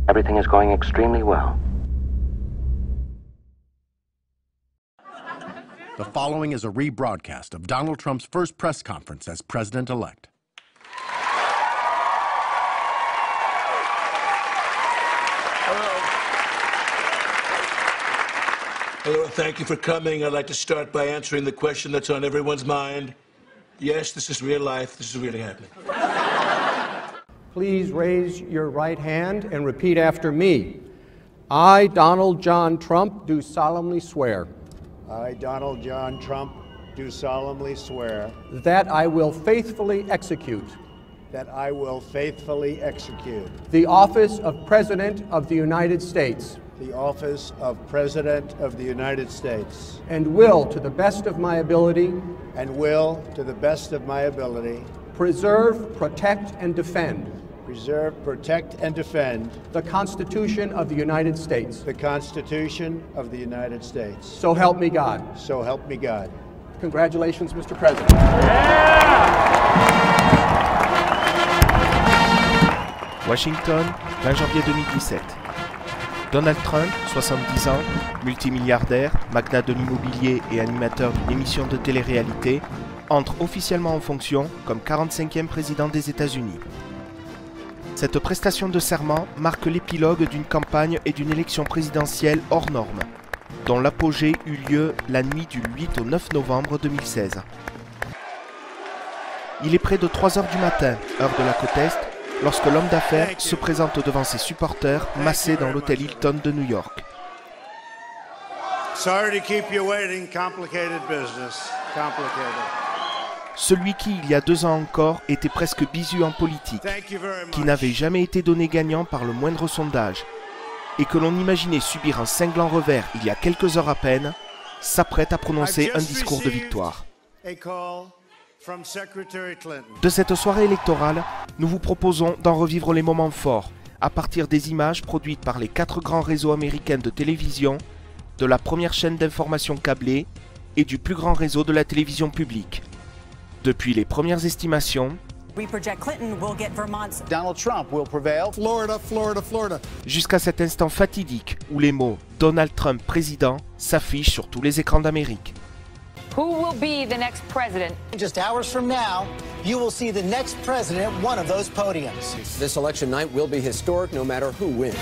Everything is going extremely well. The following is a rebroadcast of Donald Trump's first press conference as president-elect. Hello, thank you for coming. I'd like to start by answering the question that's on everyone's mind. Yes, this is real life. This is really happening. Please raise your right hand and repeat after me. I, Donald John Trump, do solemnly swear. I, Donald John Trump, do solemnly swear that I will faithfully execute that I will faithfully execute the office of President of the United States the office of President of the United States and will, to the best of my ability, preserve, protect, and defend the Constitution of the United States. The Constitution of the United States. So help me God. So help me God. Congratulations, Mr. President. Washington, 20 janvier 2017. Donald Trump, 70 ans, multimilliardaire, magnat de l'immobilier et animateur d'une émission de télé-réalité, entre officiellement en fonction comme 45e président des États-Unis. Cette prestation de serment marque l'épilogue d'une campagne et d'une élection présidentielle hors norme, dont l'apogée eut lieu la nuit du 8 au 9 novembre 2016. Il est près de 3 h du matin, heure de la côte Est, lorsque l'homme d'affaires se présente devant ses supporters massés dans l'hôtel Hilton de New York. Sorry to keep you waiting, complicated business. Celui qui, il y a 2 ans encore, était presque bisu en politique, qui n'avait jamais été donné gagnant par le moindre sondage, et que l'on imaginait subir un cinglant revers il y a quelques heures à peine, s'apprête à prononcer un discours de victoire. De cette soirée électorale, nous vous proposons d'en revivre les moments forts, à partir des images produites par les 4 grands réseaux américains de télévision, de la première chaîne d'information câblée et du plus grand réseau de la télévision publique. Depuis les premières estimations, Donald Trump will prevail. Florida. Jusqu'à cet instant fatidique où les mots « Donald Trump président » s'affichent sur tous les écrans d'Amérique. Who will be the next president? Just hours from now, you will see the next president at one of those podiums. This election night will be historic no matter who wins.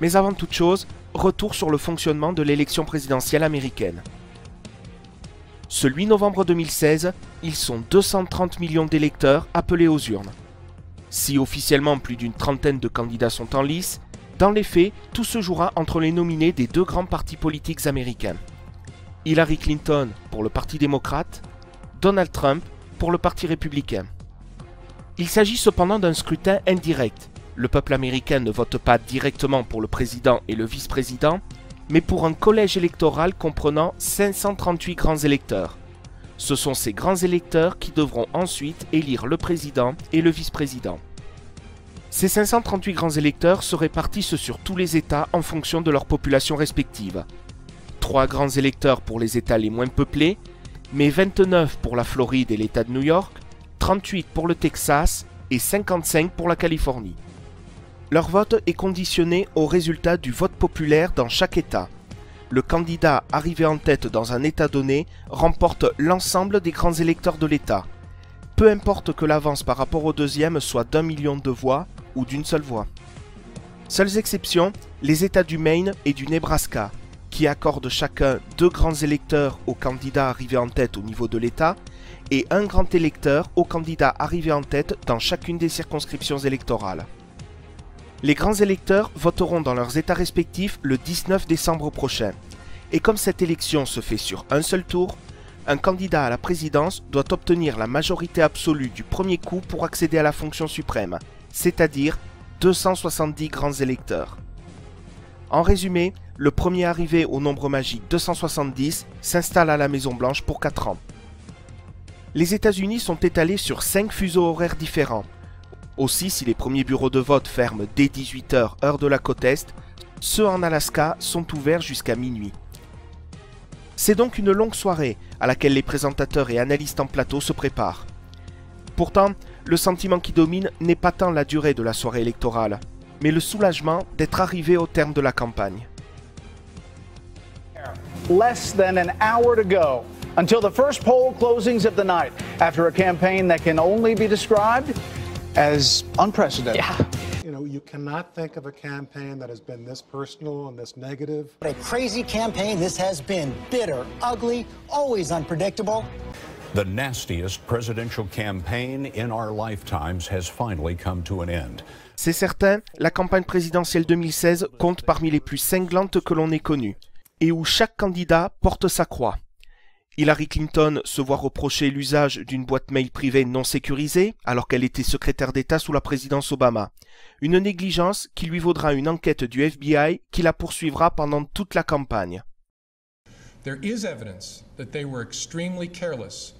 Mais avant toute chose, retour sur le fonctionnement de l'élection présidentielle américaine. Ce 8 novembre 2016, ils sont 230 millions d'électeurs appelés aux urnes. Si officiellement plus d'une trentaine de candidats sont en lice, dans les faits, tout se jouera entre les nominés des 2 grands partis politiques américains. Hillary Clinton pour le Parti démocrate, Donald Trump pour le Parti républicain. Il s'agit cependant d'un scrutin indirect. Le peuple américain ne vote pas directement pour le président et le vice-président, mais pour un collège électoral comprenant 538 grands électeurs. Ce sont ces grands électeurs qui devront ensuite élire le président et le vice-président. Ces 538 grands électeurs se répartissent sur tous les États en fonction de leur population respective. 3 grands électeurs pour les États les moins peuplés, mais 29 pour la Floride et l'État de New York, 38 pour le Texas et 55 pour la Californie. Leur vote est conditionné au résultat du vote populaire dans chaque État. Le candidat arrivé en tête dans un État donné remporte l'ensemble des grands électeurs de l'État. Peu importe que l'avance par rapport au deuxième soit d'1 million de voix ou d'une seule voix. Seules exceptions, les États du Maine et du Nebraska, qui accordent chacun 2 grands électeurs au candidat arrivé en tête au niveau de l'État et 1 grand électeur au candidat arrivé en tête dans chacune des circonscriptions électorales. Les grands électeurs voteront dans leurs États respectifs le 19 décembre prochain. Et comme cette élection se fait sur un seul tour, un candidat à la présidence doit obtenir la majorité absolue du premier coup pour accéder à la fonction suprême, c'est-à-dire 270 grands électeurs. En résumé, le premier arrivé au nombre magique 270 s'installe à la Maison-Blanche pour 4 ans. Les États-Unis sont étalés sur 5 fuseaux horaires différents. Aussi, si les premiers bureaux de vote ferment dès 18 h heure de la côte Est, ceux en Alaska sont ouverts jusqu'à minuit. C'est donc une longue soirée à laquelle les présentateurs et analystes en plateau se préparent. Pourtant, le sentiment qui domine n'est pas tant la durée de la soirée électorale, mais le soulagement d'être arrivé au terme de la campagne. Less than an hour to go until the first poll closings of the night after a campaign that can only be described as unprecedented. Yeah. You know, you cannot think of a campaign that has been this personal and this negative. A crazy campaign this has been. Bitter, ugly, always unpredictable. The nastiest presidential campaign in our lifetimes has finally come to an end. C'est certain, la campagne présidentielle 2016 compte parmi les plus cinglantes que l'on ait connues, et où chaque candidat porte sa croix. Hillary Clinton se voit reprocher l'usage d'une boîte mail privée non sécurisée alors qu'elle était secrétaire d'État sous la présidence Obama. Une négligence qui lui vaudra une enquête du FBI qui la poursuivra pendant toute la campagne. There is evidence that they were extremely careless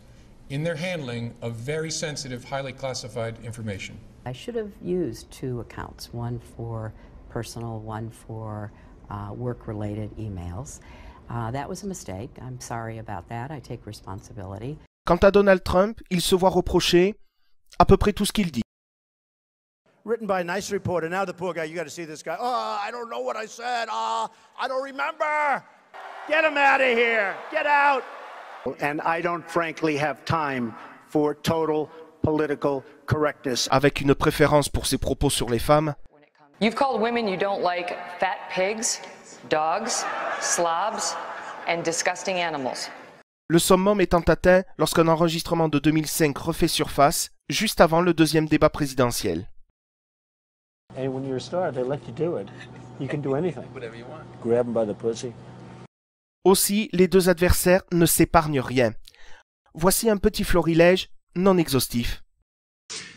in their handling of very sensitive, highly classified information. I should have used 2 accounts, one for personal, one for work-related emails. That was a mistake. I'm sorry about that. I take responsibility. Quant à Donald Trump, il se voit reprocher à peu près tout ce qu'il dit. Written by a nice reporter. Now the poor guy, you got to see this guy. Oh, I don't know what I said. I don't remember. Get him out of here. Get out. And I don't frankly have time for total political correctness. Avec une préférence pour ses propos sur les femmes. You've called women you don't like fat pigs, dogs, slobs, and disgusting animals. Le summum étant atteint lorsqu'un enregistrement de 2005 refait surface, juste avant le deuxième débat présidentiel. And when you're a star, they let you do it. You can do anything. Whatever you want. Grab them by the pussy. Aussi, les deux adversaires ne s'épargnent rien. Voici un petit florilège non exhaustif.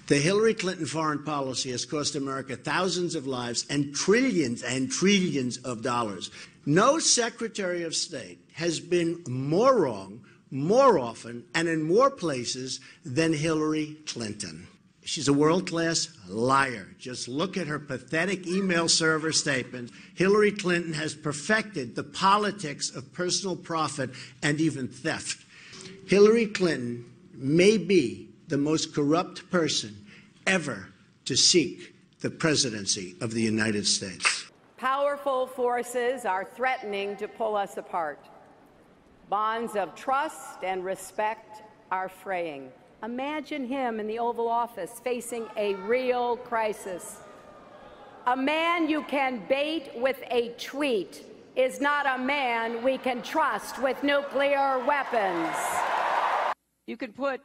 The Hillary Clinton foreign policy has cost America thousands of lives and trillions of dollars. No Secretary of State has been more wrong, more often, and in more places than Hillary Clinton. She's a world-class liar. Just look at her pathetic email server statement. Hillary Clinton has perfected the politics of personal profit and even theft. Hillary Clinton may be the most corrupt person ever to seek the presidency of the United States. Powerful forces are threatening to pull us apart. Bonds of trust and respect are fraying. Imagine him in the Oval Office facing a real crisis. A man you can bait with a tweet is not a man we can trust with nuclear weapons. You could put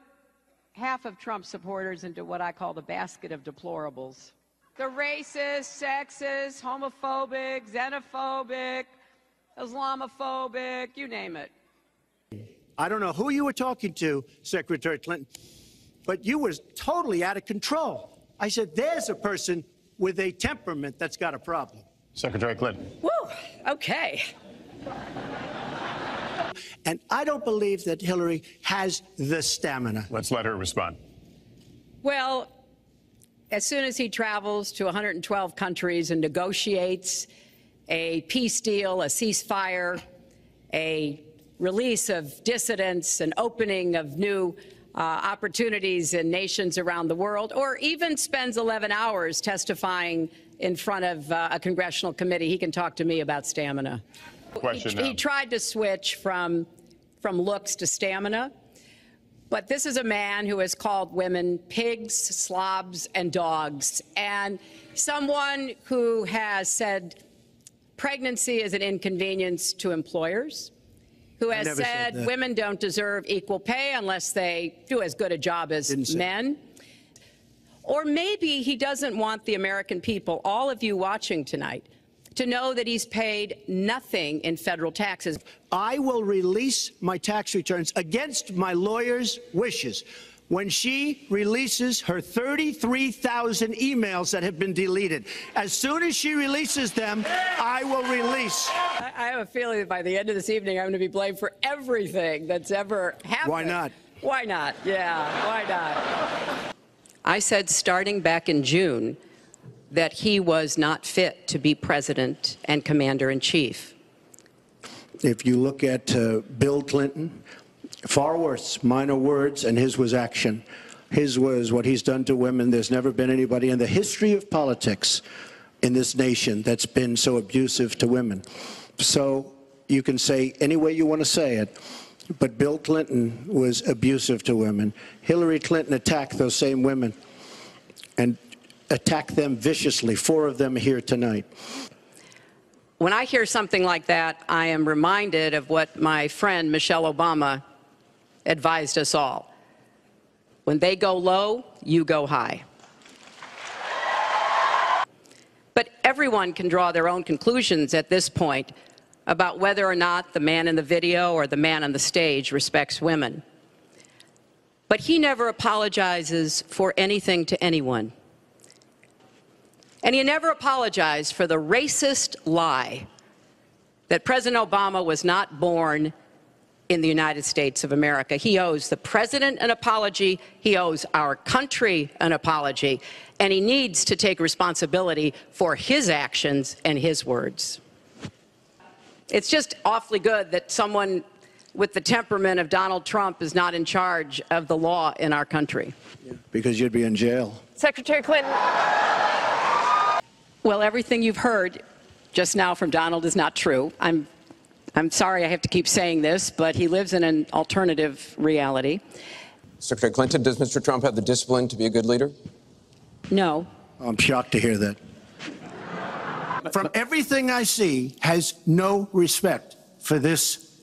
half of Trump supporters into what I call the basket of deplorables. The racist, sexist, homophobic, xenophobic, Islamophobic, you name it. I don't know who you were talking to, Secretary Clinton, but you were totally out of control. I said, there's a person with a temperament that's got a problem. Secretary Clinton. Woo, okay. And I don't believe that Hillary has the stamina. Let's let her respond. Well, as soon as he travels to 112 countries and negotiates a peace deal, a ceasefire, a release of dissidents, an opening of new opportunities in nations around the world, or even spends 11 hours testifying in front of a congressional committee, he can talk to me about stamina. He tried to switch from looks to stamina, but this is a man who has called women pigs, slobs, and dogs, and someone who has said pregnancy is an inconvenience to employers, who has said women don't deserve equal pay unless they do as good a job as men. Or maybe he doesn't want the American people, all of you watching tonight, to know that he's paid nothing in federal taxes. I will release my tax returns against my lawyer's wishes. when she releases her 33,000 emails that have been deleted. As soon as she releases them, I will release. I have a feeling that by the end of this evening, I'm going to be blamed for everything that's ever happened. Why not? Why not? Yeah, why not? I said starting back in June that he was not fit to be president and commander-in-chief. If you look at Bill Clinton, far worse, minor words, and his was action. His was what he's done to women. There's never been anybody in the history of politics in this nation that's been so abusive to women. So you can say any way you want to say it, but Bill Clinton was abusive to women. Hillary Clinton attacked those same women and attacked them viciously. 4 of them are here tonight. When I hear something like that, I am reminded of what my friend Michelle Obama advised us all. When they go low, you go high. But everyone can draw their own conclusions at this point about whether or not the man in the video or the man on the stage respects women. But he never apologizes for anything to anyone. And he never apologized for the racist lie that President Obama was not born in the United States of America. He owes the president an apology, he owes our country an apology, and he needs to take responsibility for his actions and his words. It's just awfully good that someone with the temperament of Donald Trump is not in charge of the law in our country. Because you'd be in jail. Secretary Clinton. Well, everything you've heard just now from Donald is not true. I'm sorry I have to keep saying this, but he lives in an alternative reality. Secretary Clinton, does Mr. Trump have the discipline to be a good leader? No. I'm shocked to hear that. From everything I see, has no respect for this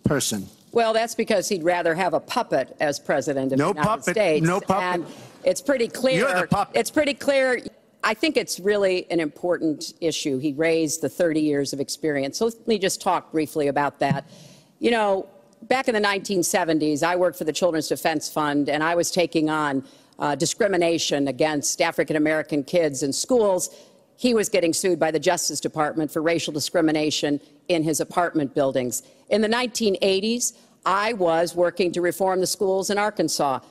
person. Well, that's because he'd rather have a puppet as president of the United States. No puppet. And it's pretty clear. You're the puppet. It's pretty clear. I think it's really an important issue. He raised the 30 years of experience. So let me just talk briefly about that. You know, back in the 1970s, I worked for the Children's Defense Fund, and I was taking on discrimination against African-American kids in schools. He was getting sued by the Justice Department for racial discrimination in his apartment buildings. In the 1980s, I was working to reform the schools in Arkansas.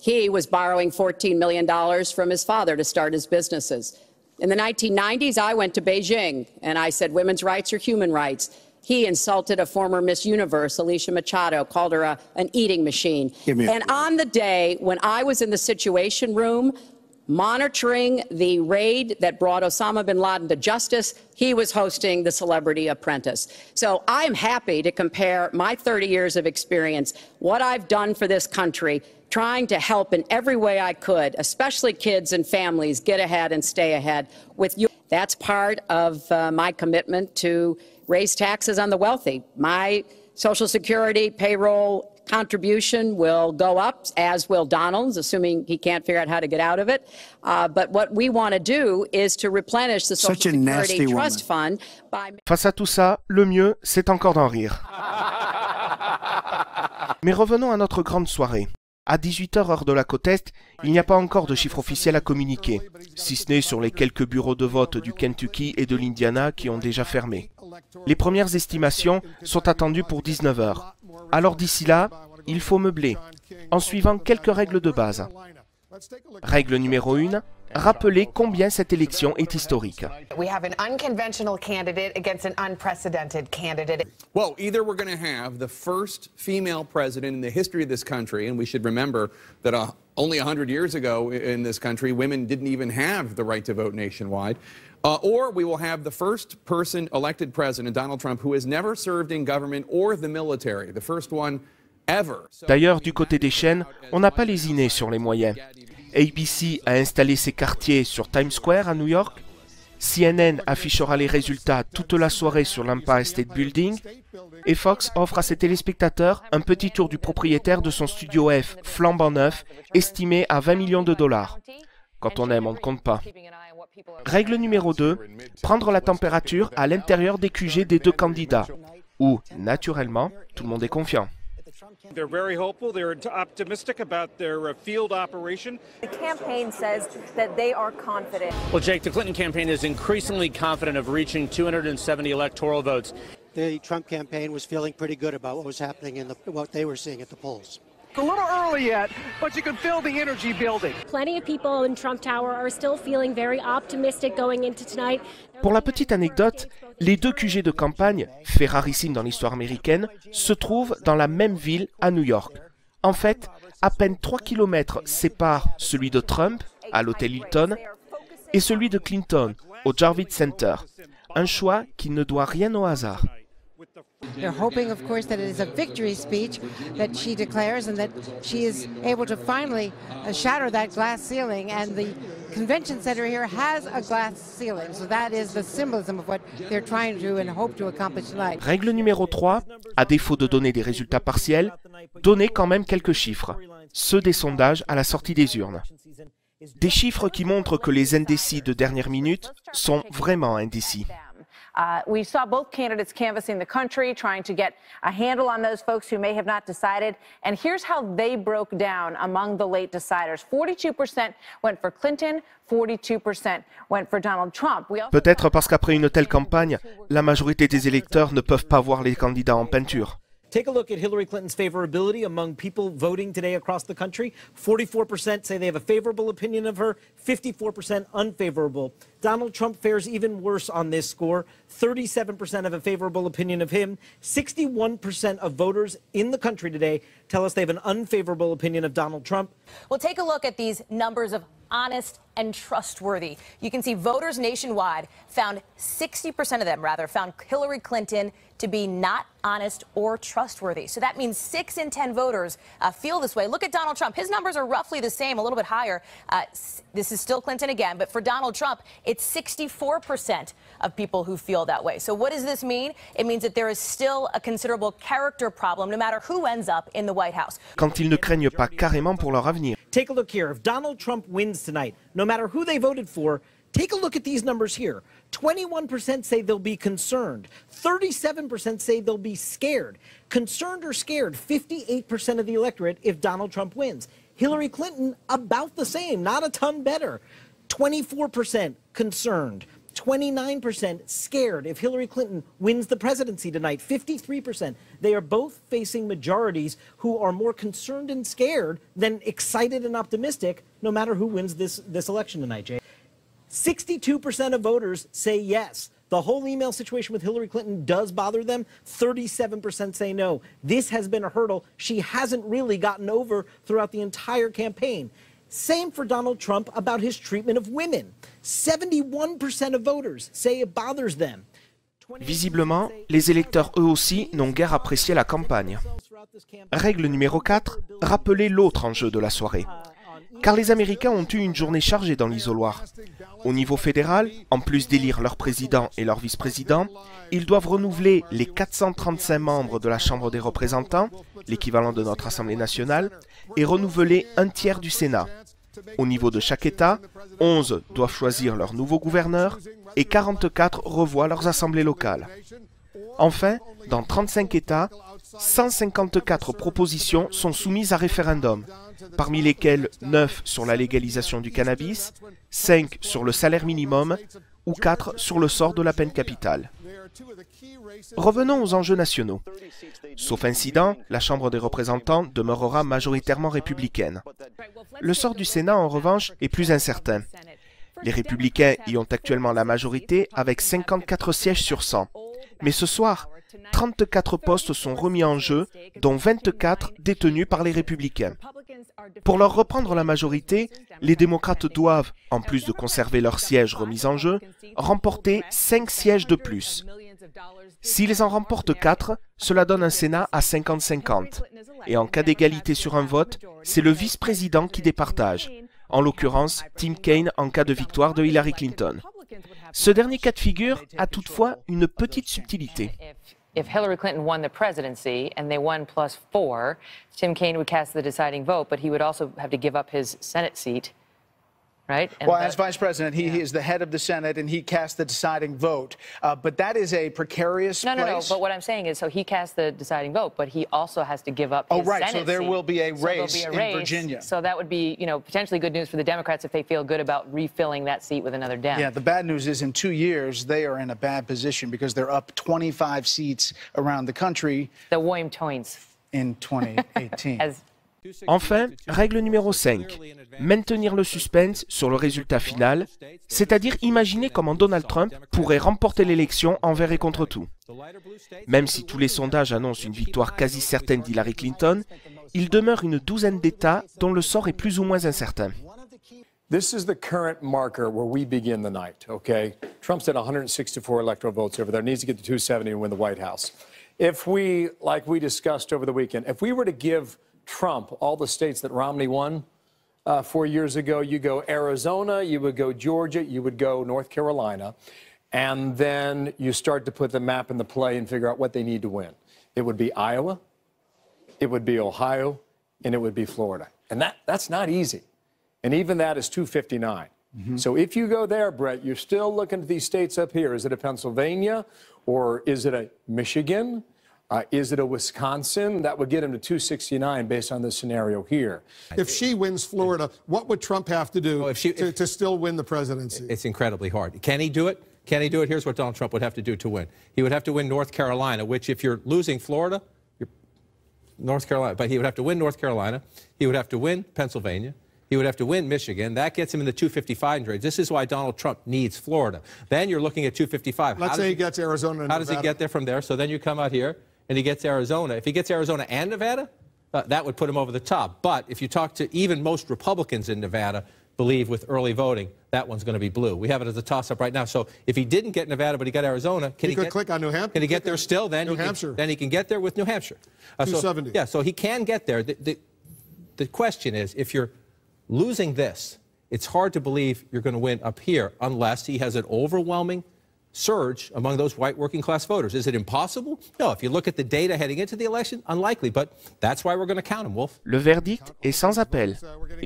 He was borrowing $14 million from his father to start his businesses. In the 1990s, I went to Beijing, and I said women's rights are human rights. He insulted a former Miss Universe, Alicia Machado, called her an eating machine. And on the day when I was in the Situation Room, monitoring the raid that brought Osama bin Laden to justice, he was hosting the Celebrity Apprentice. So I'm happy to compare my 30 years of experience, what I've done for this country, trying to help in every way I could, especially kids and families, get ahead and stay ahead with you. That's part of my commitment to raise taxes on the wealthy. My Social Security payroll contribution will go up, as will Donald's, assuming he can't figure out how to get out of it. But what we want to do is to replenish the Social Security Trust Fund by... Face à tout ça, le mieux, c'est encore d'en rire. Mais revenons à notre grande soirée. À 18h heure de la côte Est, il n'y a pas encore de chiffre officiel à communiquer, si ce n'est sur les quelques bureaux de vote du Kentucky et de l'Indiana qui ont déjà fermé. Les premières estimations sont attendues pour 19h. Alors d'ici là, il faut meubler, en suivant quelques règles de base. Règle numéro 1, rappeler combien cette élection est historique. We have an unconventional candidate against an unprecedented candidate. Well, either we're going to have the first female president in the history of this country, and we should remember that only 100 years ago in this country, women didn't even have the right to vote nationwide, or we will have the first person elected president, Donald Trump, who has never served in government or the military, the first one ever. D'ailleurs, du côté des chaînes, on n'a pas lésiné sur les moyens. ABC a installé ses quartiers sur Times Square à New York, CNN affichera les résultats toute la soirée sur l'Empire State Building, et Fox offre à ses téléspectateurs un petit tour du propriétaire de son studio F flambant neuf, estimé à 20 millions de dollars. Quand on aime, on ne compte pas. Règle numéro 2, prendre la température à l'intérieur des QG des deux candidats, où, naturellement, tout le monde est confiant. They're very hopeful. They're optimistic about their field operation. The campaign says that they are confident. Well, Jake, the Clinton campaign is increasingly confident of reaching 270 electoral votes. The Trump campaign was feeling pretty good about what was happening in what they were seeing at the polls. It's a little early yet, but you can feel the energy building. Plenty of people in Trump Tower are still feeling very optimistic going into tonight. Pour la petite anecdote, les deux QG de campagne, fait rarissime dans l'histoire américaine, se trouvent dans la même ville à New York. En fait, à peine 3 km séparent celui de Trump, à l'hôtel Hilton, et celui de Clinton, au Javits Center. Un choix qui ne doit rien au hasard. They're hoping, of course, that it is a victory speech that she declares and that she is able to finally shatter that glass ceiling. And the convention center here has a glass ceiling, so that is the symbolism of what they're trying to do and hope to accomplish tonight. Règle numéro 3, à défaut de donner des résultats partiels, donnez quand même quelques chiffres, ceux des sondages à la sortie des urnes. Des chiffres qui montrent que les indécis de dernière minute sont vraiment indécis. We saw both candidates canvassing the country, trying to get a handle on those folks who may have not decided. And here's how they broke down among the late deciders. 42% went for Clinton, 42% went for Donald Trump. Peut-être parce qu'après une telle campagne, la majorité des électeurs ne peuvent pas voir les candidats en peinture. Take a look at Hillary Clinton's favorability among people voting today across the country. 44% say they have a favorable opinion of her, 54% unfavorable. Donald Trump fares even worse on this score. 37% have a favorable opinion of him. 61% of voters in the country today tell us they have an unfavorable opinion of Donald Trump. Well, take a look at these numbers of honest and trustworthy. You can see voters nationwide found 60% of them, found Hillary Clinton to be not honest or trustworthy. So that means 6 in 10 voters feel this way. Look at Donald Trump. His numbers are roughly the same, a little bit higher. This is still Clinton again, but for Donald Trump, it's 64% of people who feel that way. So what does this mean? It means that there is still a considerable character problem, no matter who ends up in the White House. Quand ils ne craignent pas carrément pour leur avenir. Take a look here. If Donald Trump wins tonight, no matter who they voted for, take a look at these numbers here. 21% say they'll be concerned. 37% say they'll be scared. Concerned or scared, 58% of the electorate if Donald Trump wins. Hillary Clinton, about the same, not a ton better. 24% concerned. 29% scared if Hillary Clinton wins the presidency tonight. 53%. They are both facing majorities who are more concerned and scared than excited and optimistic, no matter who wins this election tonight, Jay. 62% of voters say yes. The whole email situation with Hillary Clinton does bother them. 37% say no. This has been a hurdle she hasn't really gotten over throughout the entire campaign. Same for Donald Trump about his treatment of women. 71% of voters say it bothers them. Visiblement, les électeurs eux aussi n'ont guère apprécié la campagne. Règle numéro 4, rappelez l'autre enjeu de la soirée. Car les Américains ont eu une journée chargée dans l'isoloir. Au niveau fédéral, en plus d'élire leur président et leur vice-président, ils doivent renouveler les 435 membres de la Chambre des représentants, l'équivalent de notre Assemblée nationale, et renouveler un tiers du Sénat. Au niveau de chaque État, 11 doivent choisir leur nouveau gouverneur et 44 revoient leurs assemblées locales. Enfin, dans 35 États, 154 propositions sont soumises à référendum, parmi lesquelles 9 sur la légalisation du cannabis, 5 sur le salaire minimum ou 4 sur le sort de la peine capitale. Revenons aux enjeux nationaux. Sauf incident, la Chambre des représentants demeurera majoritairement républicaine. Le sort du Sénat, en revanche, est plus incertain. Les républicains y ont actuellement la majorité avec 54 sièges sur 100. Mais ce soir, 34 postes sont remis en jeu, dont 24 détenus par les républicains. Pour leur reprendre la majorité, les démocrates doivent, en plus de conserver leurs sièges remis en jeu, remporter 5 sièges de plus. S'ils en remportent 4, cela donne un Sénat à 50-50. Et en cas d'égalité sur un vote, c'est le vice-président qui départage. En l'occurrence, Tim Kaine en cas de victoire de Hillary Clinton. Ce dernier cas de figure a toutefois une petite subtilité. If Hillary Clinton won the presidency and they won +4, Tim Kaine would cast the deciding vote, but he would also have to give up his Senate seat right? And well, as Vice President, he is the head of the Senate, and he cast the deciding vote. But that is a precarious place. No. But what I'm saying is, so he cast the deciding vote, but he also has to give up his right. Senate So there seat. will be a race in Virginia. So that would be, potentially good news for the Democrats if they feel good about refilling that seat with another Dem. Yeah, the bad news is in 2 years, they are in a bad position because they're up 25 seats around the country. The William Toynes. In 2018. Enfin, règle numéro 5, maintenir le suspense sur le résultat final, c'est-à-dire imaginer comment Donald Trump pourrait remporter l'élection envers et contre tout. Même si tous les sondages annoncent une victoire quasi certaine d'Hillary Clinton, il demeure une douzaine d'États dont le sort est plus ou moins incertain. This is the current marker where we begin the night, okay? Trump's at 164 electoral votes over there, needs to get to 270 and win the White House. If we, like we discussed over the weekend, if we were to give Trump all the states that Romney won 4 years ago, you go Arizona, you would go Georgia, you would go North Carolina, and then you start to put the map in the play and figure out what they need to win. It would be Iowa, it would be Ohio, and it would be Florida. And that's not easy. And even that is 259. So if you go there, Brett, you're still looking at these states up here. Is it a Pennsylvania, or is it a Michigan? Is it a Wisconsin? That would get him to 269 based on the scenario here. If she wins Florida, what would Trump have to do to still win the presidency? It's incredibly hard. Can he do it? Can he do it? Here's what Donald Trump would have to do to win. He would have to win North Carolina, which if you're losing Florida, North Carolina, but he would have to win North Carolina. He would have to win Pennsylvania. He would have to win Michigan. That gets him in the 255 range. This is why Donald Trump needs Florida. Then you're looking at 255. Let's say he gets Arizona and How does he get there from there? So then you come out here and he gets Arizona. If he gets Arizona and Nevada, that would put him over the top. But if you talk to even most Republicans in Nevada, believe with early voting, that one's going to be blue. We have it as a toss-up right now. So if he didn't get Nevada, but he got Arizona, he could click on New Hampshire. Can he get there still? Then New Hampshire. Then he can get there with New Hampshire. 270. So he can get there. The question is, if you're losing this, it's hard to believe you're going to win up here unless he has an overwhelming surge among those white working class voters. Is it impossible? No, if you look at the data heading into the election, unlikely, but that's why we're going to count him, Wolf. Le verdict est sans appel.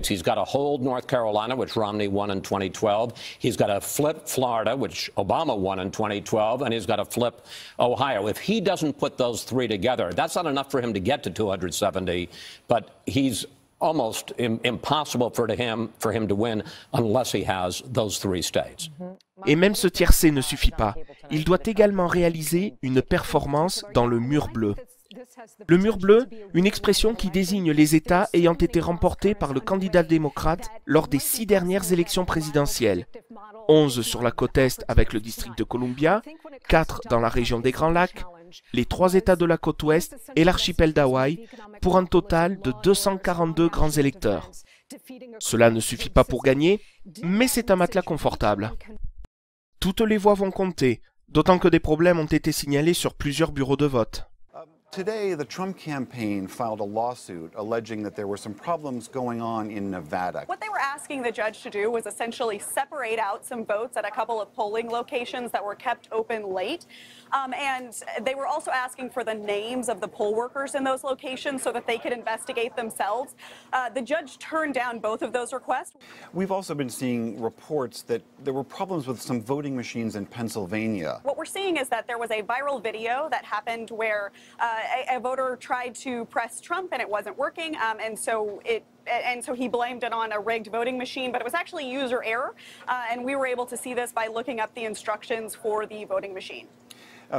He's got to hold North Carolina, which Romney won in 2012. He's got to flip Florida, which Obama won in 2012, and he's got to flip Ohio. If he doesn't put those three together, that's not enough for him to get to 270, but he's almost impossible for him to win unless he has those three states. Et même ce tiercé ne suffit pas. Il doit également réaliser une performance dans le mur bleu. Le mur bleu, une expression qui désigne les États ayant été remportés par le candidat démocrate lors des 6 dernières élections présidentielles. 11 sur la côte Est avec le district de Columbia, 4 dans la région des Grands Lacs, les 3 États de la côte Ouest et l'archipel d'Hawaï, pour un total de 242 grands électeurs. Cela ne suffit pas pour gagner, mais c'est un matelas confortable. Toutes les voix vont compter, d'autant que des problèmes ont été signalés sur plusieurs bureaux de vote. Today, the Trump campaign filed a lawsuit alleging that there were some problems going on in Nevada. What they were asking the judge to do was essentially separate out some votes at a couple of polling locations that were kept open late. And they were also asking for the names of the poll workers in those locations so that they could investigate themselves. The judge turned down both of those requests. We've also been seeing reports that there were problems with some voting machines in Pennsylvania. What we're seeing is that there was a viral video that happened where a voter tried to press Trump and it wasn't working, and so he blamed it on a rigged voting machine, but it was actually user error, and we were able to see this by looking up the instructions for the voting machine.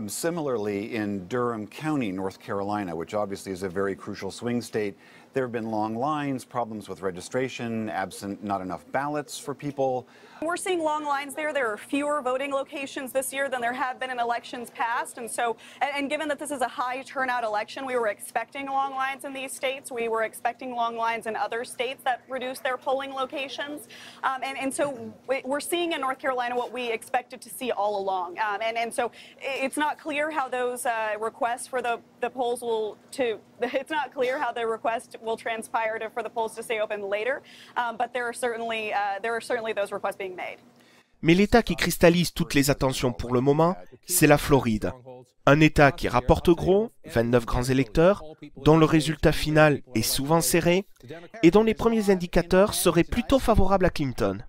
Similarly, in Durham County, North Carolina, which obviously is a very crucial swing state, there have been long lines, problems with registration, absent not enough ballots for people. We're seeing long lines there. There are fewer voting locations this year than there have been in elections past. And so, and given that this is a high turnout election, we were expecting long lines in these states. We were expecting long lines in other states that reduced their polling locations. And so we're seeing in North Carolina what we expected to see all along. And so it's not clear how those requests for the polls it's not clear how the request will transpire for the polls to stay open later. But there are certainly those requests being made. Mais l'État qui cristallise toutes les attentions pour le moment, c'est la Floride. Un État qui rapporte gros, 29 grands électeurs, dont le résultat final est souvent serré, et dont les premiers indicateurs seraient plutôt favorables à Clinton.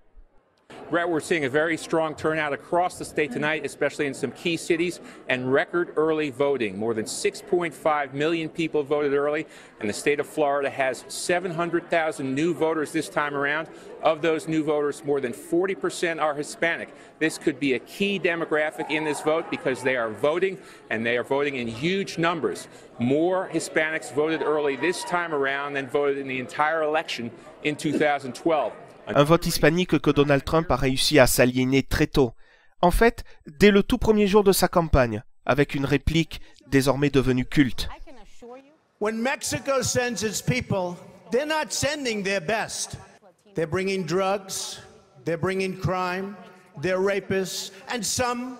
We're seeing a very strong turnout across the state tonight, especially in some key cities, and record early voting. More than 6.5 million people voted early, and the state of Florida has 700,000 new voters this time around. Of those new voters, more than 40% are Hispanic. This could be a key demographic in this vote because they are voting, and they are voting in huge numbers. More Hispanics voted early this time around than voted in the entire election in 2012. Un vote hispanique que Donald Trump a réussi à s'aliéner très tôt. En fait, dès le tout premier jour de sa campagne, avec une réplique désormais devenue culte. When Mexico sends its people, they're not sending their best. They're bringing drugs, they're bringing crime, they're rapists, and some,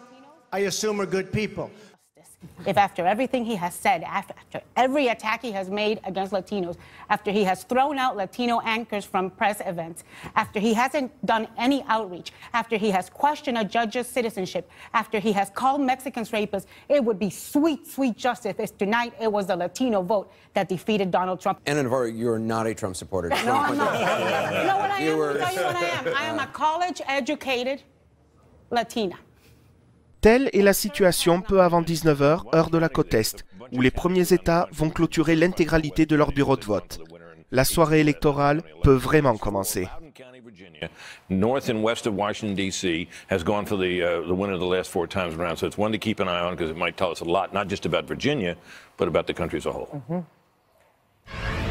I assume, are good people. If after everything he has said, after every attack he has made against Latinos, after he has thrown out Latino anchors from press events, after he hasn't done any outreach, after he has questioned a judge's citizenship, after he has called Mexicans rapists, it would be sweet, sweet justice if tonight it was the Latino vote that defeated Donald Trump. Anna Navarro, you're not a Trump supporter. No, I'm not. You know what I am? I'll tell you what I am. I am a college-educated Latina. Telle est la situation peu avant 19h, heure de la côte Est, où les premiers États vont clôturer l'intégralité de leur bureau de vote. La soirée électorale peut vraiment commencer. North and west of Washington, D.C. has gone for the winner the last 4 times around, so it's one to keep an eye on because it might tell us a lot, not just about Virginia, but about the country as a whole.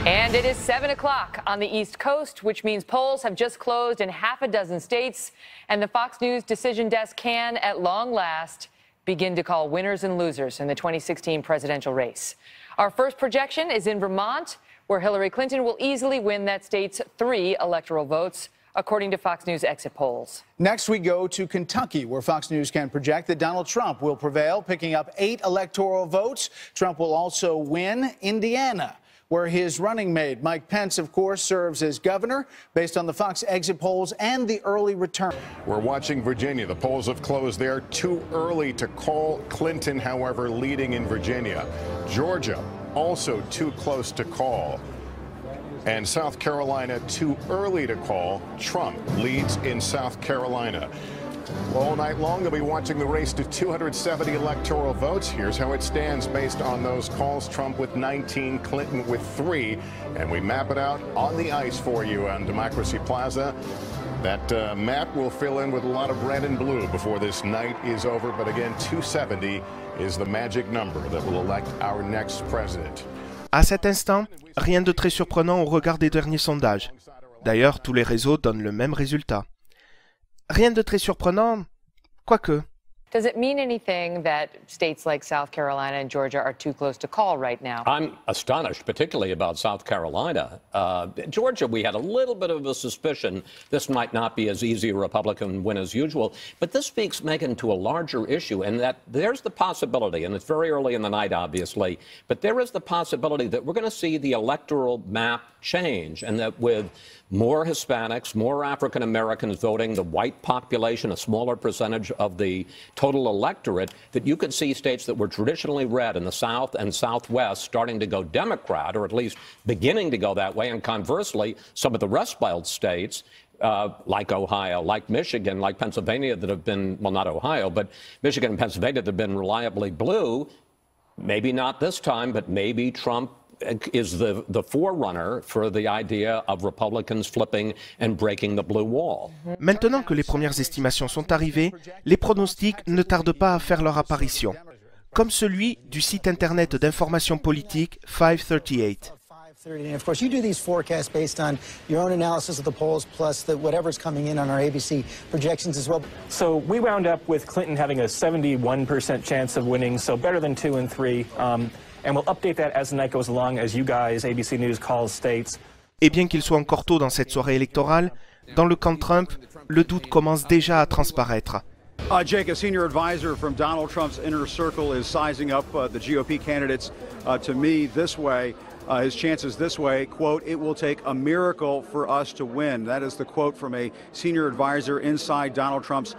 And it is 7 o'clock on the East Coast, which means polls have just closed in half a dozen states, and the Fox News decision desk can, at long last, begin to call winners and losers in the 2016 presidential race. Our first projection is in Vermont, where Hillary Clinton will easily win that state's 3 electoral votes, according to Fox News exit polls. Next, we go to Kentucky, where Fox News can project that Donald Trump will prevail, picking up 8 electoral votes. Trump will also win Indiana, where his running mate, Mike Pence, of course, serves as governor, based on the Fox exit polls and the early return. We're watching Virginia. The polls have closed there. Too early to call Clinton, however, leading in Virginia. Georgia, also too close to call. And South Carolina, too early to call. Trump leads in South Carolina. All night long, they'll be watching the race to 270 electoral votes. Here's how it stands based on those calls. Trump with 19, Clinton with 3. And we map it out on the ice for you on Democracy Plaza. That map will fill in with a lot of red and blue before this night is over. But again, 270 is the magic number that will elect our next president. À cet instant, rien de très surprenant au regard des derniers sondages. D'ailleurs, tous les réseaux donnent le même résultat. Rien de très surprenant, quoique. Does it mean anything that states like South Carolina and Georgia are too close to call right now? I'm astonished, particularly about South Carolina. Georgia, we had a little bit of a suspicion this might not be as easy a Republican win as usual. But this speaks, Megyn, to a larger issue, and that there's the possibility, and it's very early in the night, obviously, but there is the possibility that we're going to see the electoral map change, and that with more Hispanics, more African Americans voting, the white population, a smaller percentage of the total electorate, that you could see states that were traditionally red in the South and Southwest starting to go Democrat, or at least beginning to go that way. And conversely, some of the Rust Belt states, like Ohio, like Michigan, like Pennsylvania, that have been, well, not Ohio, but Michigan and Pennsylvania that have been reliably blue, maybe not this time, but maybe Trump is the forerunner for the idea of Republicans flipping and breaking the blue wall. Maintenant que les premières estimations sont arrivées, les pronostics ne tardent pas à faire leur apparition, comme celui du site internet d'information politique 538. And of course, you do these forecasts based on your own analysis of the polls, plus whatever's coming in on our ABC projections as well. So we wound up with Clinton having a 71% chance of winning, so better than 2 and 3. And we'll update that as the night goes along, as you guys, ABC News, calls states. Et bien qu'il soit encore tôt dans cette soirée électorale, dans le camp de Trump, le doute commence déjà à transparaître. Jake, a senior advisor from Donald Trump's inner circle is sizing up the GOP candidates to me this way. his chances this way. Quote, "It will take a miracle for us to win." That is the quote from a senior advisor inside Donald Trump's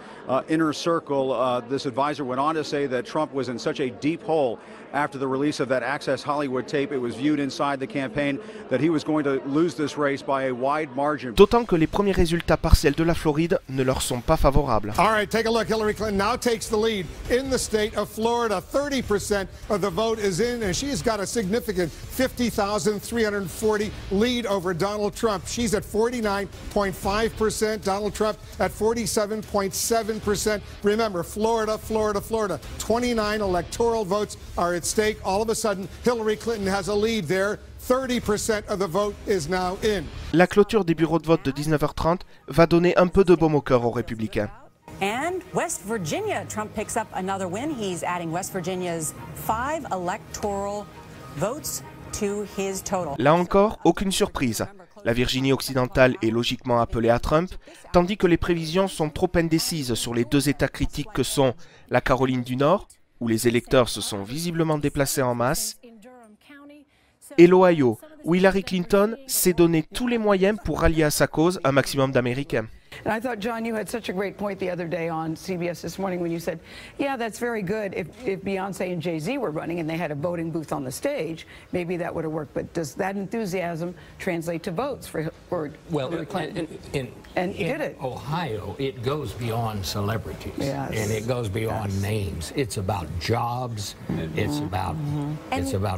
inner circle. This advisor went on to say that Trump was in such a deep hole after the release of that Access Hollywood tape. It was viewed inside the campaign that he was going to lose this race by a wide margin. D'autant que les premiers résultats partiels de la Floride ne leur sont pas favorables. All right, take a look. Hillary Clinton now takes the lead in the state of Florida. 30% of the vote is in, and she's got a significant 50,340 lead over Donald Trump. She's at 49.5%. Donald Trump at 47.7%. Remember, Florida, Florida, Florida. 29 electoral votes are at stake. All of a sudden, Hillary Clinton has a lead there. 30% of the vote is now in. La clôture des bureaux de vote de 19h30 va donner un peu de baume au cœur aux républicains. And West Virginia, Trump picks up another win. He's adding West Virginia's 5 electoral votes to his total. Là encore, aucune surprise. La Virginie occidentale est logiquement appelée à Trump, tandis que les prévisions sont trop indécises sur les deux États critiques que sont la Caroline du Nord, où les électeurs se sont visiblement déplacés en masse, et l'Ohio, où Hillary Clinton s'est donné tous les moyens pour rallier à sa cause un maximum d'Américains. And I thought, John, you had such a great point the other day on CBS this morning when you said, yeah, that's very good if Beyonce and Jay-Z were running and they had a voting booth on the stage, maybe that would have worked. But does that enthusiasm translate to votes for Hillary Clinton? And he did it. Ohio, it goes beyond celebrities. Yes. And it goes beyond names. It's about jobs. It's about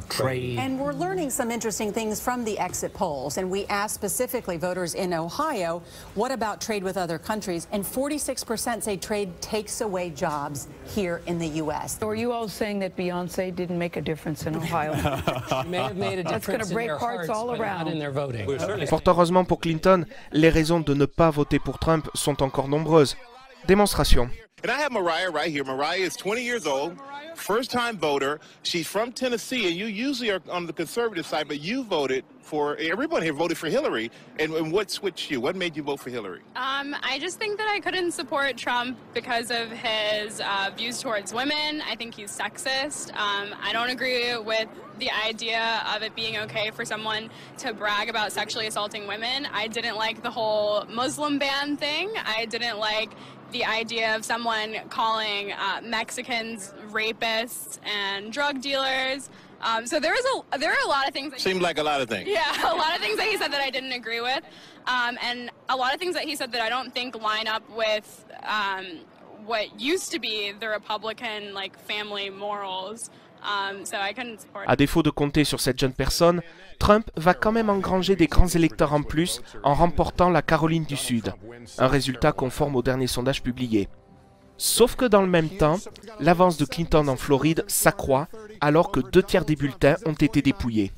trade. And we're learning some interesting things from the exit polls. And we asked specifically voters in Ohio, what about trade with other countries? And 46% say trade takes away jobs here in the U.S. So are you all saying that Beyonce didn't make a difference in Ohio? She may have made a difference in their hearts, but not in their voting. Fort heureusement pour Clinton, les raisons de ne pas voter pour Trump sont encore nombreuses. Démonstration. And I have Mariah right here. Mariah is 20 years old, first-time voter. She's from Tennessee, and you usually are on the conservative side, but you voted for, everyone here voted for Hillary. And what switched you? What made you vote for Hillary? I just think that I couldn't support Trump because of his views towards women. I think he's sexist. I don't agree with the idea of it being okay for someone to brag about sexually assaulting women. I didn't like the whole Muslim ban thing. I didn't like the idea of someone calling Mexicans rapists and drug dealers. So there are a lot of things that seemed like a lot of things. Yeah, a lot of things that he said that I didn't agree with, and a lot of things that he said that I don't think line up with what used to be the Republican family morals. So I couldn't support. À défaut de compter sur cette jeune personne, Trump va quand même engranger des grands électeurs en plus en remportant la Caroline du Sud, un résultat conforme au dernier sondage publié. Sauf que dans le même temps, l'avance de Clinton en Floride s'accroît alors que 2/3 des bulletins ont été dépouillés.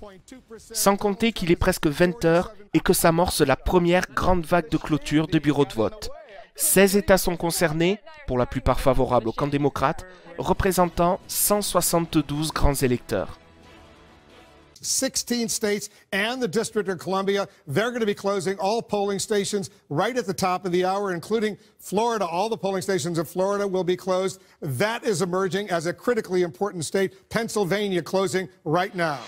Sans compter qu'il est presque 20 heures et que s'amorce la première grande vague de clôture de bureaux de vote. 16 États sont concernés, pour la plupart favorables au camp démocrate, représentant 172 grands électeurs. 16 states and the District of Columbia, they're going to be closing all polling stations right at the top of the hour, including Florida. All the polling stations of Florida will be closed. That is emerging as a critically important state. Pennsylvania closing right now.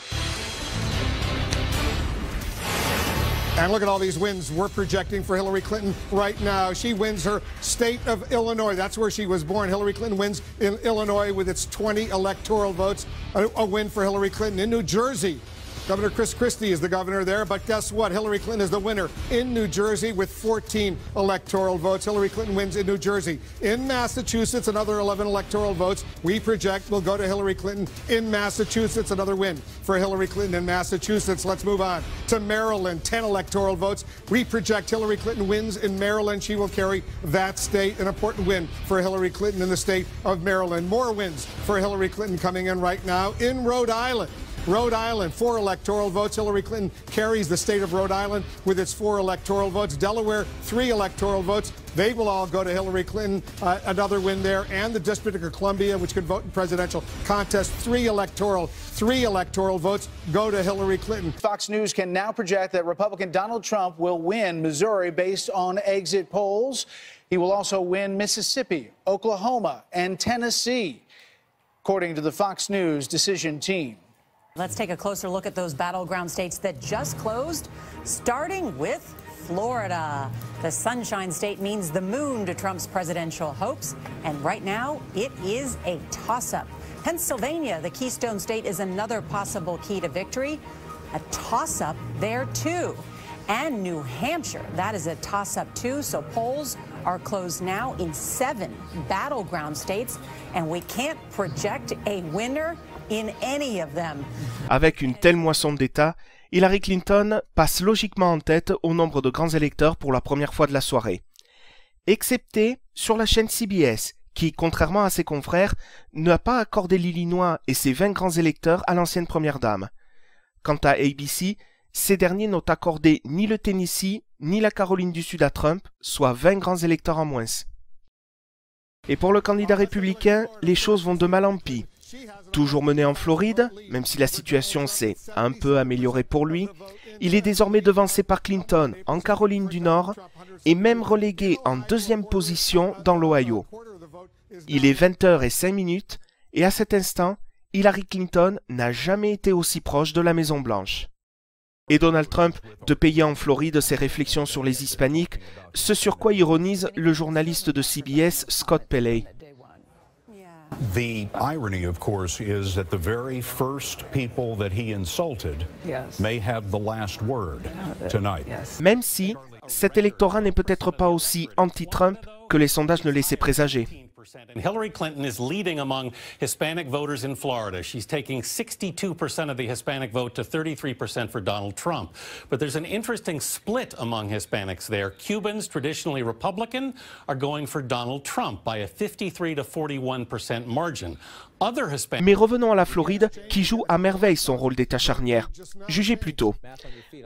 And look at all these wins we're projecting for Hillary Clinton right now. She wins her state of Illinois. That's where she was born. Hillary Clinton wins in Illinois with its 20 electoral votes. A win for Hillary Clinton. In New Jersey, Governor Chris Christie is the governor there, but guess what? Hillary Clinton is the winner in New Jersey with 14 electoral votes. Hillary Clinton wins in New Jersey. In Massachusetts, another 11 electoral votes we project will go to Hillary Clinton in Massachusetts. Another win for Hillary Clinton in Massachusetts. Let's move on to Maryland. 10 electoral votes. We project Hillary Clinton wins in Maryland. She will carry that state. An important win for Hillary Clinton in the state of Maryland. More wins for Hillary Clinton coming in right now in Rhode Island. Rhode Island, 4 electoral votes. Hillary Clinton carries the state of Rhode Island with its 4 electoral votes. Delaware, 3 electoral votes. They will all go to Hillary Clinton. Another win there. And the District of Columbia, which could vote in presidential contest, 3 electoral votes go to Hillary Clinton. Fox News can now project that Republican Donald Trump will win Missouri based on exit polls. He will also win Mississippi, Oklahoma, and Tennessee, according to the Fox News decision team. Let's take a closer look at those battleground states that just closed, starting with Florida. The Sunshine State means the moon to Trump's presidential hopes, and right now it is a toss-up. Pennsylvania, the Keystone State, is another possible key to victory. A toss-up there too. And New Hampshire, that is a toss-up too, so polls are closed now in 7 battleground states, and we can't project a winner in any of them. Avec une telle moisson d'États, Hillary Clinton passe logiquement en tête au nombre de grands électeurs pour la première fois de la soirée. Excepté sur la chaîne CBS, qui, contrairement à ses confrères, n'a pas accordé l'Illinois et ses 20 grands électeurs à l'ancienne première dame. Quant à ABC, ces derniers n'ont accordé ni le Tennessee ni la Caroline du Sud à Trump, soit 20 grands électeurs en moins. Et pour le candidat républicain, les choses vont de mal en pis. Toujours mené en Floride, même si la situation s'est un peu améliorée pour lui, il est désormais devancé par Clinton en Caroline du Nord et même relégué en 2e position dans l'Ohio. Il est 20h05 et à cet instant, Hillary Clinton n'a jamais été aussi proche de la Maison-Blanche. Et Donald Trump de payer en Floride ses réflexions sur les hispaniques, ce sur quoi ironise le journaliste de CBS Scott Pelley. The irony, of course, is that the very first people that he insulted may have the last word tonight. Même si cet électorat n'est peut-être pas aussi anti-Trump que les sondages ne laissaient présager. And Hillary Clinton is leading among Hispanic voters in Florida. She's taking 62% of the Hispanic vote to 33% for Donald Trump. But there's an interesting split among Hispanics there. Cubans, traditionally Republican, are going for Donald Trump by a 53 to 41% margin. Mais revenons à la Floride, qui joue à merveille son rôle d'État charnière. Jugez plutôt.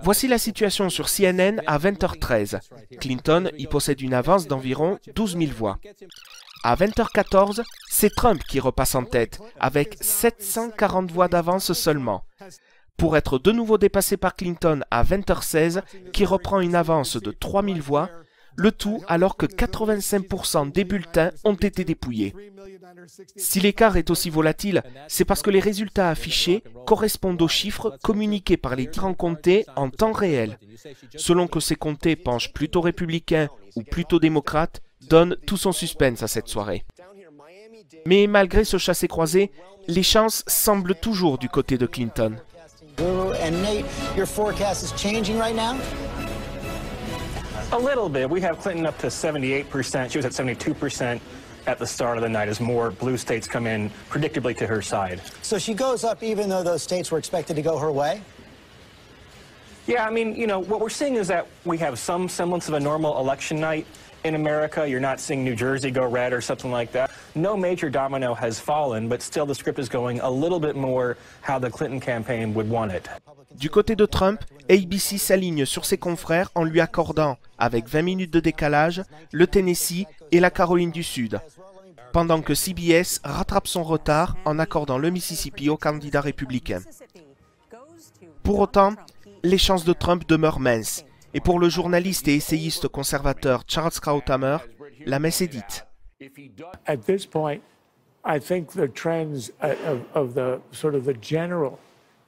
Voici la situation sur CNN à 20h13. Clinton y possède une avance d'environ 12 000 voix. À 20h14, c'est Trump qui repasse en tête, avec 740 voix d'avance seulement, pour être de nouveau dépassé par Clinton à 20h16, qui reprend une avance de 3000 voix, le tout alors que 85% des bulletins ont été dépouillés. Si l'écart est aussi volatile, c'est parce que les résultats affichés correspondent aux chiffres communiqués par les différents comtés en temps réel. Selon que ces comtés penchent plutôt républicains ou plutôt démocrates, donne tout son suspense à cette soirée. Mais malgré ce chassé-croisé, les chances semblent toujours du côté de Clinton. A little bit. We have Clinton up to 78%. She was at 72% at the start of the night as more blue states come in predictably to her side. So she goes up even though those states were expected to go her way? Yeah, I mean, you know, what we're seeing is that we have some semblance of a normal election night. In America, you're not seeing New Jersey go red or something like that. No major domino has fallen, but still the script is going a little bit more how the Clinton campaign would want it. Du côté de Trump, ABC s'aligne sur ses confrères en lui accordant, avec 20 minutes de décalage, le Tennessee et la Caroline du Sud, pendant que CBS rattrape son retard en accordant le Mississippi au candidat républicain. Pour autant, les chances de Trump demeurent minces. Et pour le journaliste et essayiste conservateur Charles Krauthammer, la messe est dite. At this point, I think the trends of the sort of the general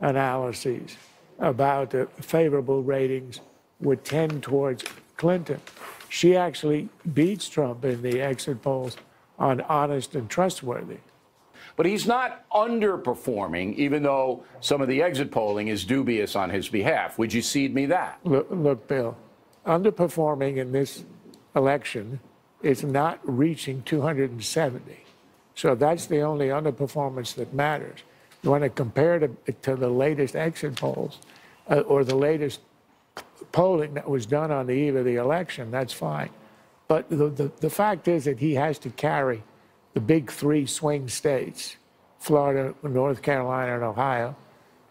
analyses about favorable ratings would tend towards Clinton. She actually beats Trump in the exit polls on honest and trustworthy. But he's not underperforming, even though some of the exit polling is dubious on his behalf. Would you cede me that? Look, Bill, underperforming in this election is not reaching 270. So that's the only underperformance that matters. You want to compare it to the latest exit polls or the latest polling that was done on the eve of the election, that's fine. But the fact is that he has to carry the big 3 swing states, Florida, North Carolina, and Ohio,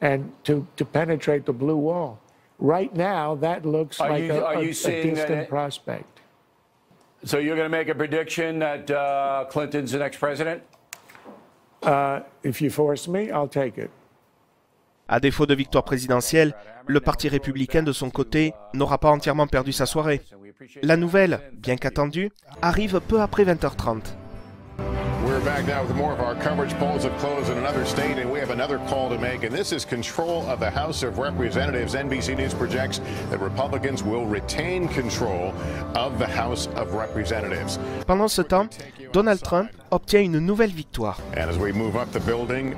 and to penetrate the blue wall. Right now, that looks like a distant prospect. So you're going to make a prediction that Clinton's the next president? If you force me, I'll take it. À défaut de victoire présidentielle, le Parti républicain de son côté n'aura pas entièrement perdu sa soirée. La nouvelle, bien qu'attendue, arrive peu après 20h30. We're back now with more of our coverage. Polls have closed in another state, and we have another call to make, and this is control of the House of Representatives. NBC News projects that Republicans will retain control of the House of Representatives. Pendant ce temps, Donald Trump obtient une nouvelle victoire. And as we move up the building,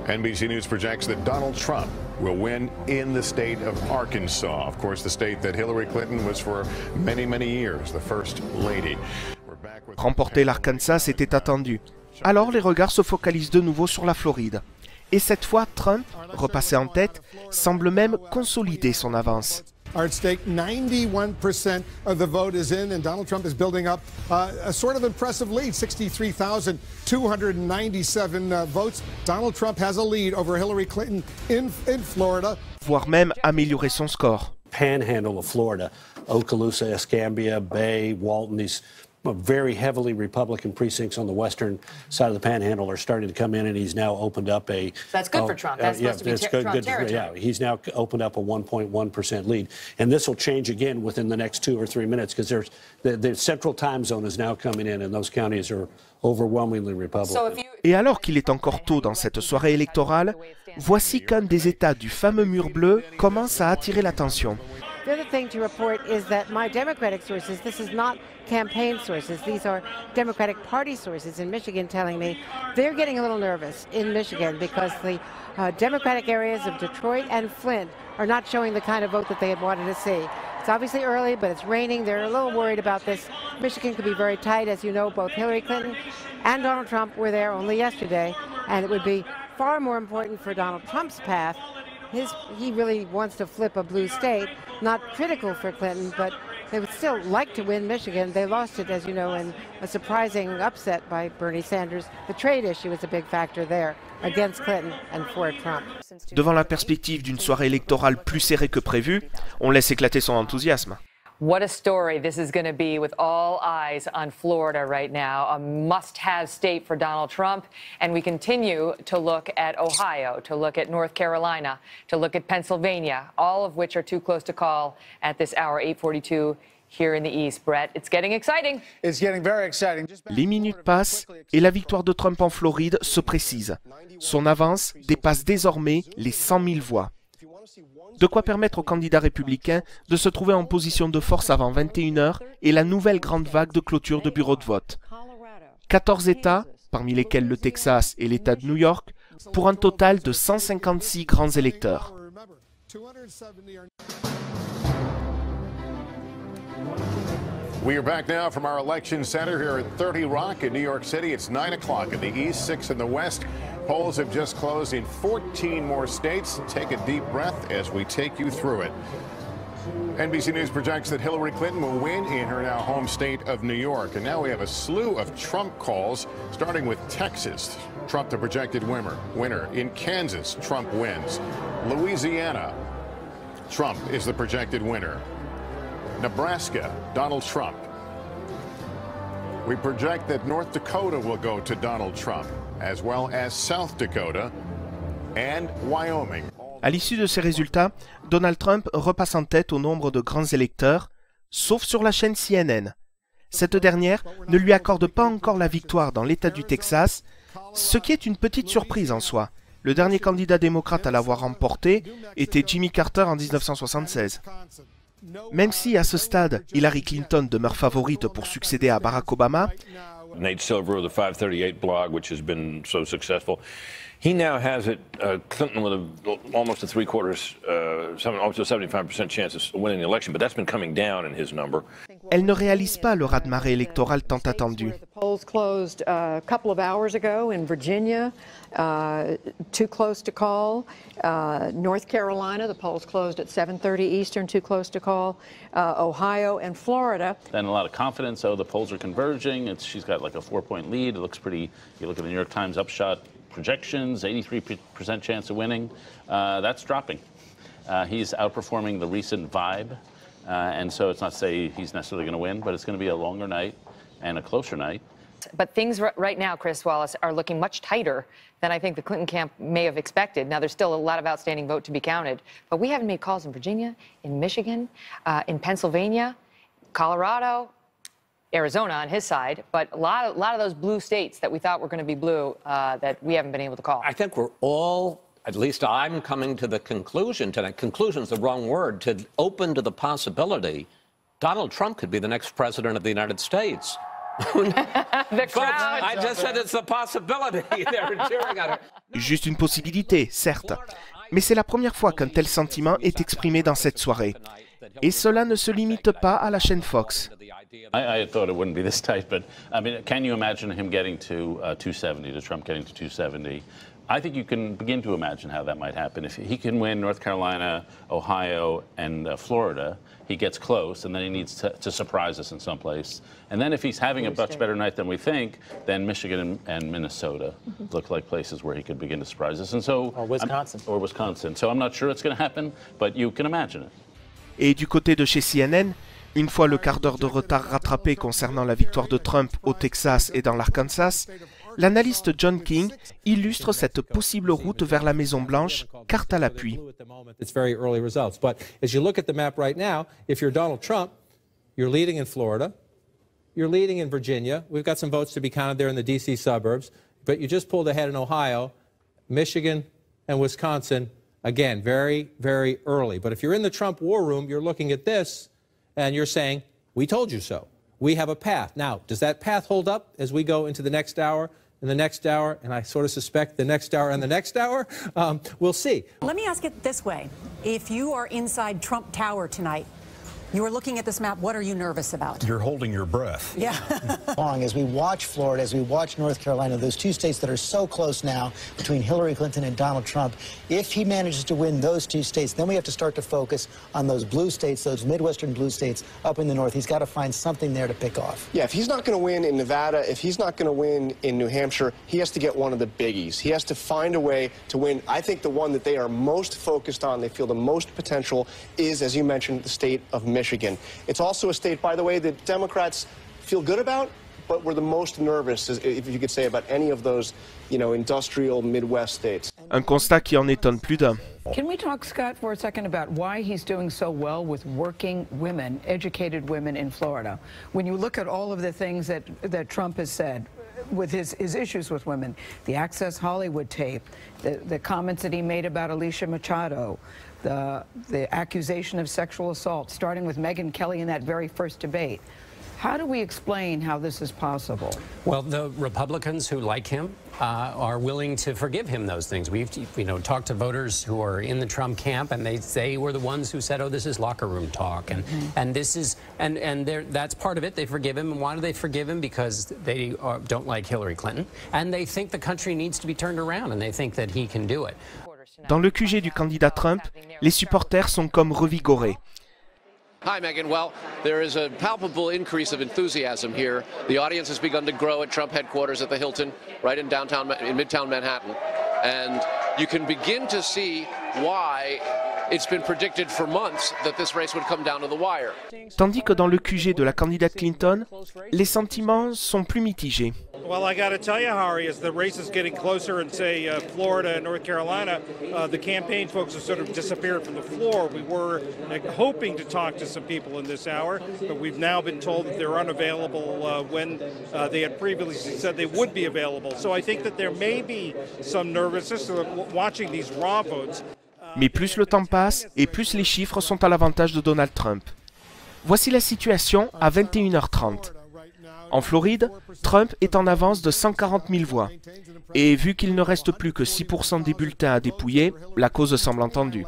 NBC News projects that Donald Trump will win in the state of Arkansas. Of course, the state that Hillary Clinton was for many, many years the first lady. Remporter l'Arkansas était attendu. Alors les regards se focalisent de nouveau sur la Floride. Et cette fois, Trump, repassé en tête, semble même consolider son avance. Our stake, 91% of the vote is in, and Donald Trump is building up a sort of impressive lead, 63,297 votes. Donald Trump has a lead over Hillary Clinton in Florida. Voire même améliorer son score. Panhandle of Florida, Okaloosa, Escambia, Bay, Walton, these very heavily Republican precincts on the western side of the Panhandle are starting to come in, and he's now opened up a... That's good for Trump. That's supposed to be Trump territory. Yeah, he's now opened up a 1.1% lead. And this will change again within the next 2 or 3 minutes, because there's the central time zone is now coming in, and those counties are overwhelmingly Republican. Et alors qu'il est encore tôt dans cette soirée électorale, voici qu'un des États du fameux mur bleu commence à attirer l'attention. The other thing to report is that my Democratic sources, this is not campaign sources, these are Democratic Party sources in Michigan telling me they're getting a little nervous in Michigan because the Democratic areas of Detroit and Flint are not showing the kind of vote that they had wanted to see. It's obviously early, but it's raining. They're a little worried about this. Michigan could be very tight. As you know, both Hillary Clinton and Donald Trump were there only yesterday, and it would be far more important for Donald Trump's path. He really wants to flip a blue state, not critical for Clinton, but they would still like to win Michigan. They lost it, as you know, in a surprising upset by Bernie Sanders. The trade issue is a big factor there against Clinton and for Trump. Devant la perspective d'une soirée électorale plus serrée que prévu, on laisse éclater son enthousiasme. What a story this is going to be with all eyes on Florida right now, a must-have state for Donald Trump. And we continue to look at Ohio, to look at North Carolina, to look at Pennsylvania, all of which are too close to call at this hour, 8:42 here in the East. Brett, it's getting exciting. It's getting very exciting. Les minutes passent et la victoire de Trump en Floride se précise. Son avance dépasse désormais les 100 000 voix. De quoi permettre aux candidats républicains de se trouver en position de force avant 21h et la nouvelle grande vague de clôture de bureaux de vote. 14 États, parmi lesquels le Texas et l'État de New York, pour un total de 156 grands électeurs. We are back now from our election center here at 30 Rock in New York City. It's 9 o'clock in the east, 6 in the west. Polls have just closed in 14 more states. Take a deep breath as we take you through it. NBC News projects that Hillary Clinton will win in her now home state of New York. And now we have a slew of Trump calls, starting with Texas. Trump the projected winner. In Kansas, Trump wins. Louisiana, Trump is the projected winner. Nebraska, Donald Trump. We project that North Dakota will go to Donald Trump, as well as South Dakota and Wyoming. À l'issue de ces résultats, Donald Trump repasse en tête au nombre de grands électeurs, sauf sur la chaîne CNN. Cette dernière ne lui accorde pas encore la victoire dans l'État du Texas, ce qui est une petite surprise en soi. Le dernier candidat démocrate à l'avoir remporté était Jimmy Carter en 1976. Même si, à ce stade, Hillary Clinton demeure favorite pour succéder à Barack Obama, Nate Silver of the 538 blog, which has been so successful, he now has it, Clinton with almost a almost a 75% chance of winning the election, but that's been coming down in his number. Elle ne réalise pas le raz-de-marée électoral tant attendu. Polls closed a couple of hours ago in Virginia, too close to call. North Carolina, the polls closed at 7:30 Eastern, too close to call. Ohio and Florida. Then a lot of confidence, the polls are converging. She's got like a 4-point lead. It looks pretty, you look at the New York Times upshot projections, 83% chance of winning. That's dropping. He's outperforming the recent vibe. And so it's not to say he's necessarily going to win, but it's going to be a longer night and a closer night. But things right now, Chris Wallace, are looking much tighter than I think the Clinton camp may have expected. Now, there's still a lot of outstanding vote to be counted, but we haven't made calls in Virginia, in Michigan, in Pennsylvania, Colorado. Arizona on his side, but a lot of those blue states that we thought were going to be blue that we haven't been able to call. I think we're all, at least I'm coming to the conclusion tonight, conclusion's the wrong word, to open to the possibility Donald Trump could be the next president of the United States. The crowd. I just said it's a possibility. They're cheering at her. Juste une possibilité, certes. Mais c'est la première fois qu'un tel sentiment est exprimé dans cette soirée. Et cela ne se limite pas à la chaîne Fox. I thought it wouldn't be this tight, but I mean, can you imagine him getting to 270, to Trump getting to 270? I think you can begin to imagine how that might happen. If he can win North Carolina, Ohio, and Florida, he gets close, and then he needs to surprise us in some place. And then if he's having a much better night than we think, then Michigan and Minnesota look like places where he could begin to surprise us. And so, or Wisconsin. Or Wisconsin. So I'm not sure it's going to happen, but you can imagine it. Et du côté de chez CNN, une fois le quart d'heure de retard rattrapé concernant la victoire de Trump au Texas et dans l'Arkansas, l'analyste John King illustre cette possible route vers la Maison-Blanche, carte à l'appui. It's very early results. But as you look at the map right now, if you're Donald Trump, you're leading in Florida, you're leading in Virginia. We've got some votes to be counted there in the D.C. suburbs. But you just pulled ahead in Ohio, Michigan, and Wisconsin. Again, very, very early. But if you're in the Trump war room, you're looking at this, and you're saying, we told you so. We have a path. Now, does that path hold up as we go into the next hour, and the next hour, and I sort of suspect the next hour and the next hour? We'll see. Let me ask it this way. If you are inside Trump Tower tonight, you are looking at this map, what are you nervous about? You're holding your breath. Yeah. As we watch Florida, as we watch North Carolina, those two states that are so close now between Hillary Clinton and Donald Trump, if he manages to win those two states, then we have to start to focus on those blue states, those Midwestern blue states up in the north. He's got to find something there to pick off. Yeah, if he's not going to win in Nevada, if he's not going to win in New Hampshire, he has to get one of the biggies. He has to find a way to win. I think the one that they are most focused on, they feel the most potential, is, as you mentioned, the state of Michigan. It's also a state, by the way, that Democrats feel good about, but were the most nervous, if you could say, about any of those, industrial Midwest states. Un constat qui en étonne plus d'un. Can we talk, Scott, for a second about why he's doing so well with working women, educated women in Florida? When you look at all of the things that Trump has said, with his issues with women, the Access Hollywood tape, the comments that he made about Alicia Machado, the accusation of sexual assault, starting with Megyn Kelly in that very first debate. How do we explain how this is possible? Well, the Republicans who like him are willing to forgive him those things. We've talked to voters who are in the Trump camp, and they were the ones who said, "Oh, this is locker room talk," and this is that's part of it. They forgive him, and why do they forgive him? Because they don't like Hillary Clinton, and they think the country needs to be turned around, and they think that he can do it. Dans le QG du candidat Trump, les supporters sont comme revigorés. Hi, Megyn. Well, there is a palpable increase of enthusiasm here. The audience has begun to grow at Trump headquarters at the Hilton, right in Midtown Manhattan. And you can begin to see why it's been predicted for months that this race would come down to the wire. Tandis que dans le QG de la candidate Clinton, les sentiments sont plus mitigés. Well, I got to tell you, Harry, as the race is getting closer in, say, Florida and North Carolina, the campaign folks have sort of disappeared from the floor. We were hoping to talk to some people in this hour, but we've now been told that they're unavailable when they had previously said they would be available. So I think that there may be some nervousness watching these raw votes. Mais plus le temps passe et plus les chiffres sont à l'avantage de Donald Trump. Voici la situation à 21h30. En Floride, Trump est en avance de 140 000 voix. Et vu qu'il ne reste plus que 6% des bulletins à dépouiller, la cause semble entendue.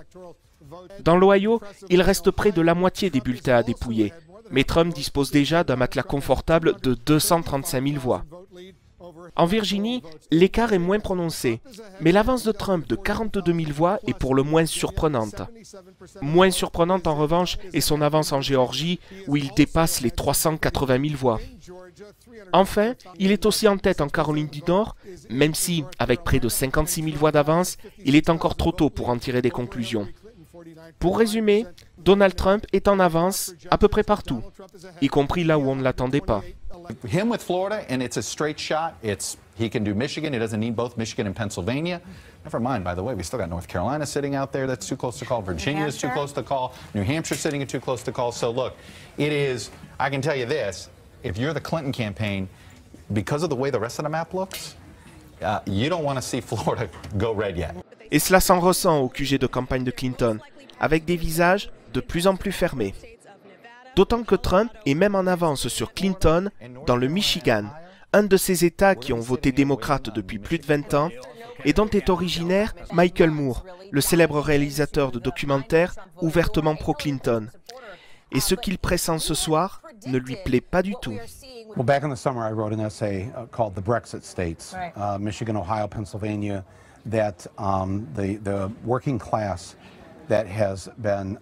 Dans l'Ohio, il reste près de la moitié des bulletins à dépouiller. Mais Trump dispose déjà d'un matelas confortable de 235 000 voix. En Virginie, l'écart est moins prononcé, mais l'avance de Trump de 42 000 voix est pour le moins surprenante. Moins surprenante en revanche est son avance en Géorgie, où il dépasse les 380 000 voix. Enfin, il est aussi en tête en Caroline du Nord, même si, avec près de 56 000 voix d'avance, il est encore trop tôt pour en tirer des conclusions. Pour résumer, Donald Trump est en avance à peu près partout, y compris là où on ne l'attendait pas. Him with Florida, and it's a straight shot. He can do Michigan. He doesn't need both Michigan and Pennsylvania. Never mind, by the way, we still got North Carolina sitting out there that's too close to call. Virginia is too close to call. New Hampshire sitting at too close to call. So look, it is, I can tell you this, if you're the Clinton campaign, because of the way the rest of the map looks, you don't want to see Florida go red yet. Et cela s'en ressent au QG de campagne de Clinton, avec des visages de plus en plus fermés. D'autant que Trump est même en avance sur Clinton dans le Michigan, un de ces États qui ont voté démocrate depuis plus de 20 ans et dont est originaire Michael Moore, le célèbre réalisateur de documentaire ouvertement pro-Clinton. Et ce qu'il pressent ce soir ne lui plaît pas du tout. Well, back in the summer, I wrote an essay called The Brexit States, Michigan, Ohio, Pennsylvania, that the working class that has been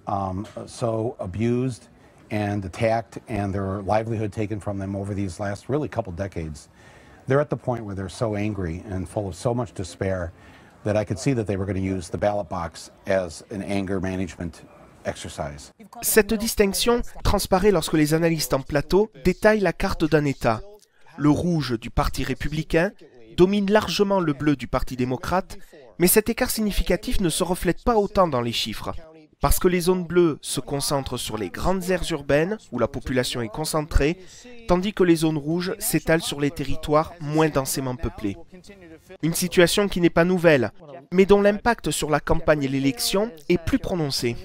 so abused and attacked and their livelihood taken from them over these last really couple decades, they're at the point where they're so angry and full of so much despair that I could see that they were going to use the ballot box as an anger management exercise. Cette distinction transparaît lorsque les analystes en plateau détaillent la carte d'un État. Le rouge du Parti républicain domine largement le bleu du Parti démocrate, mais cet écart significatif ne se reflète pas autant dans les chiffres. Parce que les zones bleues se concentrent sur les grandes aires urbaines où la population est concentrée, tandis que les zones rouges s'étalent sur les territoires moins densément peuplés. Une situation qui n'est pas nouvelle, mais dont l'impact sur la campagne et l'élection est plus prononcé.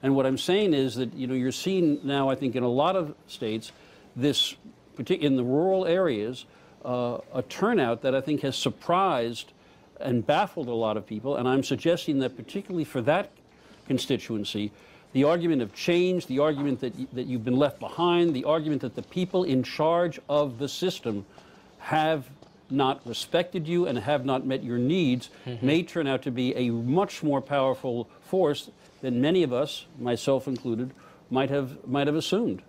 And what I'm saying is that, you know, you're seeing now, I think, in a lot of states, this, in the rural areas, a turnout that I think has surprised and baffled a lot of people. And I'm suggesting that particularly for that constituency, the argument of change, the argument that you've been left behind, the argument that the people in charge of the system have not respected you and have not met your needs may turn out to be a much more powerful force than many of us, myself included, might have assumed.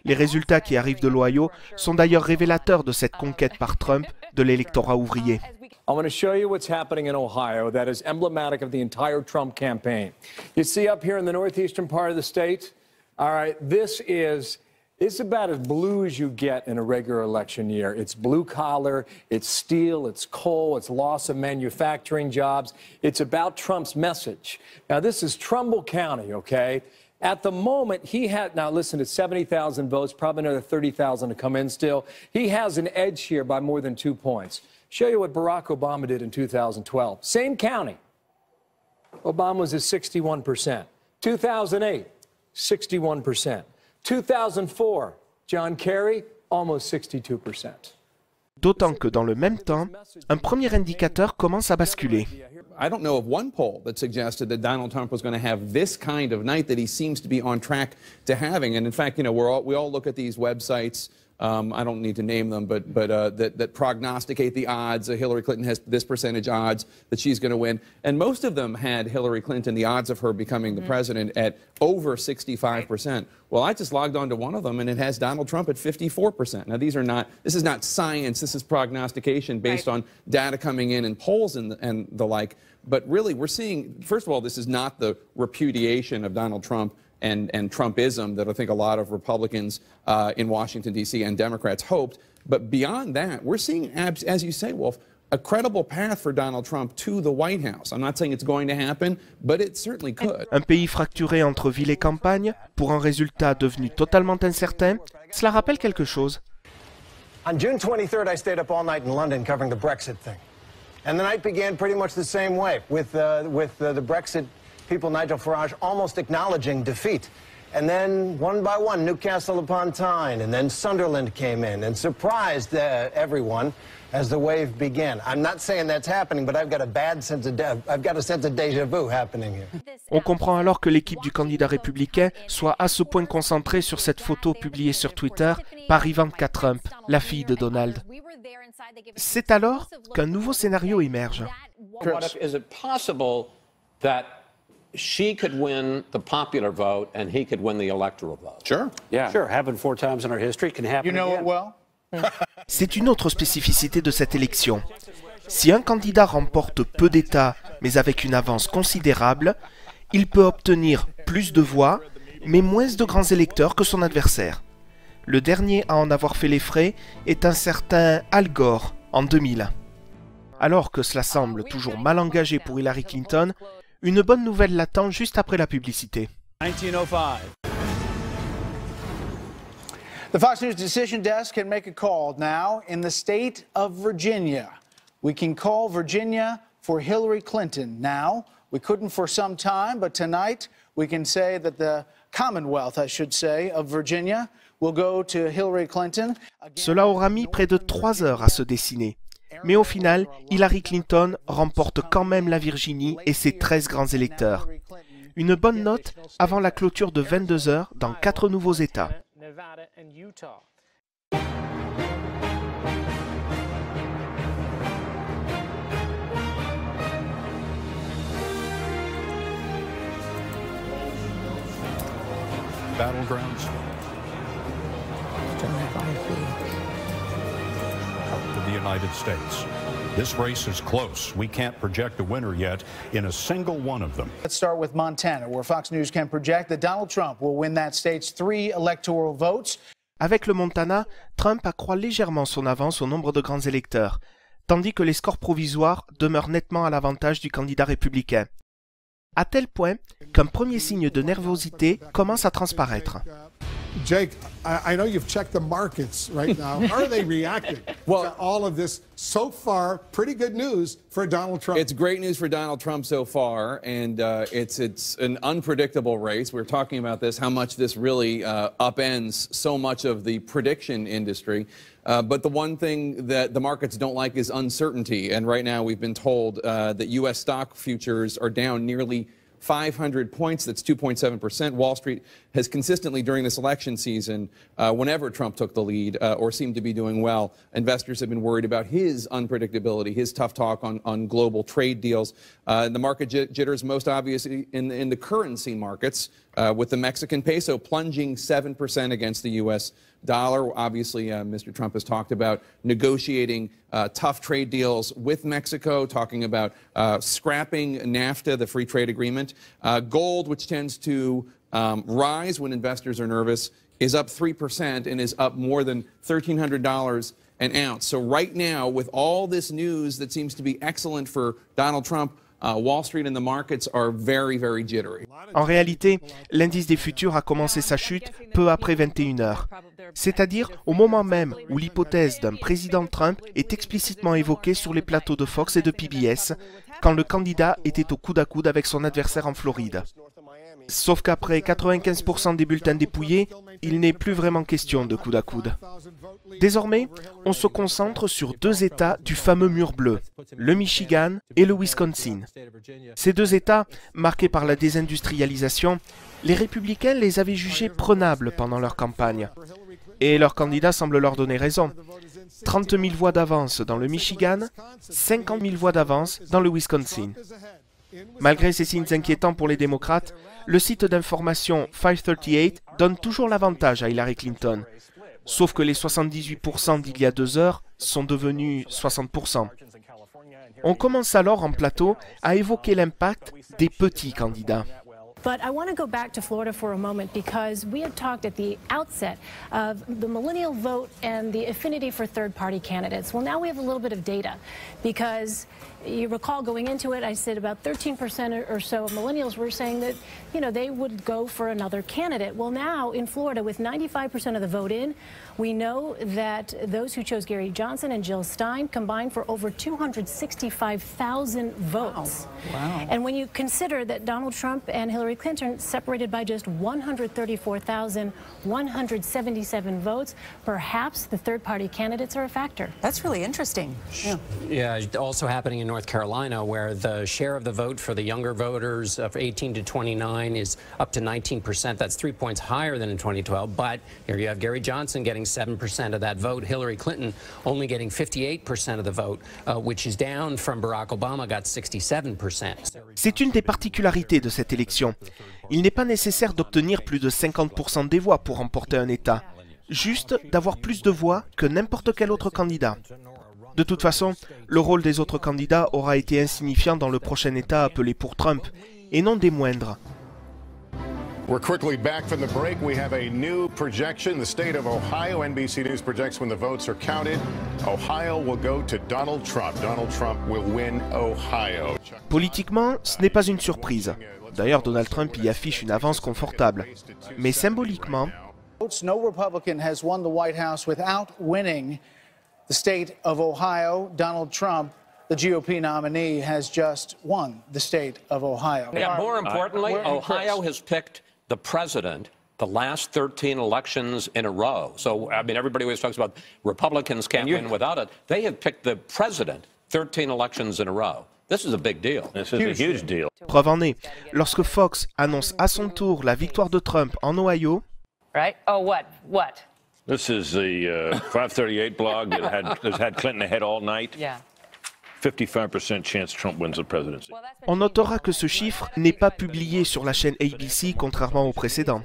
Les résultats qui arrivent de l'Ohio sont d'ailleurs révélateurs de cette conquête par Trump de l'électorat ouvrier. I want to show you what's happening in Ohio that is emblematic of the entire Trump campaign. You see up here in the northeastern part of the state, all right, it's about as blue as you get in a regular election year. It's blue collar, it's steel, it's coal, it's loss of manufacturing jobs. It's about Trump's message. Now, this is Trumbull County, okay? At the moment, he had, now listen, it's 70,000 votes, probably another 30,000 to come in still. He has an edge here by more than 2 points. Show you what Barack Obama did in 2012. Same county. Obama was at 61%. 2008, 61%. 2004, John Kerry, almost 62%. D'autant que dans le même temps, un premier indicateur commence à basculer. I don't know of one poll that suggested that Donald Trump was going to have this kind of night that he seems to be on track to having. And in fact, you know, we all look at these websites. I don't need to name them, but that prognosticate the odds. Hillary Clinton has this percentage odds that she's going to win. And most of them had Hillary Clinton, the odds of her becoming the president, at over 65%. Well, I just logged on to one of them, and it has Donald Trump at 54%. Now, this is not science. This is prognostication based on data coming in and polls and the like. But really, we're seeing, first of all, this is not the repudiation of Donald Trump and Trumpism that I think a lot of Republicans in Washington, D.C. and Democrats hoped. But beyond that, we're seeing, as you say, Wolf, a credible path for Donald Trump to the White House. I'm not saying it's going to happen, but it certainly could. Un pays fracturé entre ville et campagne, pour un résultat devenu totalement incertain, cela rappelle quelque chose. On June 23rd, I stayed up all night in London covering the Brexit thing. And the night began pretty much the same way, with the Brexit people, Nigel Farage, almost acknowledging defeat. And then, one by one, Newcastle upon Tyne, and then Sunderland came in and surprised everyone as the wave began. I'm not saying that's happening, but I've got a sense of déjà vu happening here. On comprend alors que l'équipe du candidat républicain soit à ce point concentrée sur cette photo publiée sur Twitter par Ivanka Trump, la fille de Donald. C'est alors qu'un nouveau scénario émerge. Is it possible that she could win the popular vote and he could win the electoral vote? Sure. Yeah. Sure. Happened 4 times in our history. Can happen again. You know it well. C'est une autre spécificité de cette élection. Si un candidat remporte peu d'États, mais avec une avance considérable, il peut obtenir plus de voix, mais moins de grands électeurs que son adversaire. Le dernier à en avoir fait les frais est un certain Al Gore, en 2000. Alors que cela semble toujours mal engagé pour Hillary Clinton, une bonne nouvelle l'attend juste après la publicité. 1905. The Fox News Decision Desk can make a call now in the state of Virginia. We can call Virginia for Hillary Clinton now. We couldn't for some time, but tonight we can say that the Commonwealth, I should say, of Virginia will go to Hillary Clinton. Cela aura mis près de 3 heures à se dessiner. Mais au final, Hillary Clinton remporte quand même la Virginie et ses 13 grands électeurs. Une bonne note avant la clôture de 22 heures dans 4 nouveaux États. Battlegrounds. Of the United States. This race is close. We can't project a winner yet in a single one of them. Let's start with Montana, where Fox News can project that Donald Trump will win that state's 3 electoral votes. Avec le Montana, Trump accroît légèrement son avance au nombre de grands électeurs, tandis que les scores provisoires demeurent nettement à l'avantage du candidat républicain. À tel point qu'un premier signe de nervosité commence à transparaître. Jake, I know you've checked the markets right now. How are they reacting to all of this? So far, pretty good news for Donald Trump. It's great news for Donald Trump so far, and it's an unpredictable race. We're talking about this, how much this really upends so much of the prediction industry. But the one thing that the markets don't like is uncertainty, and right now we've been told that U.S. stock futures are down nearly 500 points, that's 2.7%. Wall Street has consistently during this election season, whenever Trump took the lead or seemed to be doing well, investors have been worried about his unpredictability, his tough talk on global trade deals. The market jitters most obviously in the currency markets, with the Mexican peso plunging 7% against the U.S. dollar. Obviously, Mr. Trump has talked about negotiating tough trade deals with Mexico, talking about scrapping NAFTA, the free trade agreement. Gold, which tends to rise when investors are nervous, is up 3% and is up more than $1,300 an ounce. So right now, with all this news that seems to be excellent for Donald Trump, Wall Street and the markets are very, very jittery. En réalité, l'indice des futurs a commencé sa chute peu après 21 heures. C'est-à-dire au moment même où l'hypothèse d'un président Trump est explicitement évoquée sur les plateaux de Fox et de PBS, quand le candidat était au coude à coude avec son adversaire en Floride. Sauf qu'après 95% des bulletins dépouillés, il n'est plus vraiment question de coude à coude. Désormais, on se concentre sur 2 États du fameux mur bleu, le Michigan et le Wisconsin. Ces 2 États, marqués par la désindustrialisation, les républicains les avaient jugés prenables pendant leur campagne. Et leur candidat semble leur donner raison. 30 000 voix d'avance dans le Michigan, 50 000 voix d'avance dans le Wisconsin. Malgré ces signes inquiétants pour les démocrates, le site d'information 538 donne toujours l'avantage à Hillary Clinton. Sauf que les 78% d'il y a 2 heures sont devenus 60%. On commence alors en plateau à évoquer l'impact des petits candidats. But I want to go back to Florida for a moment because we had talked at the outset of the millennial vote and the affinity for third-party candidates. Well, now we have a little bit of data because you recall going into it, I said about 13% or so of millennials were saying that, you know, they would go for another candidate. Well, now in Florida, with 95% of the vote in, we know that those who chose Gary Johnson and Jill Stein combined for over 265,000 votes. Wow. And when you consider that Donald Trump and Hillary Clinton separated by just 134,177 votes, perhaps the third-party candidates are a factor. That's really interesting. Yeah, also happening in North Carolina, where the share of the vote for the younger voters of 18 to 29 is up to 19%. That's 3 points higher than in 2012. But here you have Gary Johnson getting 7% of that vote. Hillary Clinton only getting 58% of the vote, which is down from Barack Obama, got 67%. C'est une des particularités de cette élection. Il n'est pas nécessaire d'obtenir plus de 50% des voix pour remporter un État, juste d'avoir plus de voix que n'importe quel autre candidat. De toute façon, le rôle des autres candidats aura été insignifiant dans le prochain État appelé pour Trump, et non des moindres. We're quickly back from the break. We have a new projection. The state of Ohio, NBC News projects when the votes are counted, Ohio will go to Donald Trump. Donald Trump will win Ohio. Politiquement, ce n'est pas une surprise. D'ailleurs, Donald Trump y affiche une avance confortable. Mais symboliquement, No Republican has won the White House without winning the state of Ohio. Donald Trump, the GOP nominee, has just won the state of Ohio. Yeah, more importantly, Ohio has picked the president the last 13 elections in a row. So, I mean, everybody always talks about Republicans can't win without it. They have picked the president 13 elections in a row. This is a big deal. This is a huge deal. Preuve en est, lorsque Fox annonce à son tour la victoire de Trump en Ohio. Right? Oh, what? This is the 538 blog that has had Clinton ahead all night. Yeah. 55% chance Trump wins the presidency. On notera que ce chiffre n'est pas publié sur la chaîne ABC contrairement au précédent.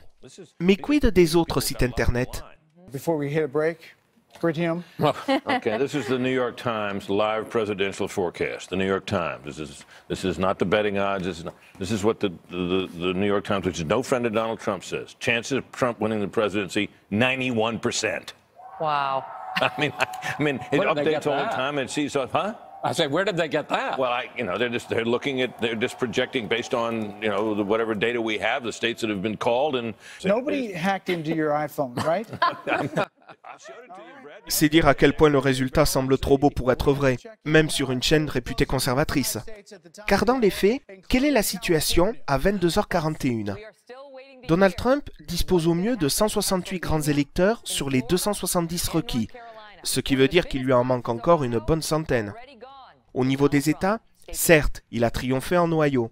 Mais quid des autres sites internet? Before we hit a break, Gritium. Okay, this is the New York Times live presidential forecast. The New York Times. This is not the betting odds. This is what the New York Times, which is no friend of Donald Trump, says. Chances of Trump winning the presidency, 91%. Wow. I mean, it updates all the time and sees, huh? I say, where did they get that? Well, they're just projecting based on, whatever data we have, the states that have been called. And nobody hacked into your iPhone, right? C'est dire à quel point le résultat semble trop beau pour être vrai, même sur une chaîne réputée conservatrice. Car dans les faits, quelle est la situation à 22h41 ? Donald Trump dispose au mieux de 168 grands électeurs sur les 270 requis, ce qui veut dire qu'il lui en manque encore une bonne centaine. Au niveau des États, certes, il a triomphé en Ohio,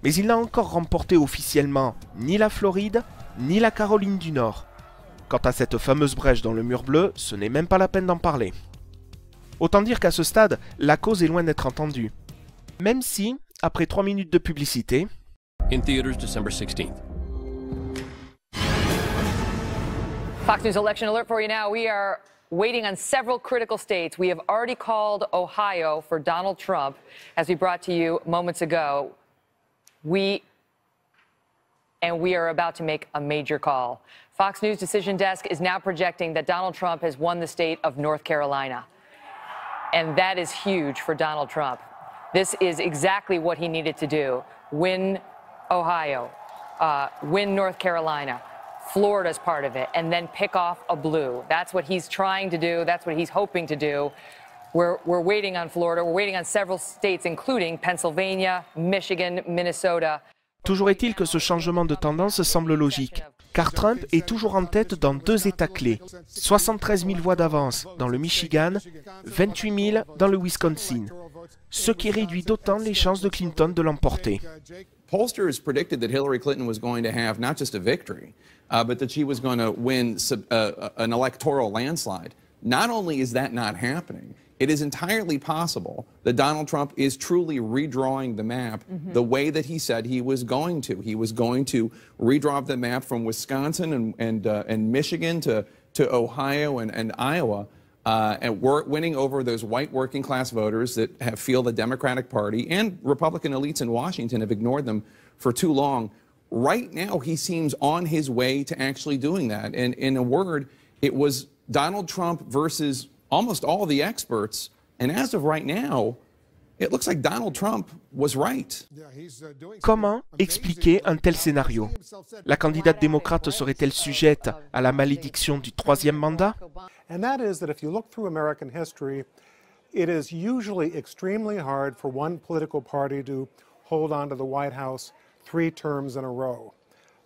mais il n'a encore remporté officiellement ni la Floride, ni la Caroline du Nord. Quant à cette fameuse brèche dans le mur bleu, ce n'est même pas la peine d'en parler. Autant dire qu'à ce stade, la cause est loin d'être entendue. Même si, après 3 minutes de publicité... In theaters December 16th. Fox News election alert for you now. We are waiting on several critical states. We have already called Ohio for Donald Trump, as we brought to you moments ago. We are about to make a major call. Fox News Decision Desk is now projecting that Donald Trump has won the state of North Carolina. And that is huge for Donald Trump. This is exactly what he needed to do. Win Ohio, win North Carolina. Florida's part of it, and then pick off a blue. That's what he's trying to do. That's what he's hoping to do. We're waiting on Florida. We're waiting on several states, including Pennsylvania, Michigan, Minnesota. Toujours est-il que ce changement de tendance semble logique, car Trump est toujours en tête dans 2 États clés. 73 000 voix d'avance dans le Michigan, 28 000 dans le Wisconsin, ce qui réduit d'autant les chances de Clinton de l'emporter. Pollsters predicted that Hillary Clinton was going to have not just a victory, but that she was going to win an electoral landslide. Not only is that not happening, it is entirely possible that Donald Trump is truly redrawing the map the way that he said he was going to. He was going to redraw the map from Wisconsin and Michigan to Ohio and Iowa. And we're winning over those white working class voters that feel the Democratic Party and Republican elites in Washington have ignored them for too long. Right now, he seems on his way to actually doing that. And in a word, it was Donald Trump versus almost all the experts. And as of right now, it looks like Donald Trump was right. Comment expliquer un tel scénario? La candidate démocrate serait-elle sujette à la malédiction du 3e mandat? And that is that if you look through American history, it is usually extremely hard for one political party to hold on to the White House 3 terms in a row.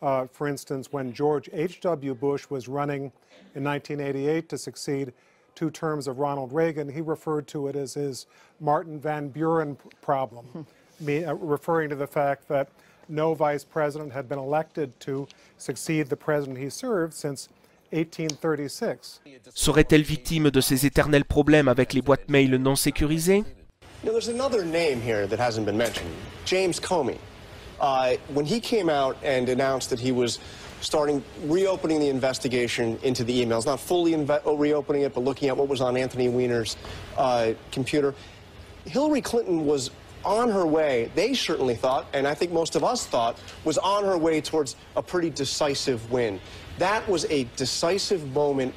For instance, when George H.W. Bush was running in 1988 to succeed 2 terms of Ronald Reagan, he referred to it as his Martin Van Buren problem, referring to the fact that no vice president had been elected to succeed the president he served since 1836. Serait-elle victime de ces éternels problèmes avec les boîtes mail non sécurisées? There's another name here that hasn't been mentioned, James Comey. When he came out and announced that he was reopening the investigation into the emails, not fully reopening it, but looking at what was on Anthony Weiner's computer, Hillary Clinton was on her way, they certainly thought, and I think most of us thought, was on her way towards a pretty decisive win. That was a decisive moment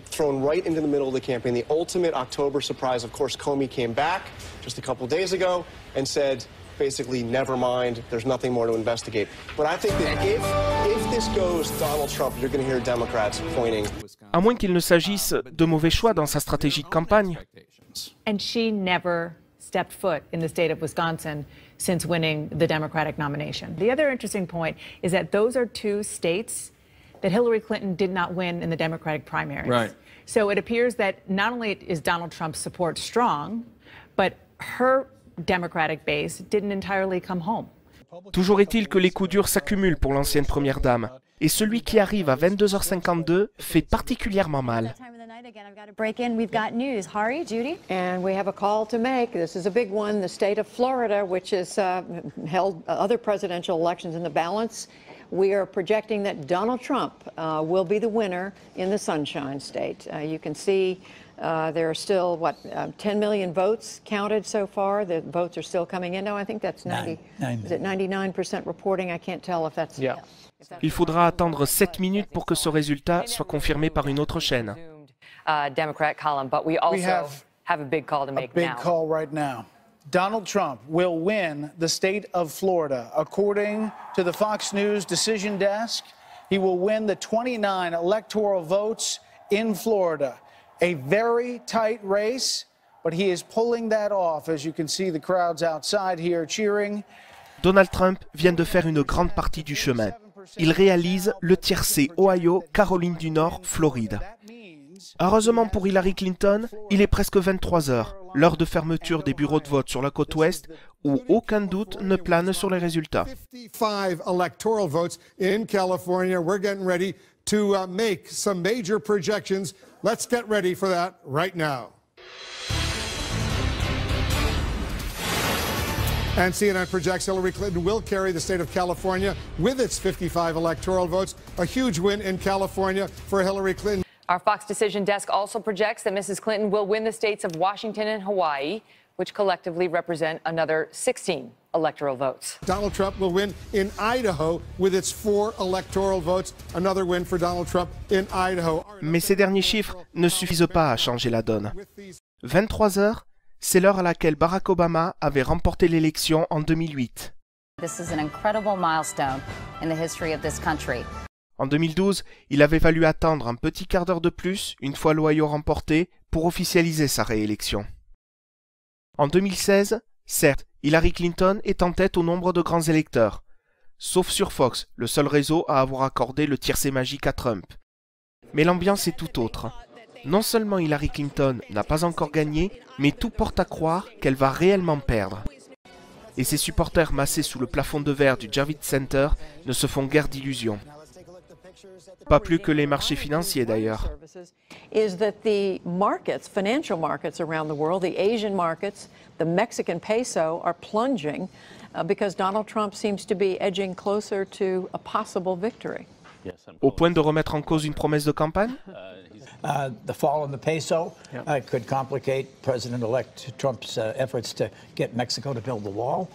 thrown right into the middle of the campaign, the ultimate October surprise. Of course, Comey came back just a couple days ago and said, basically, never mind, there's nothing more to investigate. But I think that if this goes Donald Trump, you're going to hear Democrats pointing. À moins qu'il ne s'agisse de mauvais choix dans sa stratégie de campagne. And she never stepped foot in the state of Wisconsin since winning the Democratic nomination. The other interesting point is that those are two states that Hillary Clinton did not win in the Democratic primaries. Right. So it appears that not only is Donald Trump's support strong, but her Democratic base didn't entirely come home. Toujours est-il que les coups durs s'accumulent pour l'ancienne première dame. Et celui qui arrive à 22h52 fait particulièrement mal. Break in, we've got news. Hari, Judy? And we have a call to make. This is a big one. The state of Florida, which has held other presidential elections in the balance, we are projecting that Donald Trump will be the winner in the Sunshine State. You can see there are still, 10 million votes counted so far. The votes are still coming in. No, I think that's 99% reporting. I can't tell if that's... Yeah. Il faudra attendre 7 minutes pour que ce résultat soit confirmé par une autre chaîne. Democrat column, but we also have a big call to make now. A big call right now. Donald Trump will win the state of Florida. According to the Fox News decision desk, he will win the 29 electoral votes in Florida. A very tight race, but he is pulling that off. As you can see, the crowds outside here cheering. Donald Trump vient de faire une grande partie du chemin. Il réalise le tiercé Ohio, Caroline du Nord, Floride. Heureusement pour Hillary Clinton, il est presque 23h, l'heure de fermeture des bureaux de vote sur la côte ouest, où aucun doute ne plane sur les résultats. 55 electoral votes in California. We're getting ready to make some major projections. Let's get ready for that right now. And CNN projects Hillary Clinton will carry the state of California with its 55 electoral votes. A huge win in California for Hillary Clinton. Our Fox Decision desk also projects that Mrs. Clinton will win the states of Washington and Hawaii, which collectively represent another 16 electoral votes. Donald Trump will win in Idaho with its 4 electoral votes. Another win for Donald Trump in Idaho. Mais ces derniers chiffres ne suffisent pas à changer la donne. 23h, c'est l'heure à laquelle Barack Obama avait remporté l'élection en 2008. This is an incredible milestone in the history of this country. En 2012, il avait fallu attendre un petit quart d'heure de plus, une fois l'Ohio remporté, pour officialiser sa réélection. En 2016, certes, Hillary Clinton est en tête au nombre de grands électeurs, sauf sur Fox, le seul réseau à avoir accordé le tiercé magique à Trump. Mais l'ambiance est tout autre. Non seulement Hillary Clinton n'a pas encore gagné, mais tout porte à croire qu'elle va réellement perdre. Et ses supporters massés sous le plafond de verre du Javits Center ne se font guère d'illusions. Pas plus que les marchés financiers d'ailleurs. Is that the markets, financial markets around the world, the Asian markets, the Mexican peso are plunging because Donald Trump seems to be edging closer to a possible victory. Au point de remettre en cause une promesse de campagne? The fall in the peso could complicate President-elect Trump's efforts to get Mexico to build the wall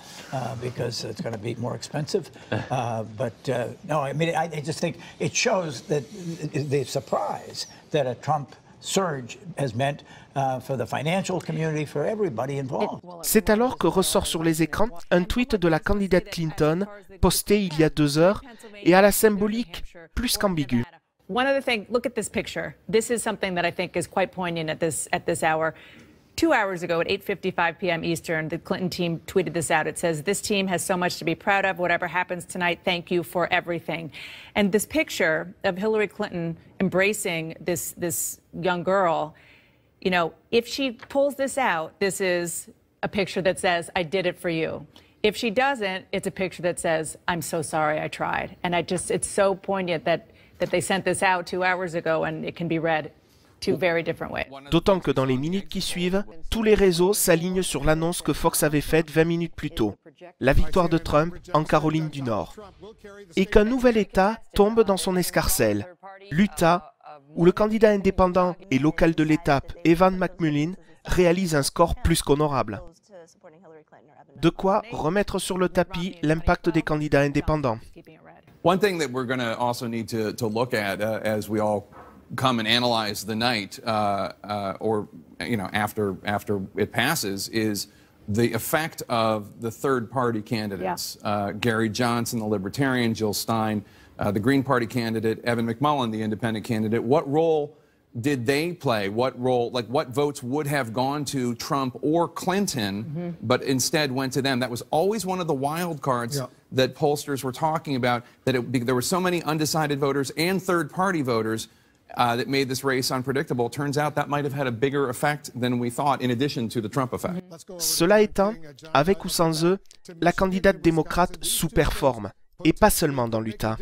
because it's going to be more expensive. No, I mean, I just think it shows that the surprise that a Trump surge has meant for the financial community, for everybody involved. C'est alors que ressort sur les écrans un tweet de la candidate Clinton, posté il y a 2 heures, et à la symbolique plus qu'ambiguë. One other thing, look at this picture. This is something that I think is quite poignant at this hour. 2 hours ago at 8:55 p.m. Eastern, the Clinton team tweeted this out. It says, "This team has so much to be proud of. Whatever happens tonight, thank you for everything." And this picture of Hillary Clinton embracing this young girl, you know, if she pulls this out, this is a picture that says, "I did it for you." If she doesn't, it's a picture that says, "I'm so sorry I tried." And it's so poignant that they sent this out 2 hours ago, and it can be read two very different ways. D'autant que dans les minutes qui suivent, tous les réseaux s'alignent sur l'annonce que Fox avait faite 20 minutes plus tôt, la victoire de Trump en Caroline du Nord, et qu'un nouvel État tombe dans son escarcelle, l'Utah, où le candidat indépendant et local de l'étape, Evan McMullin, réalise un score plus qu'honorable. De quoi remettre sur le tapis l'impact des candidats indépendants. One thing that we're going to also need to look at as we all come and analyze the night, or after it passes, is the effect of the third-party candidates. Gary Johnson, the Libertarian, Jill Stein, the Green Party candidate, Evan McMullin, the independent candidate. What role did they play? What role, like what votes would have gone to Trump or Clinton, but instead went to them? That was always one of the wild cards that pollsters were talking about, that there were so many undecided voters and third-party voters that made this race unpredictable. Turns out that might have had a bigger effect than we thought, in addition to the Trump effect. Cela étant, avec ou sans eux, la candidate démocrate sous-performe, et pas seulement dans l'Utah.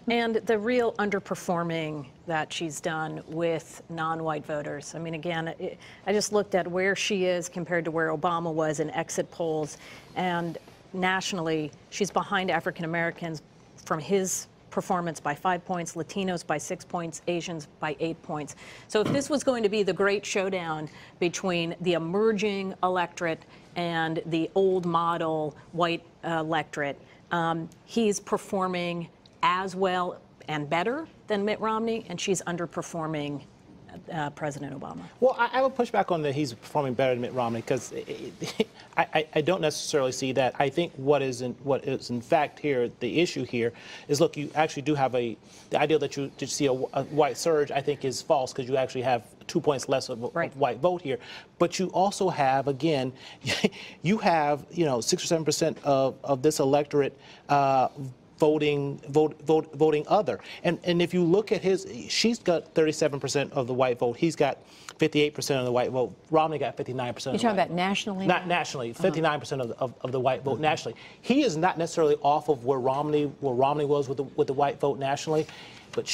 And the real underperforming that she's done with non-white voters. I mean, again, I just looked at where she is compared to where Obama was in exit polls, and nationally, she's behind African Americans from his performance by 5 points, Latinos by 6 points, Asians by 8 points. So if this was going to be the great showdown between the emerging electorate and the old model white electorate, he's performing as well and better than Mitt Romney, and she's underperforming President Obama. Well, I would push back on that he's performing better than Mitt Romney, because I don't necessarily see that. I think what is in fact here, the issue here is, look, you actually do have the idea that you see a white surge, I think, is false, because you actually have 2 points less of white vote here. But you also have, again, you have 6 or 7% of this electorate voting other. And if you look at she's got 37% of the white vote. He's got 58% of the white vote. Romney got 59%. You're talking about nationally? Not nationally, 59% of the white vote nationally. He is not necessarily off of where Romney was with the white vote nationally, but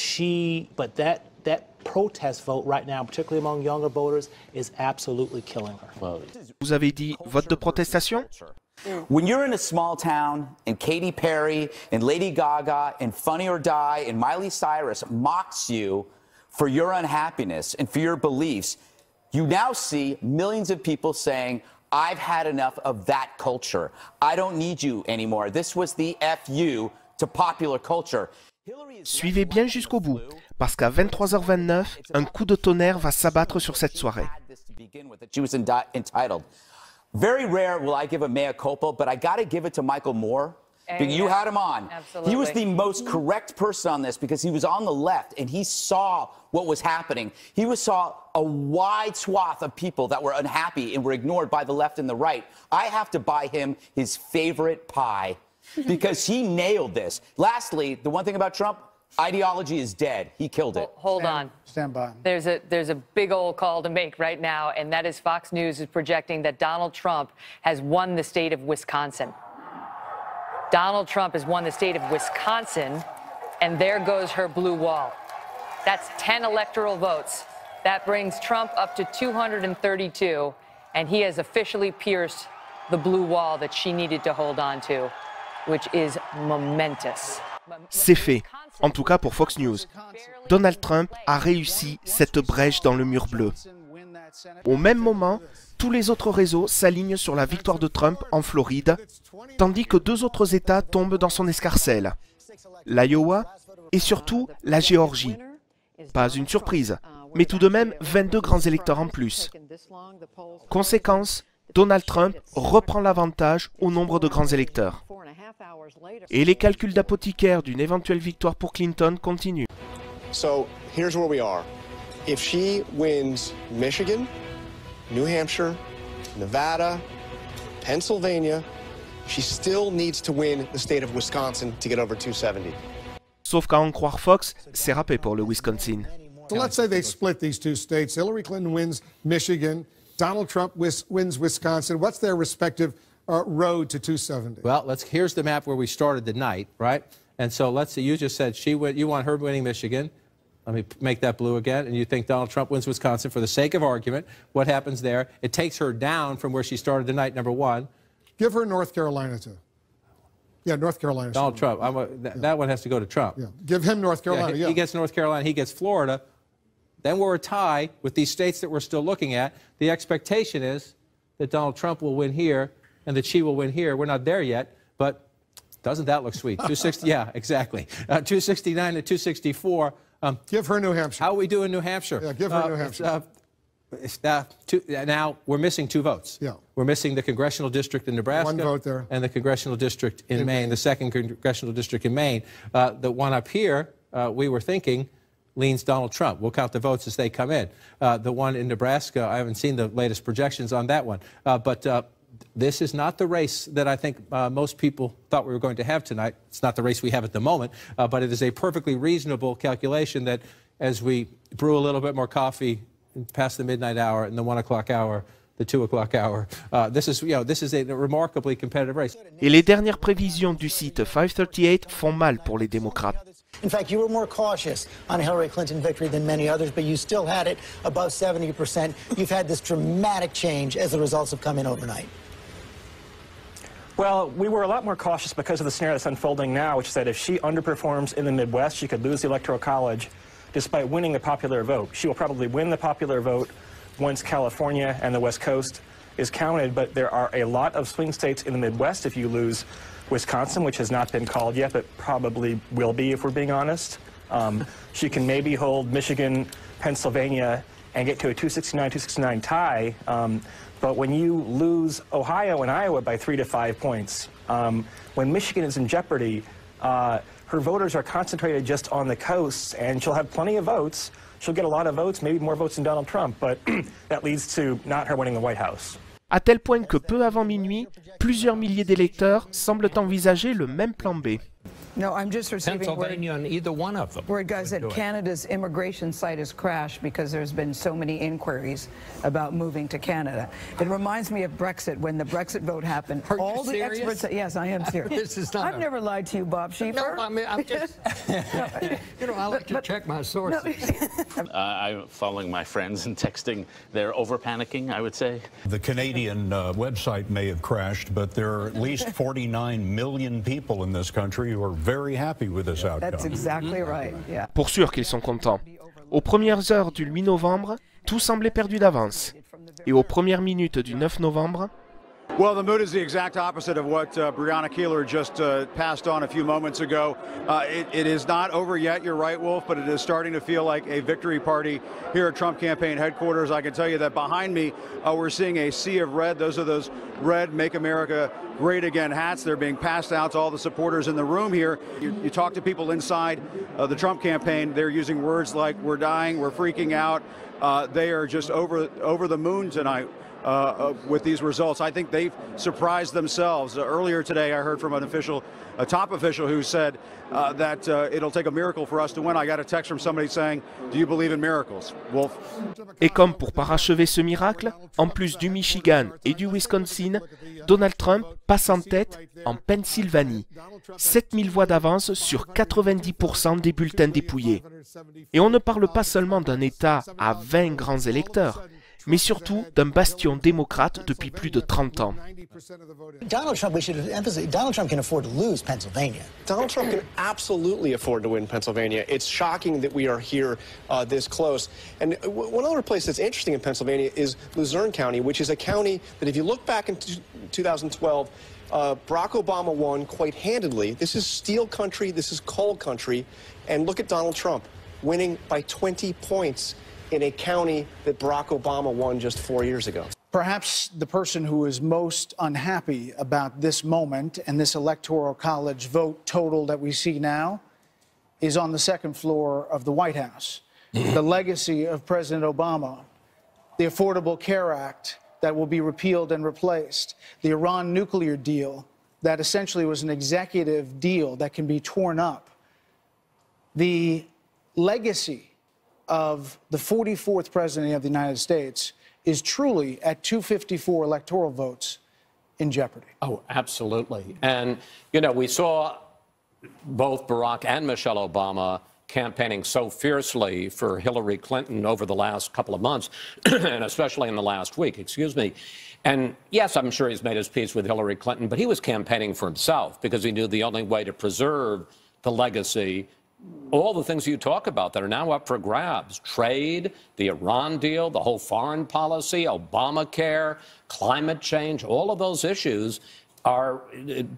that protest vote right now, particularly among younger voters, is absolutely killing her. Vous avez dit vote de protestation? When you're in a small town and Katy Perry and Lady Gaga and Funny or Die and Miley Cyrus mocks you for your unhappiness and for your beliefs, you now see millions of people saying, I've had enough of that culture. I don't need you anymore. This was the FU to popular culture. Suivez bien jusqu'au bout, parce qu'à 23h29, un coup de tonnerre va s'abattre sur cette soirée. She was entitled. Very rare will I give a mea culpa, but I got to give it to Michael Moore. You had him on. Absolutely. He was the most correct person on this, because he was on the left and he saw what was happening. He saw a wide swath of people that were unhappy and were ignored by the left and the right. I have to buy him his favorite pie, because he nailed this. Lastly, the one thing about Trump, ideology is dead. He killed it. Hold on. Stand by. There's a big old call to make right now, and that is Fox News is projecting that Donald Trump has won the state of Wisconsin. Donald Trump has won the state of Wisconsin, and there goes her blue wall. That's 10 electoral votes. That brings Trump up to 232, and he has officially pierced the blue wall that she needed to hold on to, which is momentous. C'est fait, en tout cas pour Fox News. Donald Trump a réussi cette brèche dans le mur bleu. Au même moment, tous les autres réseaux s'alignent sur la victoire de Trump en Floride, tandis que 2 autres États tombent dans son escarcelle, l'Iowa et surtout la Géorgie. Pas une surprise, mais tout de même 22 grands électeurs en plus. Conséquence, Donald Trump reprend l'avantage au nombre de grands électeurs. Et les calculs d'apothicaire d'une éventuelle victoire pour Clinton continuent. So here's where we are. If she wins Michigan, New Hampshire, Nevada, Pennsylvania, she still needs to win the state of Wisconsin to get over 270. Sauf qu'à en croire Fox, c'est râpé pour le Wisconsin. So let's say they split these 2 states. Hillary Clinton wins Michigan. Donald Trump wins Wisconsin. What's their respective road to 270? Well, here's the map where we started the night, right? And so let's see, you just said you want her winning Michigan. Let me make that blue again. And you think Donald Trump wins Wisconsin. For the sake of argument, what happens there? It takes her down from where she started the night, number 1. Give her North Carolina, too. Yeah, North Carolina. Donald Trump. That one has to go to Trump. Yeah. Give him North Carolina, He gets North Carolina. He gets Florida. Then we're a tie with these states that we're still looking at. The expectation is that Donald Trump will win here and that she will win here. We're not there yet, but doesn't that look sweet? 260, yeah, exactly. 269 to 264. Give her New Hampshire. How are we doing in New Hampshire? Yeah, give her New Hampshire. now we're missing 2 votes. Yeah. We're missing the congressional district in Nebraska. 1 vote there. And the congressional district in Maine, the 2nd congressional district in Maine. The one up here, we were thinking, leans Donald Trump. We'll count the votes as they come in. The one in Nebraska, I haven't seen the latest projections on that one. But this is not the race that I think most people thought we were going to have tonight. It's not the race we have at the moment, but it is a perfectly reasonable calculation that as we brew a little bit more coffee past the midnight hour and the 1 o'clock hour, the 2 o'clock hour, this is a remarkably competitive race. Et les dernières prévisions du site 538 font mal pour les démocrates. In fact, you were more cautious on Hillary Clinton victory than many others, but you still had it above 70%. You've had this dramatic change as the results have come in overnight. Well, we were a lot more cautious because of the scenario that's unfolding now, which is that if she underperforms in the Midwest, she could lose the Electoral College despite winning the popular vote. She will probably win the popular vote once California and the West Coast is counted, but there are a lot of swing states in the Midwest if you lose Wisconsin, which has not been called yet, but probably will be if we're being honest. She can maybe hold Michigan, Pennsylvania, and get to a 269-269 tie. But when you lose Ohio and Iowa by 3 to 5 points, when Michigan is in jeopardy, her voters are concentrated just on the coasts, and she'll have plenty of votes. She'll get a lot of votes, maybe more votes than Donald Trump, but that leads to not her winning the White House. À tel point que peu avant minuit, plusieurs milliers d'électeurs semblent envisager le même plan B. No, I'm just receiving Pennsylvania on either one of them. Word, guys, that Canada's immigration site has crashed because there's been so many inquiries about moving to Canada. It reminds me of Brexit, when the Brexit vote happened. Are all you the serious? experts. Yes, I am serious. This is not I've never lied to you, Bob Schieffer. No, I mean, I'm just, you know, I like to check my sources. I'm following my friends and texting. They're over-panicking, I would say. The Canadian website may have crashed, but there are at least 49 million people in this country who are very happy with this outcome. That's exactly right, yeah. Pour sûr qu'ils sont contents. Aux premières heures du 8 novembre, tout semblait perdu d'avance. Et aux premières minutes du 9 novembre, Well, the mood is the exact opposite of what Breonna Keeler just passed on a few moments ago. It is not over yet, you're right, Wolf, but it is starting to feel like a victory party here at Trump campaign headquarters. I can tell you that behind me, we're seeing a sea of red. Those are those red Make America Great Again hats. They're being passed out to all the supporters in the room here. You talk to people inside the Trump campaign, they're using words like, we're dying, we're freaking out. They are just over the moon tonight. With these results. I think they've surprised themselves. Earlier today, I heard from an official, a top official, who said that it'll take a miracle for us to win. I got a text from somebody saying, do you believe in miracles? Wolf. Et comme pour parachever ce miracle, en plus du Michigan et du Wisconsin, Donald Trump passe en tête en Pennsylvanie. 7000 voix d'avance sur 90% des bulletins dépouillés. Et on ne parle pas seulement d'un État à 20 grands électeurs, mais surtout d'un bastion démocrate depuis plus de 30 ans. Donald Trump, we should emphasize, Donald Trump can afford to lose Pennsylvania. Donald Trump can absolutely afford to win Pennsylvania. It's shocking that we are here this close. And one other place that's interesting in Pennsylvania is Luzerne County, which is a county that if you look back in 2012, Barack Obama won quite handedly. This is steel country, this is coal country, and look at Donald Trump winning by 20 points in a county that Barack Obama won just 4 years ago. Perhaps the person who is most unhappy about this moment and this Electoral College vote total that we see now is on the second floor of the White House. The legacy of President Obama, the Affordable Care Act that will be repealed and replaced, the Iran nuclear deal that essentially was an executive deal that can be torn up, the legacy of the 44th President of the United States is truly at 254 electoral votes in jeopardy. Oh, absolutely. And, you know, we saw both Barack and Michelle Obama campaigning so fiercely for Hillary Clinton over the last couple of months, and especially in the last week, excuse me. And yes, I'm sure he's made his peace with Hillary Clinton, but he was campaigning for himself because he knew the only way to preserve the legacy, all the things you talk about that are now up for grabs, trade, the Iran deal, the whole foreign policy, Obamacare, climate change, all of those issues are,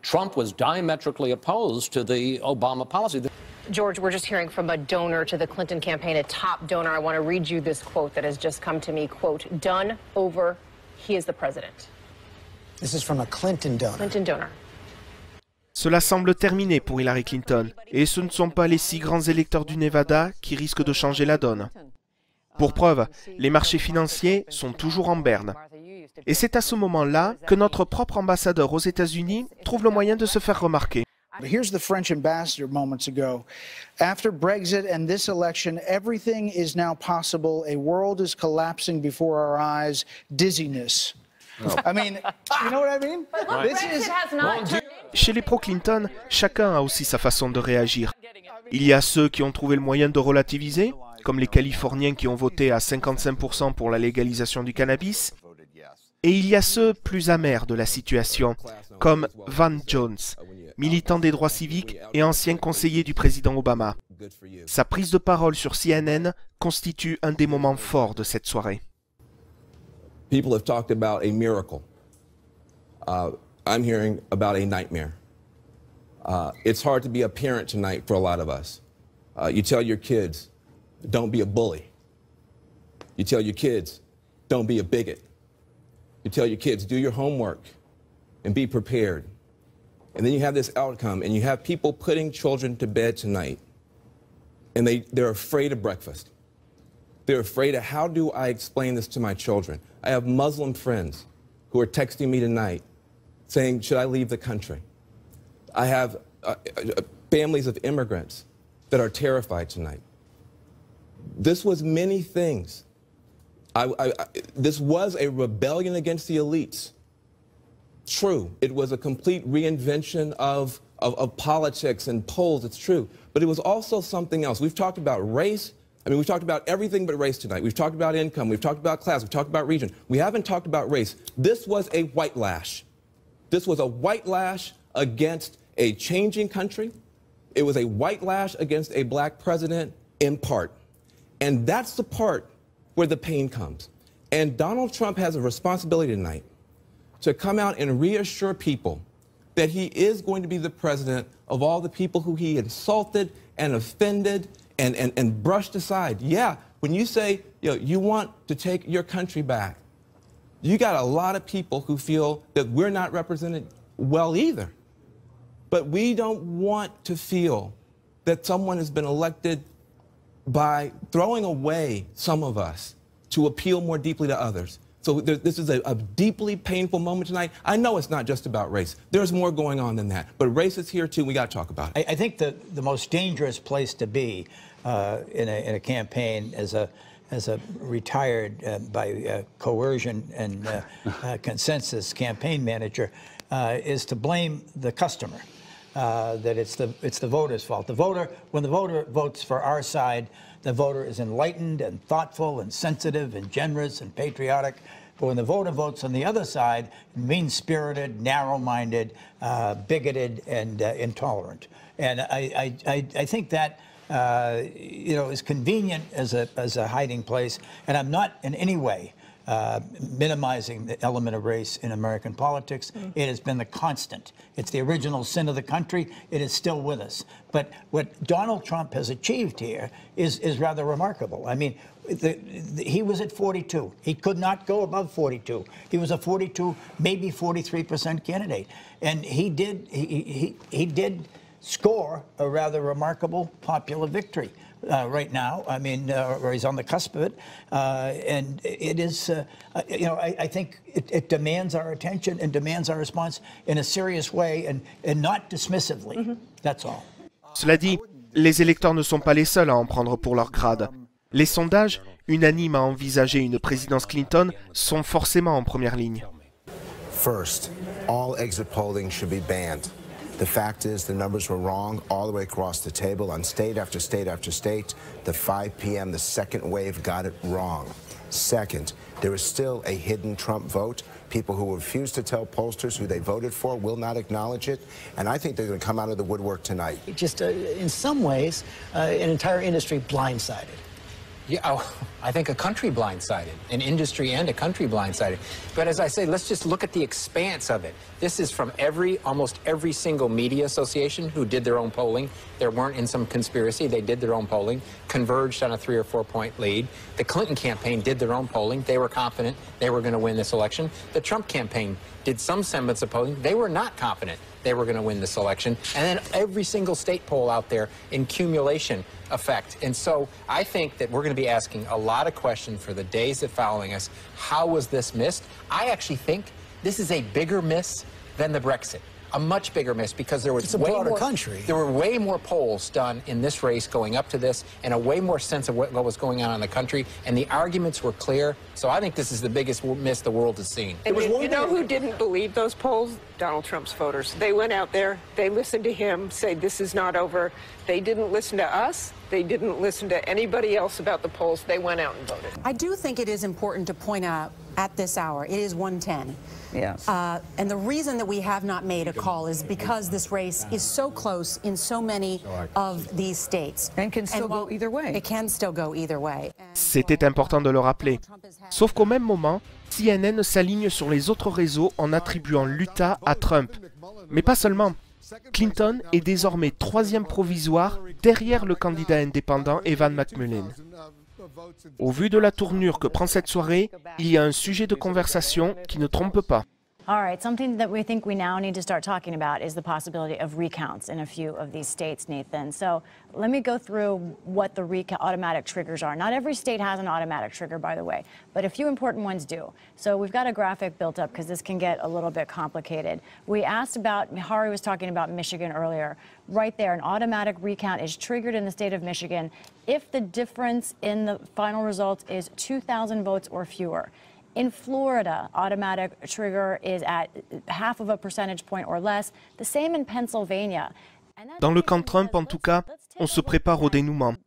Trump was diametrically opposed to the Obama policy. George, we're just hearing from a donor to the Clinton campaign, a top donor. I want to read you this quote that has just come to me. Quote, done, over, he is the president. This is from a Clinton donor. Clinton donor. Cela semble terminé pour Hillary Clinton, et ce ne sont pas les 6 grands électeurs du Nevada qui risquent de changer la donne. Pour preuve, les marchés financiers sont toujours en berne. Et c'est à ce moment-là que notre propre ambassadeur aux États-Unis trouve le moyen de se faire remarquer. But here's the French ambassador moments ago. After Brexit and this election, everything is now possible. A world is collapsing before our eyes. Dizziness. I mean, you know what I mean? This is... Chez les pro-Clinton, chacun a aussi sa façon de réagir. Il y a ceux qui ont trouvé le moyen de relativiser, comme les Californiens qui ont voté à 55% pour la légalisation du cannabis, et il y a ceux plus amers de la situation, comme Van Jones, militant des droits civiques et ancien conseiller du président Obama. Sa prise de parole sur CNN constitue un des moments forts de cette soirée. People have talked about a miracle. I'm hearing about a nightmare. It's hard to be a parent tonight for a lot of us. You tell your kids, don't be a bully. You tell your kids, don't be a bigot. You tell your kids, do your homework and be prepared. And then you have this outcome, and you have people putting children to bed tonight, and they're afraid of breakfast. They're afraid of, how do I explain this to my children? I have Muslim friends who are texting me tonight saying, should I leave the country? I have families of immigrants that are terrified tonight. This was many things. This was a rebellion against the elites. True, it was a complete reinvention of politics and polls, it's true. But it was also something else. We've talked about race. I mean, we've talked about everything but race tonight. We've talked about income. We've talked about class. We've talked about region. We haven't talked about race. This was a white lash. This was a white lash against a changing country. It was a white lash against a black president in part. And that's the part where the pain comes. And Donald Trump has a responsibility tonight to come out and reassure people that he is going to be the president of all the people who he insulted and offended and brushed aside. Yeah, when you say, you want to take your country back, you got a lot of people who feel that we're not represented well either. But we don't want to feel that someone has been elected by throwing away some of us to appeal more deeply to others. So this is a deeply painful moment tonight. I know it's not just about race. There's more going on than that. But race is here, too. We got to talk about it. I think the most dangerous place to be in a campaign as a retired by coercion and consensus campaign manager is to blame the customer. That it's the voter's fault. When the voter votes for our side, the voter is enlightened and thoughtful and sensitive and generous and patriotic. But when the voter votes on the other side, mean-spirited, narrow-minded, bigoted, and intolerant. And I think that is convenient as a hiding place. And I'm not in any way minimizing the element of race in American politics. It has been the constant. It's the original sin of the country. It is still with us. But what Donald Trump has achieved here is rather remarkable. I mean, he was at 42. He could not go above 42. He was a 42, maybe 43% candidate. And he did score a rather remarkable popular victory. Right now, I mean, or he's on the cusp of it, and it is, I think it demands our attention and demands our response in a serious way and not dismissively. That's all. Cela dit, les électeurs ne sont pas les seuls à en prendre pour leur grade. Les sondages, unanimes à envisager une présidence Clinton, sont forcément en première ligne. First, all exit polling should be banned. The fact is the numbers were wrong all the way across the table on state after state after state. The 5 p.m., the second wave got it wrong. Second, there is still a hidden Trump vote. People who refuse to tell pollsters who they voted for will not acknowledge it. And I think they're going to come out of the woodwork tonight. Just in some ways, an entire industry blindsided. Yeah, I think a country blindsided, an industry and a country blindsided. But as I say, let's just look at the expanse of it. This is from almost every single media association who did their own polling. There weren't in some conspiracy, they did their own polling, converged on a 3 or 4 point lead. The Clinton campaign did their own polling. They were confident they were going to win this election. The Trump campaign did some semblance of polling. They were not confident they were going to win this election. And then every single state poll out there in cumulation effect. And so I think that we're going to be asking a lot of questions for the days that following us. How was this missed? I actually think this is a bigger miss than the Brexit. A much bigger miss because there was there were way more polls done in this race going up to this and a way more sense of what was going on in the country, and the arguments were clear. So I think this is the biggest miss the world has seen. And you know who didn't believe those polls? Donald Trump's voters. They went out there, they listened to him say this is not over. They didn't listen to us. They didn't listen to anybody else about the polls. They went out and voted. I do think it is important to point out at this hour, it is 1:10. Yes. And the reason that we have not made a call is because this race is so close in so many of these states. And can still go either way. It can still go either way. C'était important de le rappeler. Sauf qu'au même moment, CNN s'aligne sur les autres réseaux en attribuant l'Utah à Trump. Mais pas seulement. Clinton est désormais 3e provisoire derrière le candidat indépendant Evan McMullin. Au vu de la tournure que prend cette soirée, il y a un sujet de conversation qui ne trompe pas. All right, something that we think we now need to start talking about is the possibility of recounts in a few of these states, Nathan. So let me go through what the automatic triggers are. Not every state has an automatic trigger, by the way, but a few important ones do. So we've got a graphic built up because this can get a little bit complicated. We asked about, Hari was talking about Michigan earlier. Right there, an automatic recount is triggered in the state of Michigan if the difference in the final results is 2,000 votes or fewer. In Florida, automatic trigger is at half of a percentage point or less. The same in Pennsylvania. Dans le camp Trump, en tout cas, on se prépare au dénouement.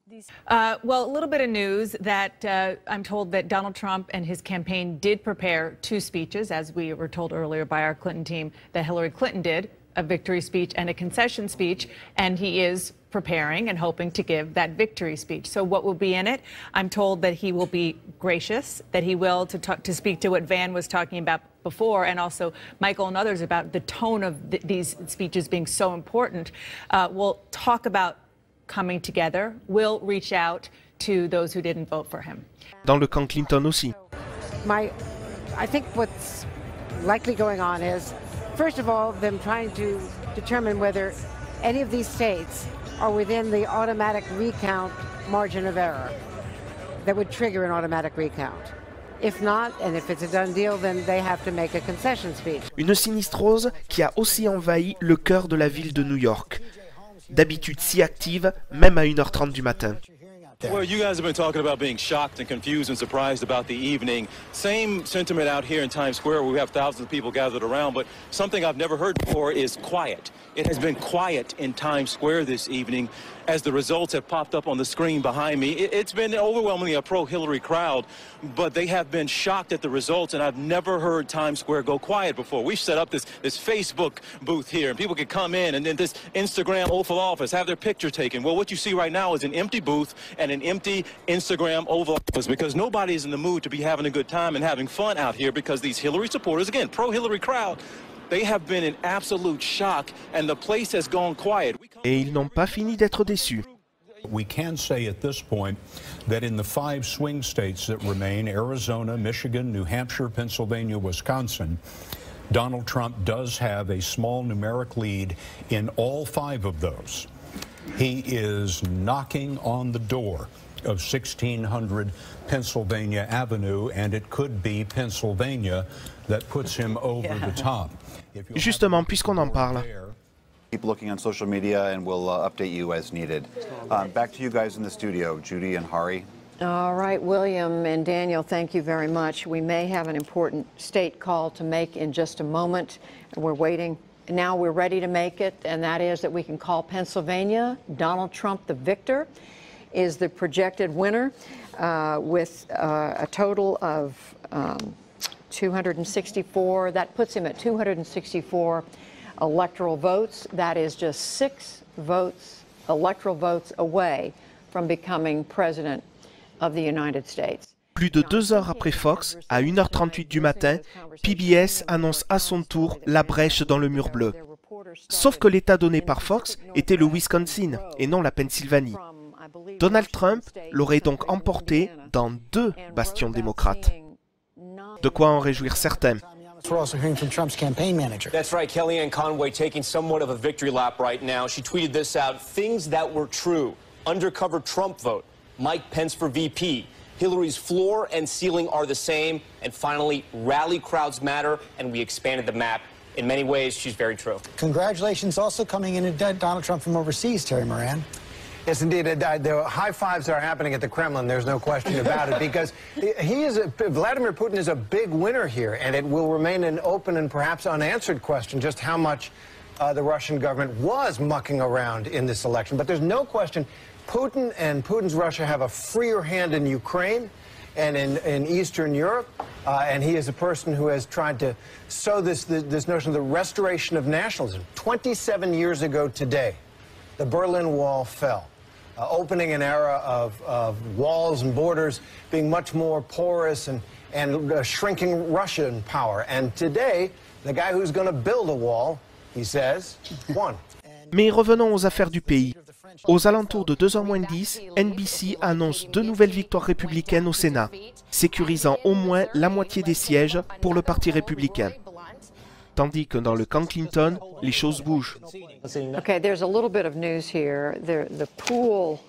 Well, a little bit of news that I'm told that Donald Trump and his campaign did prepare 2 speeches, as we were told earlier by our Clinton team that Hillary Clinton did, a victory speech and a concession speech, and he is preparing and hoping to give that victory speech. So what will be in it? I'm told that he will be gracious, that he will to speak to what Van was talking about before, and also Michael and others about the tone of these speeches being so important. We'll talk about coming together. We'll reach out to those who didn't vote for him. Dans le camp Clinton aussi. I think what's likely going on is, first of all, them trying to determine whether any of these states are within the automatic recount margin of error that would trigger an automatic recount. If not, and if it's a done deal, then they have to make a concession speech. Une sinistrose qui a aussi envahi le cœur de la ville de New York. D'habitude si active, même à 1h30 du matin. Well, you guys have been talking about being shocked and confused and surprised about the evening. Same sentiment out here in Times Square where we have thousands of people gathered around, but something I've never heard before is quiet. It has been quiet in Times Square this evening as the results have popped up on the screen behind me. It's been overwhelmingly a pro-Hillary crowd, but they have been shocked at the results, and I've never heard Times Square go quiet before. We've set up this Facebook booth here, and people can come in, and then this Instagram Oval Office, have their picture taken. Well, what you see right now is an empty booth and an empty Instagram Oval Office because nobody is in the mood to be having a good time and having fun out here because these Hillary supporters, again, pro-Hillary crowd, they have been in absolute shock, and the place has gone quiet. Et ils n'ont pas fini d'être déçus. We can say at this point that in the 5 swing states that remain, Arizona, Michigan, New Hampshire, Pennsylvania, Wisconsin, Donald Trump does have a small numeric lead in all 5 of those. He is knocking on the door of 1600 Pennsylvania Avenue, and it could be Pennsylvania that puts him over the top. Justement, puisqu'on en parle. Keep looking on social media and we'll update you as needed. Back to you guys in the studio, Judy and Hari. All right, William and Daniel, thank you very much. We may have an important state call to make in just a moment. We're waiting. Now we're ready to make it, and that is that we can call Pennsylvania. Donald Trump, the victor, is the projected winner with a total of 264. That puts him at 264 electoral votes. That is just 6 votes, electoral votes away from becoming president of the United States. Plus de 2 heures après Fox, à 1h38 du matin, PBS annonce à son tour la brèche dans le mur bleu. Sauf que l'État donné par Fox était le Wisconsin et non la Pennsylvanie. Donald Trump l'aurait donc emporté dans 2 bastions démocrates. De quoi en réjouir certains. We're also hearing from Trump's campaign manager. That's right, Kellyanne Conway taking somewhat of a victory lap right now. She tweeted this out, things that were true. Undercover Trump vote, Mike Pence for VP. Hillary's floor and ceiling are the same. And finally, rally crowds matter, and we expanded the map. In many ways, she's very true. Congratulations also coming in to Donald Trump from overseas, Terry Moran. Yes, indeed. The high fives are happening at the Kremlin. There's no question about it, because Vladimir Putin is a big winner here, and it will remain an open and perhaps unanswered question just how much the Russian government was mucking around in this election. But there's no question Putin and Putin's Russia have a freer hand in Ukraine and in Eastern Europe, and he is a person who has tried to sow this notion of the restoration of nationalism. 27 years ago today, the Berlin Wall fell, opening an era of walls and borders being much more porous and shrinking Russian power. And today, the guy who's going to build a wall, he says, won. Mais revenons aux affaires du pays. Aux alentours de 2h moins 10, NBC annonce 2 nouvelles victoires républicaines au Sénat, sécurisant au moins la moitié des sièges pour le Parti républicain. Tandis que dans le camp Clinton, les choses bougent. Okay, there's a little bit of news here. The pool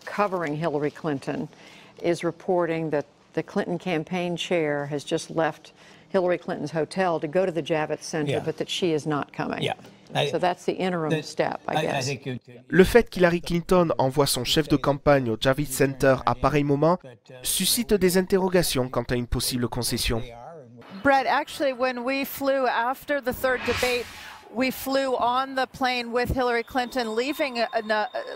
covering Hillary Clinton is reporting that the Clinton campaign chair has just left Hillary Clinton's hotel to go to the Javits Center, but that she is not coming. So that's the interim step, I guess. Le fait qu'Hillary Clinton envoie son chef de campagne au Javits Center à pareil moment suscite des interrogations quant à une possible concession. Brett, actually, when we flew after the third debate, we flew on the plane with Hillary Clinton leaving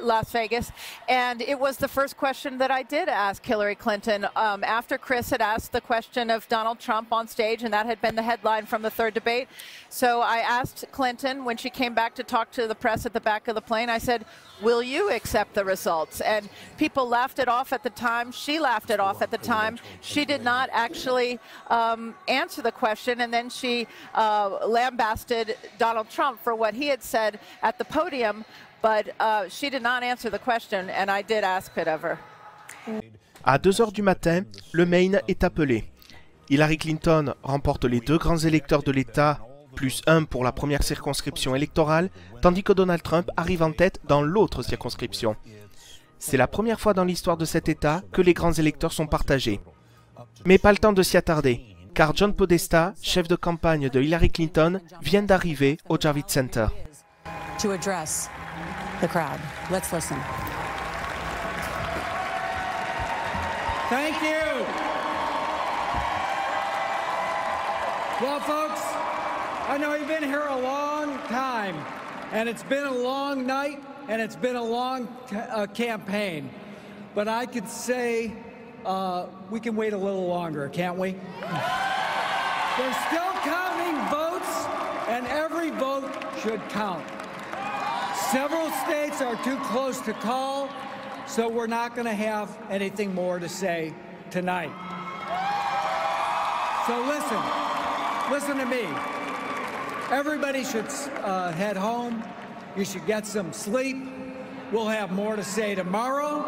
Las Vegas, and it was the first question that I did ask Hillary Clinton after Chris had asked the question of Donald Trump on stage, and that had been the headline from the third debate. So I asked Clinton when she came back to talk to the press at the back of the plane, I said, will you accept the results? And people laughed it off at the time. She laughed it off at the time. She did not actually answer the question, and then she lambasted Donald Trump for what he had said at the podium, but she did not answer the question, and I did ask it of her. À 2h du matin, le Maine est appelé. Hillary Clinton remporte les 2 grands électeurs de l'État, plus 1 pour la première circonscription électorale, tandis que Donald Trump arrive en tête dans l'autre circonscription. C'est la première fois dans l'histoire de cet État que les grands électeurs sont partagés. Mais pas le temps de s'y attarder, car John Podesta, chef de campagne de Hillary Clinton, vient d'arriver au Javits Center. To address the crowd. Let's listen. Thank you. Well, folks, I know you've been here a long time, and it's been a long night, and it's been a long campaign. But I could say we can wait a little longer, can't we? They're still counting votes, and every vote should count. Several states are too close to call, so we're not going to have anything more to say tonight. So listen to me. Everybody should head home. You should get some sleep. We'll have more to say tomorrow.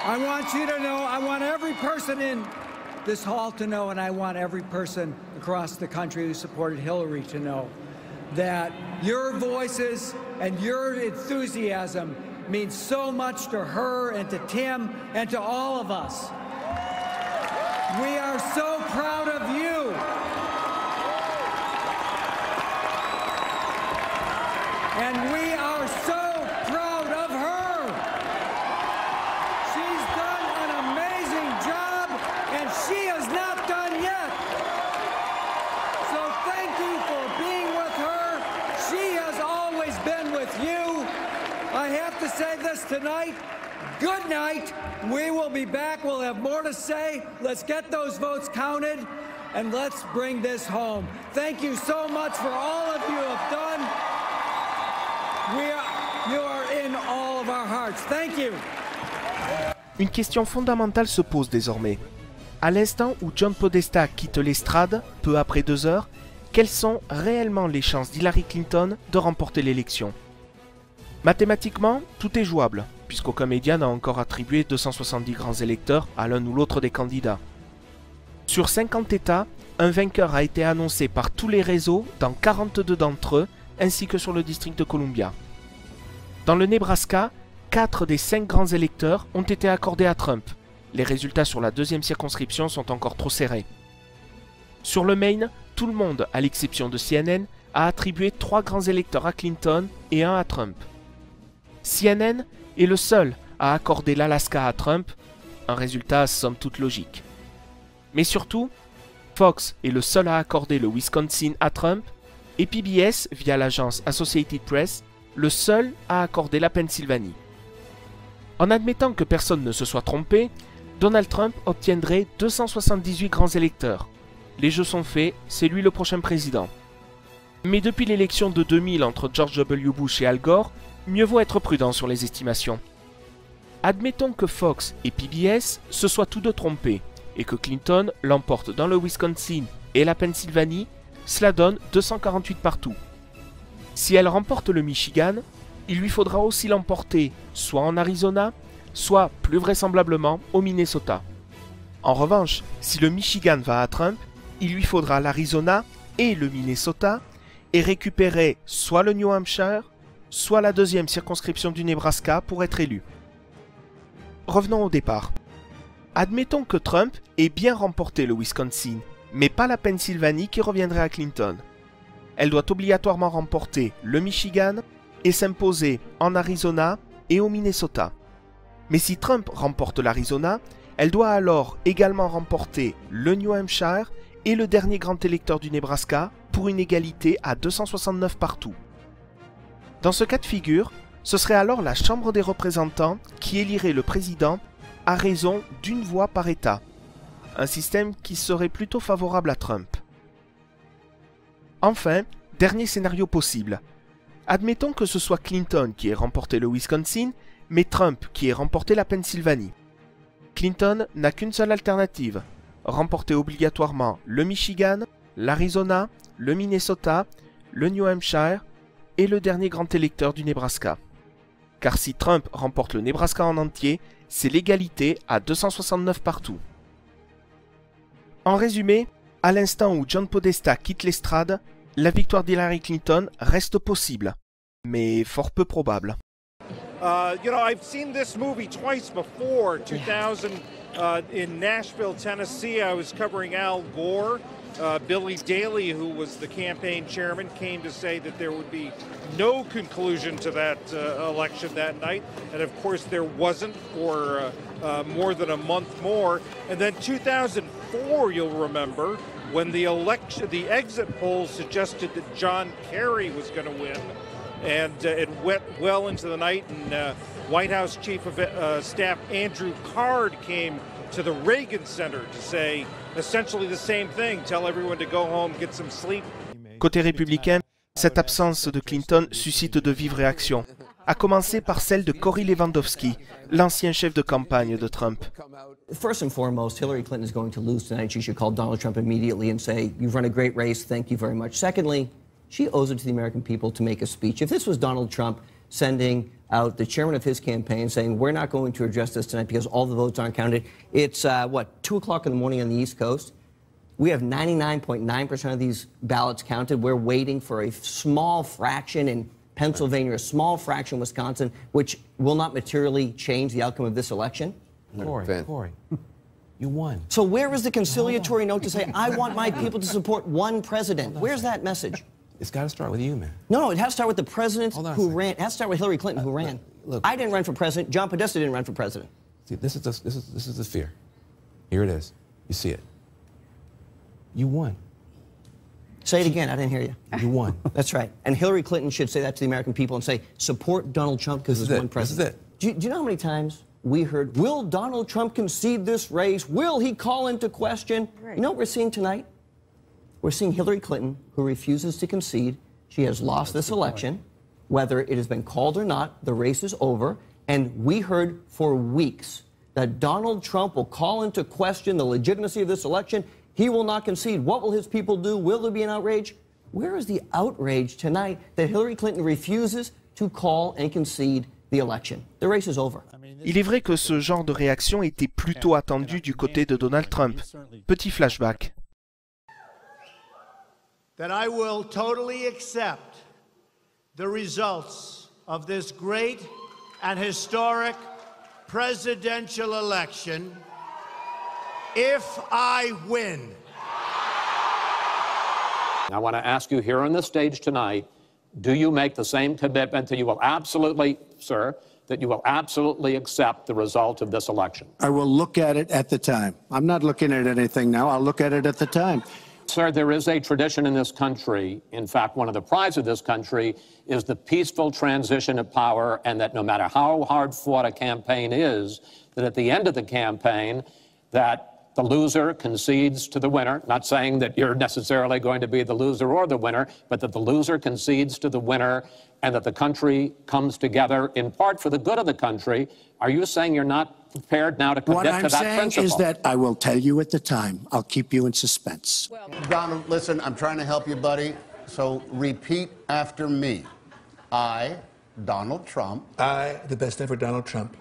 I want you to know, I want every person in this hall to know, and I want every person across the country who supported Hillary to know that your voices and your enthusiasm means so much to her and to Tim and to all of us. We are so proud of you. And we are so proud of her. She's done an amazing job, and she is not done yet. So thank you for being with her. She has always been with you. I have to say this tonight. Good night. We will be back. We'll have more to say. Let's get those votes counted, and let's bring this home. Thank you so much for all of you have done. You are in all of our hearts. Thank you. Une question fondamentale se pose désormais. À l'instant où John Podesta quitte l'estrade, peu après 2 heures, quelles sont réellement les chances d'Hillary Clinton de remporter l'élection? Mathématiquement, tout est jouable, puisqu'aucun média n'a encore attribué 270 grands électeurs à l'un ou l'autre des candidats. Sur 50 États, un vainqueur a été annoncé par tous les réseaux dans 42 d'entre eux, ainsi que sur le district de Columbia. Dans le Nebraska, 4 des 5 grands électeurs ont été accordés à Trump. Les résultats sur la 2e circonscription sont encore trop serrés. Sur le Maine, tout le monde, à l'exception de CNN, a attribué 3 grands électeurs à Clinton et 1 à Trump. CNN est le seul à accorder l'Alaska à Trump, un résultat somme toute logique. Mais surtout, Fox est le seul à accorder le Wisconsin à Trump, et PBS, via l'agence Associated Press, le seul à accorder la Pennsylvanie. En admettant que personne ne se soit trompé, Donald Trump obtiendrait 278 grands électeurs. Les jeux sont faits, c'est lui le prochain président. Mais depuis l'élection de 2000 entre George W. Bush et Al Gore, mieux vaut être prudent sur les estimations. Admettons que Fox et PBS se soient tous deux trompés, et que Clinton l'emporte dans le Wisconsin et la Pennsylvanie, cela donne 248 partout. Si elle remporte le Michigan, il lui faudra aussi l'emporter soit en Arizona, soit plus vraisemblablement au Minnesota. En revanche, si le Michigan va à Trump, il lui faudra l'Arizona et le Minnesota et récupérer soit le New Hampshire, soit la 2e circonscription du Nebraska pour être élu. Revenons au départ. Admettons que Trump ait bien remporté le Wisconsin, mais pas la Pennsylvanie qui reviendrait à Clinton. Elle doit obligatoirement remporter le Michigan et s'imposer en Arizona et au Minnesota. Mais si Trump remporte l'Arizona, elle doit alors également remporter le New Hampshire et le dernier grand électeur du Nebraska pour une égalité à 269 partout. Dans ce cas de figure, ce serait alors la Chambre des représentants qui élirait le président à raison d'1 voix par État, un système qui serait plutôt favorable à Trump. Enfin, dernier scénario possible. Admettons que ce soit Clinton qui ait remporté le Wisconsin, mais Trump qui ait remporté la Pennsylvanie. Clinton n'a qu'une seule alternative, remporter obligatoirement le Michigan, l'Arizona, le Minnesota, le New Hampshire et le dernier grand électeur du Nebraska. Car si Trump remporte le Nebraska en entier, c'est l'égalité à 269 partout. En résumé, à l'instant où John Podesta quitte l'estrade, la victoire d'Hillary Clinton reste possible, mais fort peu probable. You know, I've seen this movie twice before. 2000 in Nashville, Tennessee, I was covering Al Gore. Billy Daley, who was the campaign chairman, came to say that there would be no conclusion to that election that night. And of course, there wasn't for more than a month more. And then 2004, you'll remember, when the exit polls suggested that John Kerry was going to win. And it went well into the night, and White House Chief of Staff Andrew Card came to the Reagan Center to say essentially the same thing, tell everyone to go home, get some sleep. Côté républicain, cette absence de Clinton suscite de vives réactions, à commencer par celle de Cory Lewandowski, l'ancien chef de campagne de Trump. First and foremost, Hillary Clinton is going to lose tonight. She should call Donald Trump immediately and say, you've run a great race, thank you very much. Secondly, she owes it to the American people to make a speech. If this was Donald Trump sending out the chairman of his campaign saying, we're not going to address this tonight because all the votes aren't counted, it's, 2 o'clock in the morning on the East Coast. We have 99.9% of these ballots counted. We're waiting for a small fraction in Pennsylvania, a small fraction in Wisconsin, which will not materially change the outcome of this election. Corey, you won. So where is the conciliatory note to say, I want my people to support one president? Where's that message? It's got to start with you, man. No, it has to start with the president who ran. It has to start with Hillary Clinton who ran. Look, I didn't run for president. John Podesta didn't run for president. See, this is the fear. Here it is. You see it. You won. Say it again. I didn't hear you. You won. That's right. And Hillary Clinton should say that to the American people and say, support Donald Trump because there's one president. This is it. Do you know how many times we heard, will Donald Trump concede this race? Will he call into question? Right. You know what we're seeing tonight? We're seeing Hillary Clinton, who refuses to concede. She has lost this election. Whether it has been called or not, the race is over. And we heard for weeks that Donald Trump will call into question the legitimacy of this election. He will not concede. What will his people do? Will there be an outrage? Where is the outrage tonight that Hillary Clinton refuses to call and concede the election? The race is over. Il est vrai que ce genre de réaction était plutôt attendu du côté de Donald Trump. Petit flashback. That I will totally accept the results of this great and historic presidential election if I win. I want to ask you here on the stage tonight, do you make the same commitment that you will absolutely, sir, that you will absolutely accept the result of this election? I will look at it at the time. I'm not looking at anything now. I'll look at it at the time. Sir, there is a tradition in this country, in fact, one of the prides of this country is the peaceful transition of power, and that no matter how hard fought a campaign is, that at the end of the campaign, that the loser concedes to the winner, not saying that you're necessarily going to be the loser or the winner, but that the loser concedes to the winner and that the country comes together in part for the good of the country. Are you saying you're not prepared now to commit to that principle? What I'm saying is that I will tell you at the time. I'll keep you in suspense. Donald, listen, I'm trying to help you, buddy. So repeat after me. I, Donald Trump. I, the best ever Donald Trump.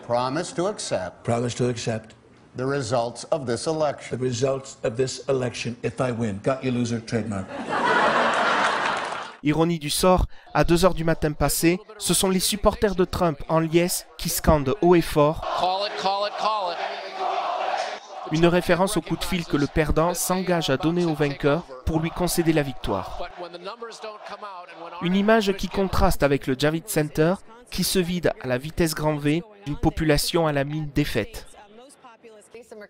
Promise to accept. Promise to accept. The results of this election. The results of this election if I win. Got you, loser, trademark. Ironie du sort, à 2 h du matin passé, ce sont les supporters de Trump en liesse qui scandent haut et fort une référence au coup de fil que le perdant s'engage à donner au vainqueur pour lui concéder la victoire. Une image qui contraste avec le Javits Center qui se vide à la vitesse grand V d'une population à la mine défaite.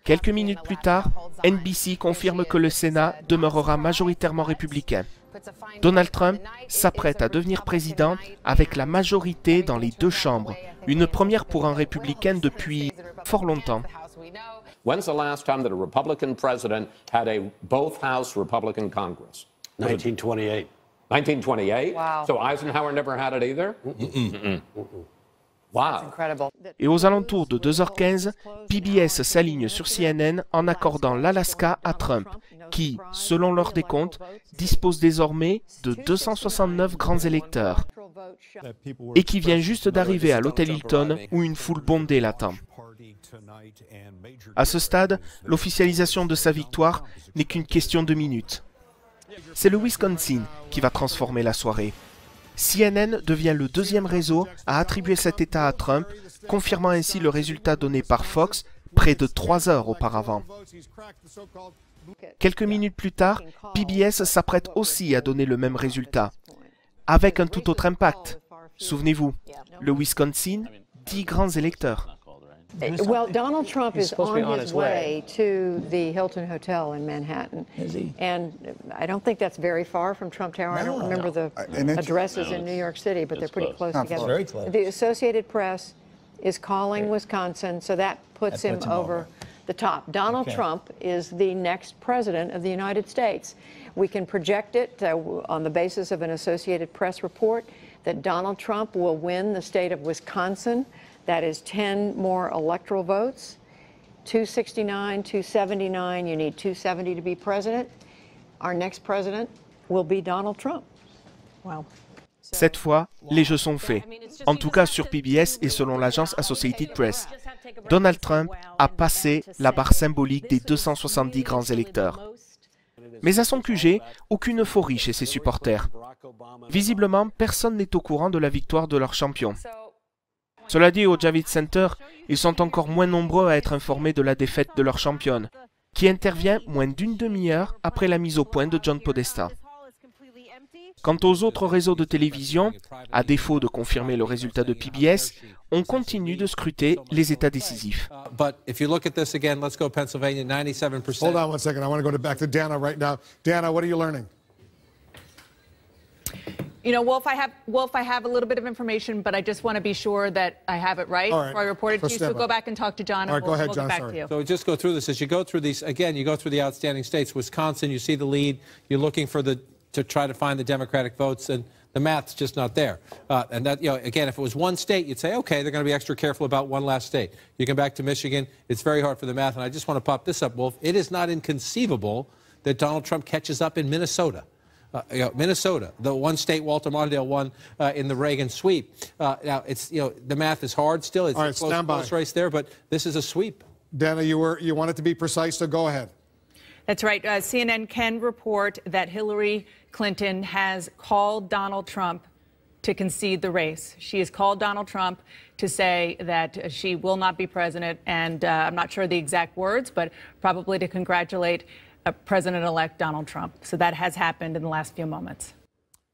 Quelques minutes plus tard, NBC confirme que le Sénat demeurera majoritairement républicain. Donald Trump s'apprête à devenir président avec la majorité dans les 2 chambres, une première pour un républicain depuis fort longtemps. When's the last time that a Republican president had a both-house Republican Congress? 1928. 1928? Wow. So Eisenhower never had it either? Wow. Et aux alentours de 2 h 15, PBS s'aligne sur CNN en accordant l'Alaska à Trump, qui, selon leur décompte, dispose désormais de 269 grands électeurs, et qui vient juste d'arriver à l'hôtel Hilton où une foule bondée l'attend. À ce stade, l'officialisation de sa victoire n'est qu'une question de minutes. C'est le Wisconsin qui va transformer la soirée. CNN devient le 2e réseau à attribuer cet État à Trump, confirmant ainsi le résultat donné par Fox près de 3 heures auparavant. Quelques minutes plus tard, PBS s'apprête aussi à donner le même résultat, avec un tout autre impact. Souvenez-vous, le Wisconsin, 10 grands électeurs. Well, Donald Trump is on his way to the Hilton Hotel in Manhattan. Is he? And I don't think that's very far from Trump Tower. I don't remember the addresses in New York City, but they're pretty close together. Very close. The Associated Press is calling Wisconsin, so that puts him over the top. Donald Trump is the next president of the United States. We can project it on the basis of an Associated Press report that Donald Trump will win the state of Wisconsin. That is 10 more electoral votes, 269, 279. You need 270 to be president. Our next president will be Donald Trump. Wow. Cette fois, les jeux sont faits. En tout cas sur PBS et selon l'agence Associated Press. Donald Trump a passé la barre symbolique des 270 grands électeurs. Mais à son QG, aucune euphorie chez ses supporters. Visiblement, personne n'est au courant de la victoire de leur champion. Cela dit, au Javits Center, ils sont encore moins nombreux à être informés de la défaite de leur championne, qui intervient moins d'une demi-heure après la mise au point de John Podesta. Quant aux autres réseaux de télévision, à défaut de confirmer le résultat de PBS, on continue de scruter les états décisifs. But if you look at this again, let's go Pennsylvania, 97%. Hold on one second. I want to go back to Dana right now. Dana, what are you learning? You know, Wolf, I have a little bit of information, but I just want to be sure that I have it right before I report it to you. So go back and talk to John, and we'll get back to you. So just go through this. As you go through these, again, you go through the outstanding states. Wisconsin, you see the lead. You're looking for to try to find the Democratic votes, and The math's just not there. And that, again, if it was one state, you'd say, okay, they're going to be extra careful about one last state. You come back to Michigan, it's very hard for the math. And I just want to pop this up, Wolf. It is not inconceivable that Donald Trump catches up in Minnesota. Minnesota, the one state Walter Mondale won in the Reagan sweep. Now, it's, the math is hard still. It's a close race there, but this is a sweep. Dana, you wanted to be precise, so go ahead. That's right. CNN can report that Hillary Clinton has called Donald Trump to concede the race. She has called Donald Trump to say that she will not be president, and I'm not sure the exact words, but probably to congratulate President-elect Donald Trump. So that has happened in the last few moments.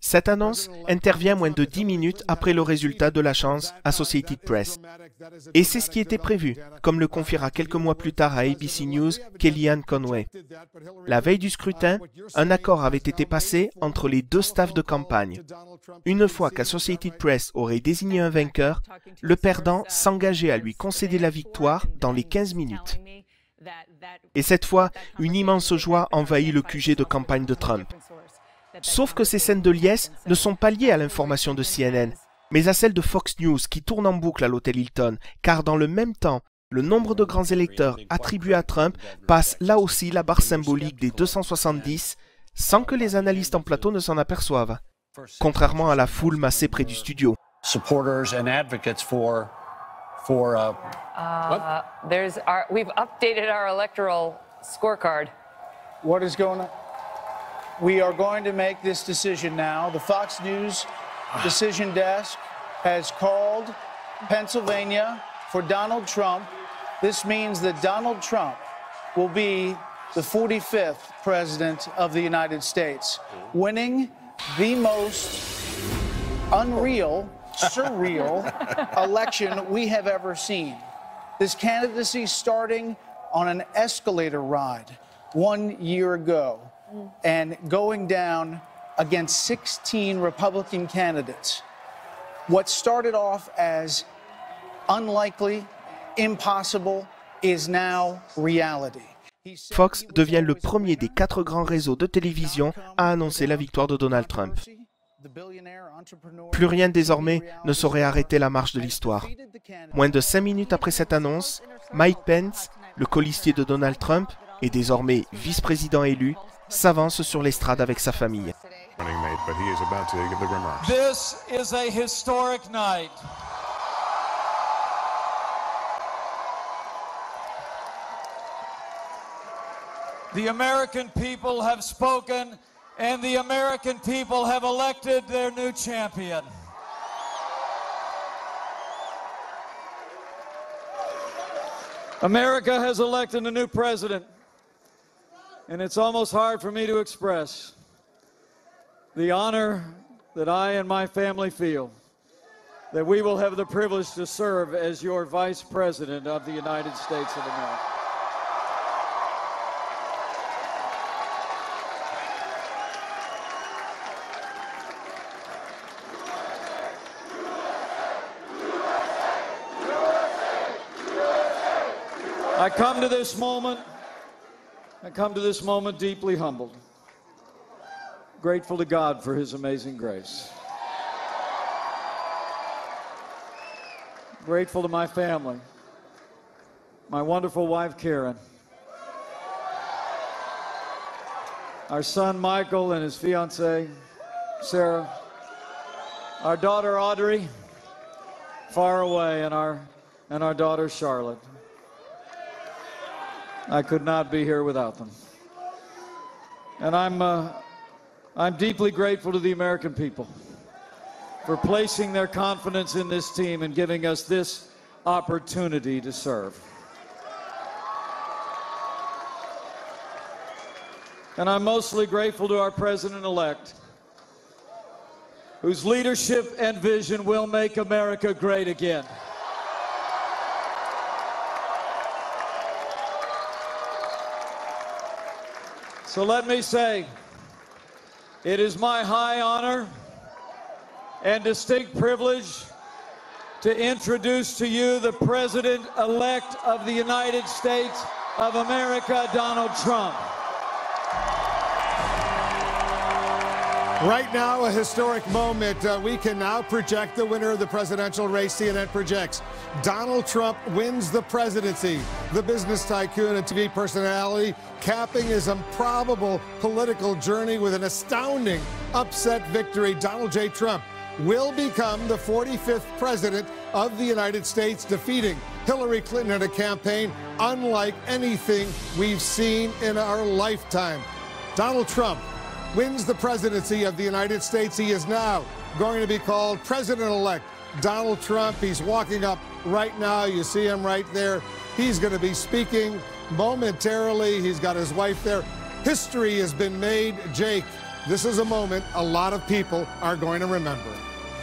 Cette annonce intervient moins de 10 minutes après le résultat de l'agence Associated Press. Et c'est ce qui était prévu, comme le confiera quelques mois plus tard à ABC News Kellyanne Conway. La veille du scrutin, un accord avait été passé entre les deux staffs de campagne. Une fois qu'Associated Press aurait désigné un vainqueur, le perdant s'engageait à lui concéder la victoire dans les 15 minutes. Et cette fois, une immense joie envahit le QG de campagne de Trump. Sauf que ces scènes de liesse ne sont pas liées à l'information de CNN, mais à celle de Fox News qui tourne en boucle à l'hôtel Hilton, car dans le même temps, le nombre de grands électeurs attribués à Trump passe là aussi la barre symbolique des 270, sans que les analystes en plateau ne s'en aperçoivent, contrairement à la foule massée près du studio. Supporters and advocates we've updated our electoral scorecard. What is going on? We are going to make this decision now. The Fox News decision desk has called Pennsylvania for Donald Trump. This means that Donald Trump will be the 45th president of the United States, winning the most unreal, surreal election we have ever seen. This candidacy starting on an escalator ride 1 year ago and going down against 16 Republican candidates. What started off as unlikely, impossible, is now reality. Fox devient le premier des 4 grands réseaux de télévision à annoncer la victoire de Donald Trump. Plus rien désormais ne saurait arrêter la marche de l'histoire. Moins de 5 minutes après cette annonce, Mike Pence, le colistier de Donald Trump et désormais vice-président élu, s'avance sur l'estrade avec sa famille. This is a historic night. The American people have spoken, and the American people have elected their new champion. America has elected a new president, and it's almost hard for me to express the honor that I and my family feel that we will have the privilege to serve as your Vice President of the United States of America. I come to this moment deeply humbled, grateful to God for his amazing grace. Grateful to my family, my wonderful wife Karen, our son Michael and his fiancée Sarah, our daughter Audrey, far away, and our daughter Charlotte. I could not be here without them. And I'm deeply grateful to the American people for placing their confidence in this team and giving us this opportunity to serve. And I'm mostly grateful to our president-elect, whose leadership and vision will make America great again. So let me say, it is my high honor and distinct privilege to introduce to you the President-elect of the United States of America, Donald Trump. Right now, a historic moment. We can now project the winner of the presidential race. CNN projects Donald Trump wins the presidency. The business tycoon and TV personality capping his improbable political journey with an astounding upset victory. Donald J. Trump will become the 45th president of the United States, defeating Hillary Clinton in a campaign unlike anything we've seen in our lifetime. Donald Trump wins the presidency of the United States. He is now going to be called President-elect Donald Trump. He's walking up right now. You see him right there. He's going to be speaking momentarily. He's got his wife there. History has been made. Jake, this is a moment a lot of people are going to remember.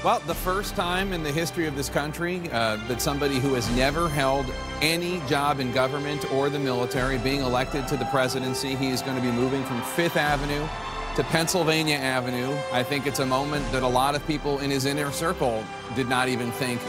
Well, the first time in the history of this country that somebody who has never held any job in government or the military being elected to the presidency. He is going to be moving from Fifth Avenue to Pennsylvania Avenue. I think it's a moment that a lot of people in his inner circle did not even think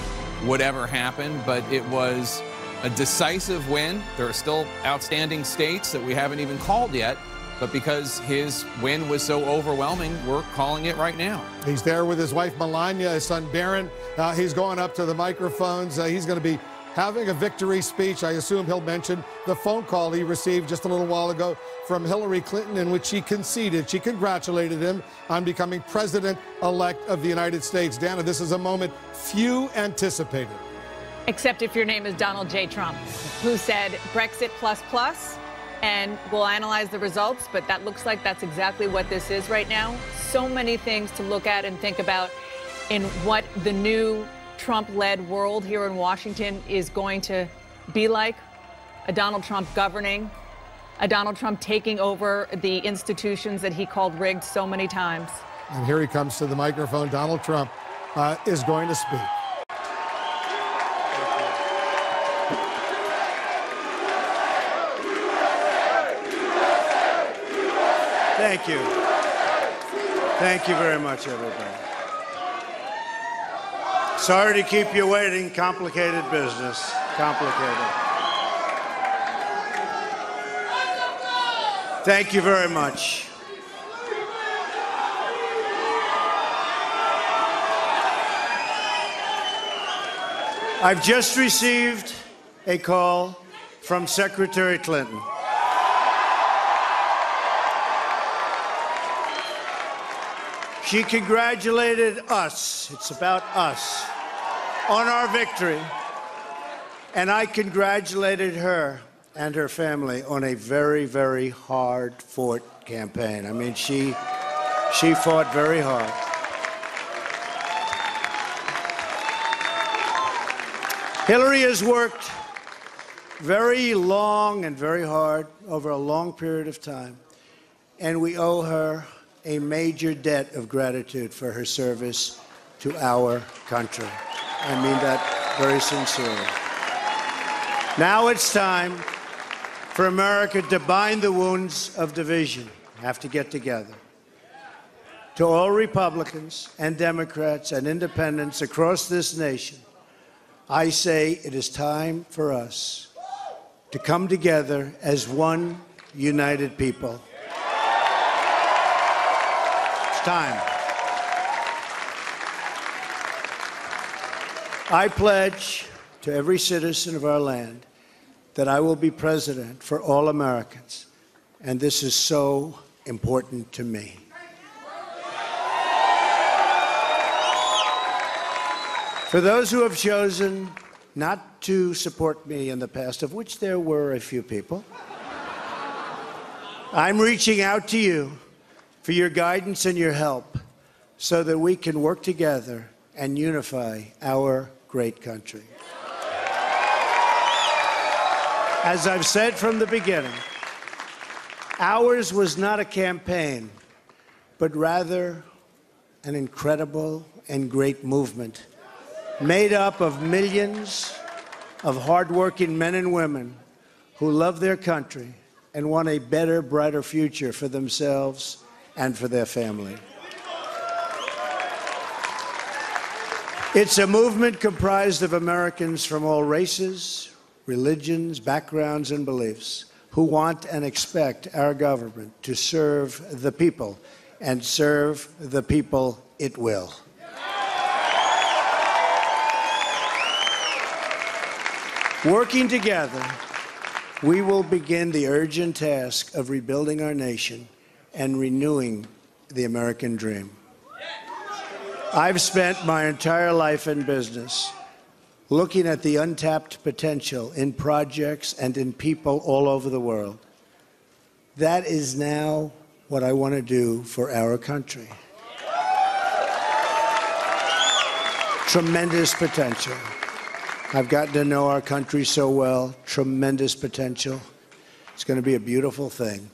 would ever happen, but it was a decisive win. There are still outstanding states that we haven't even called yet, but because his win was so overwhelming, we're calling it right now. He's there with his wife Melania, his son Barron. He's going up to the microphones. He's going to be having a victory speech. I assume he'll mention the phone call he received just a little while ago from Hillary Clinton, in which she conceded. She congratulated him on becoming president-elect of the United States. Dana, this is a moment few anticipated. Except if your name is Donald J. Trump, who said Brexit plus plus, and we'll analyze the results, but that looks like that's exactly what this is right now. So many things to look at and think about in what the new Trump-led world here in Washington is going to be like. A Donald Trump governing, a Donald Trump taking over the institutions that he called rigged so many times. And here he comes to the microphone. Donald Trump is going to speak. Thank you. Thank you very much, everybody. Sorry to keep you waiting. Complicated business. Complicated. Thank you very much. I've just received a call from Secretary Clinton. She congratulated us, it's about us, on our victory. And I congratulated her and her family on a very, very hard-fought campaign. I mean, she fought very hard. Hillary has worked very long and very hard over a long period of time, and we owe her a major debt of gratitude for her service to our country. I mean that very sincerely. Now it's time for America to bind the wounds of division. Have to get together. To all Republicans and Democrats and independents across this nation, I say it is time for us to come together as one united people. Time. I pledge to every citizen of our land that I will be president for all Americans, and this is so important to me. For those who have chosen not to support me in the past, of which there were a few people, I'm reaching out to you for your guidance and your help so that we can work together and unify our great country. As I've said from the beginning, ours was not a campaign, but rather an incredible and great movement made up of millions of hardworking men and women who love their country and want a better, brighter future for themselves and for their family. It's a movement comprised of Americans from all races, religions, backgrounds, and beliefs who want and expect our government to serve the people and serve the people it will. Working together, we will begin the urgent task of rebuilding our nation and renewing the American dream. I've spent my entire life in business looking at the untapped potential in projects and in people all over the world. That is now what I want to do for our country. Tremendous potential. I've gotten to know our country so well. Tremendous potential. It's going to be a beautiful thing.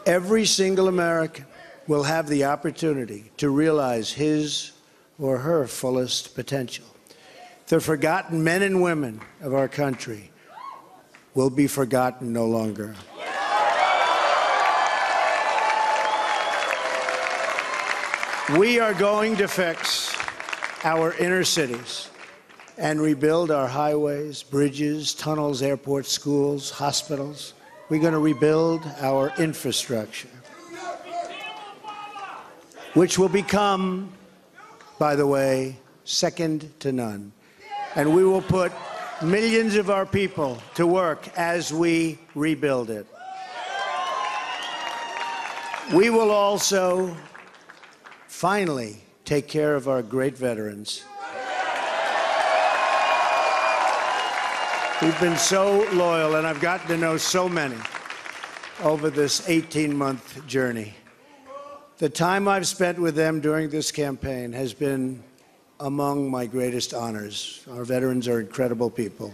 Every single American will have the opportunity to realize his or her fullest potential. The forgotten men and women of our country will be forgotten no longer. We are going to fix our inner cities and rebuild our highways, bridges, tunnels, airports, schools, hospitals. We're going to rebuild our infrastructure, which will become, by the way, second to none. And we will put millions of our people to work as we rebuild it. We will also finally take care of our great veterans. We've been so loyal, and I've gotten to know so many over this 18-month journey. The time I've spent with them during this campaign has been among my greatest honors. Our veterans are incredible people.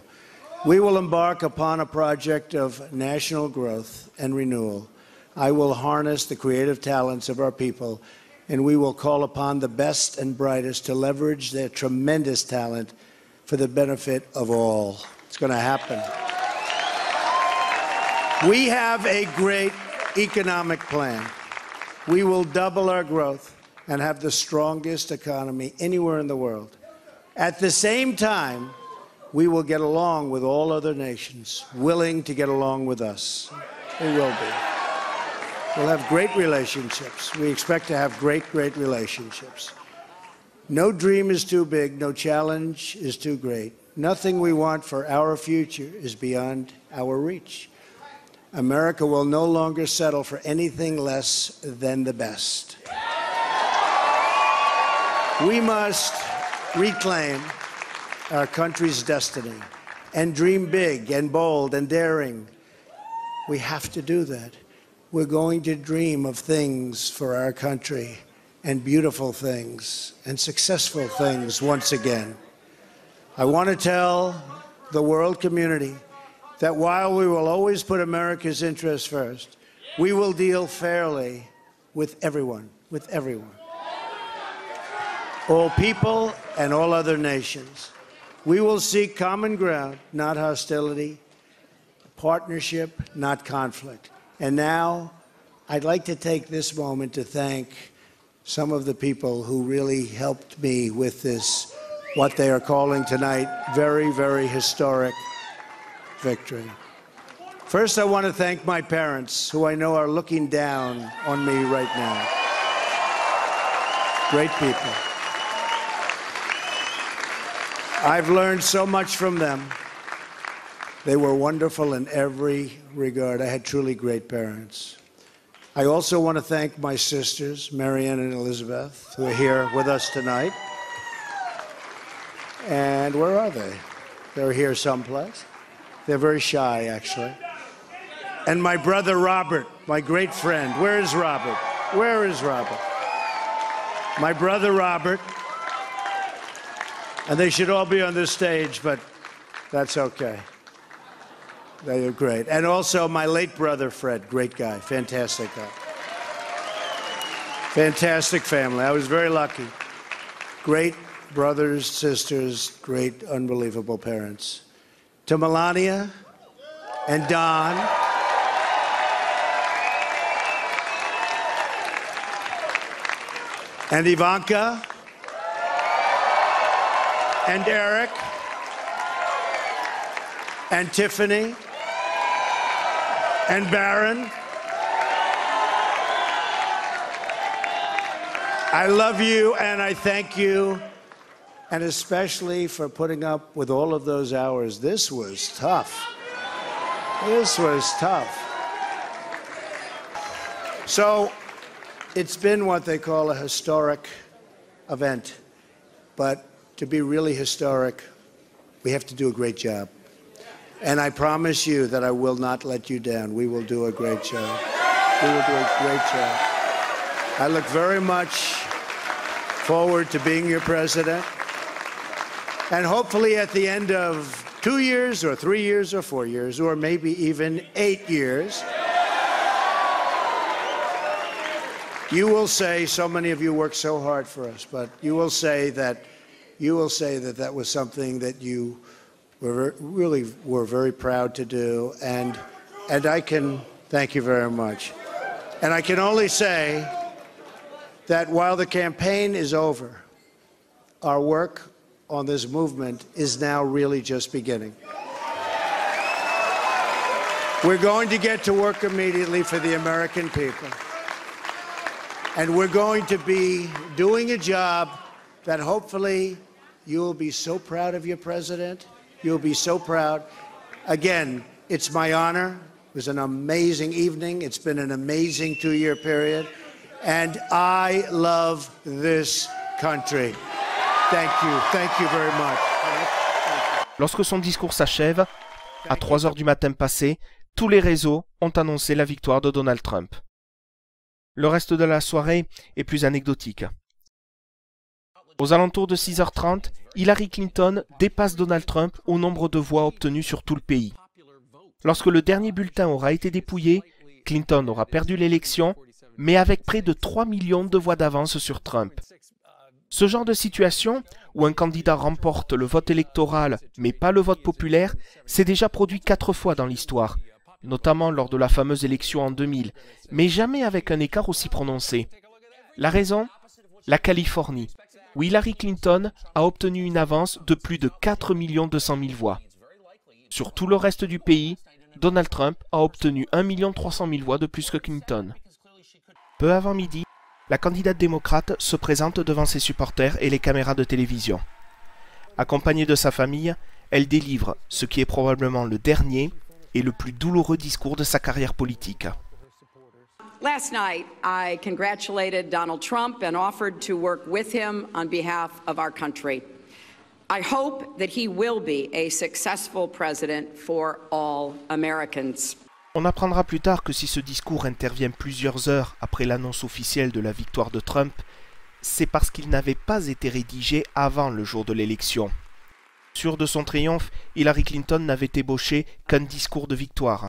We will embark upon a project of national growth and renewal. I will harness the creative talents of our people, and we will call upon the best and brightest to leverage their tremendous talent for the benefit of all. It's going to happen. We have a great economic plan. We will double our growth and have the strongest economy anywhere in the world. At the same time, we will get along with all other nations, willing to get along with us. We will be. We'll have great relationships. We expect to have great, great relationships. No dream is too big, no challenge is too great. Nothing we want for our future is beyond our reach. America will no longer settle for anything less than the best. We must reclaim our country's destiny and dream big and bold and daring. We have to do that. We're going to dream of things for our country, and beautiful things and successful things once again. I want to tell the world community that while we will always put America's interests first, we will deal fairly with everyone, all people and all other nations. We will seek common ground, not hostility, partnership, not conflict. And now, I'd like to take this moment to thank some of the people who really helped me with this, what they are calling tonight, very, very historic victory. First, I want to thank my parents, who I know are looking down on me right now. Great people. I've learned so much from them. They were wonderful in every regard. I had truly great parents. I also want to thank my sisters, Marianne and Elizabeth, who are here with us tonight. And where are they? They're here someplace. They're very shy, actually. And my brother Robert, my great friend. Where is Robert? Where is Robert? My brother Robert. And they should all be on this stage, but that's okay. They are great. And also my late brother, Fred, great guy, fantastic guy. Fantastic family. I was very lucky. Great brothers, sisters, great, unbelievable parents. To Melania and Don, and Ivanka, and Eric, and Tiffany, and Barron, I love you and I thank you, and especially for putting up with all of those hours. This was tough. This was tough. So, it's been what they call a historic event, but to be really historic, we have to do a great job. And I promise you that I will not let you down. We will do a great job. We will do a great job. I look very much forward to being your president. And hopefully at the end of 2 years or 3 years or 4 years, or maybe even 8 years, you will say, so many of you worked so hard for us, but you will say that that was something that you were very proud to do, and I can thank you very much. And I can only say that while the campaign is over, our work on this movement is now really just beginning. We're going to get to work immediately for the American people. And we're going to be doing a job that hopefully you will be so proud of your president. You'll be so proud. Again, it's my honor. It was an amazing evening. It's been an amazing 2-year period. And I love this country. Thank you very much. Lorsque son discours s'achève, à 3 heures du matin passé, tous les réseaux ont annoncé la victoire de Donald Trump. Le reste de la soirée est plus anecdotique. Aux alentours de 6h30, Hillary Clinton dépasse Donald Trump au nombre de voix obtenues sur tout le pays. Lorsque le dernier bulletin aura été dépouillé, Clinton aura perdu l'élection, mais avec près de 3 millions de voix d'avance sur Trump. Ce genre de situation, où un candidat remporte le vote électoral, mais pas le vote populaire, s'est déjà produit 4 fois dans l'histoire, notamment lors de la fameuse élection en 2000, mais jamais avec un écart aussi prononcé. La raison ? La Californie, où Hillary Clinton a obtenu une avance de plus de 4 200 000 voix. Sur tout le reste du pays, Donald Trump a obtenu 1 300 000 voix de plus que Clinton. Peu avant midi, la candidate démocrate se présente devant ses supporters et les caméras de télévision. Accompagnée de sa famille, elle délivre ce qui est probablement le dernier et le plus douloureux discours de sa carrière politique. Last night, I congratulated Donald Trump and offered to work with him on behalf of our country. I hope that he will be a successful president for all Americans. On apprendra plus tard que si ce discours intervient plusieurs heures après l'annonce officielle de la victoire de Trump, c'est parce qu'il n'avait pas été rédigé avant le jour de l'élection. Sûre de son triomphe, Hillary Clinton n'avait ébauché qu'un discours de victoire.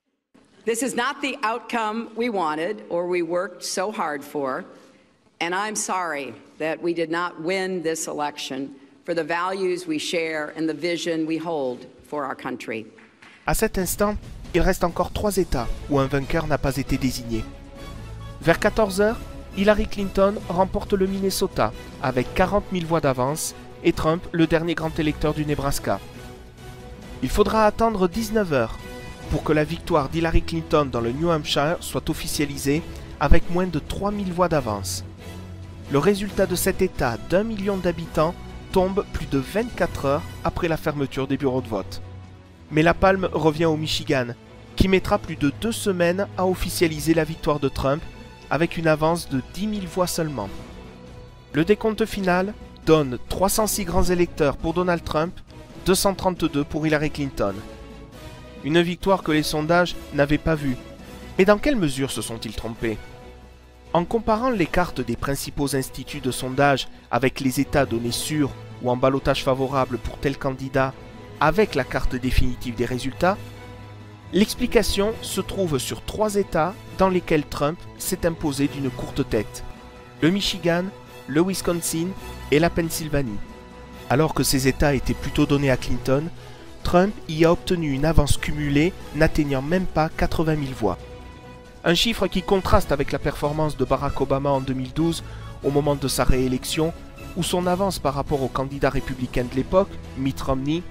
This is not the outcome we wanted or we worked so hard for, and I'm sorry that we did not win this election for the values we share and the vision we hold for our country. À cet instant, il reste encore 3 États où un vainqueur n'a pas été désigné. Vers 14 h, Hillary Clinton remporte le Minnesota avec 40 000 voix d'avance et Trump le dernier grand électeur du Nebraska. Il faudra attendre 19 h pour que la victoire d'Hillary Clinton dans le New Hampshire soit officialisée avec moins de 3 000 voix d'avance. Le résultat de cet État d'1 million d'habitants tombe plus de 24 heures après la fermeture des bureaux de vote. Mais la palme revient au Michigan, qui mettra plus de 2 semaines à officialiser la victoire de Trump avec une avance de 10 000 voix seulement. Le décompte final donne 306 grands électeurs pour Donald Trump, 232 pour Hillary Clinton. Une victoire que les sondages n'avaient pas vue. Mais dans quelle mesure se sont-ils trompés ? En comparant les cartes des principaux instituts de sondage avec les États donnés sûrs ou en ballottage favorable pour tel candidat avec la carte définitive des résultats, l'explication se trouve sur 3 États dans lesquels Trump s'est imposé d'une courte tête. Le Michigan, le Wisconsin et la Pennsylvanie. Alors que ces États étaient plutôt donnés à Clinton, Trump y a obtenu une avance cumulée n'atteignant même pas 80 000 voix. Un chiffre qui contraste avec la performance de Barack Obama en 2012 au moment de sa réélection, où son avance par rapport au candidat républicain de l'époque, Mitt Romney,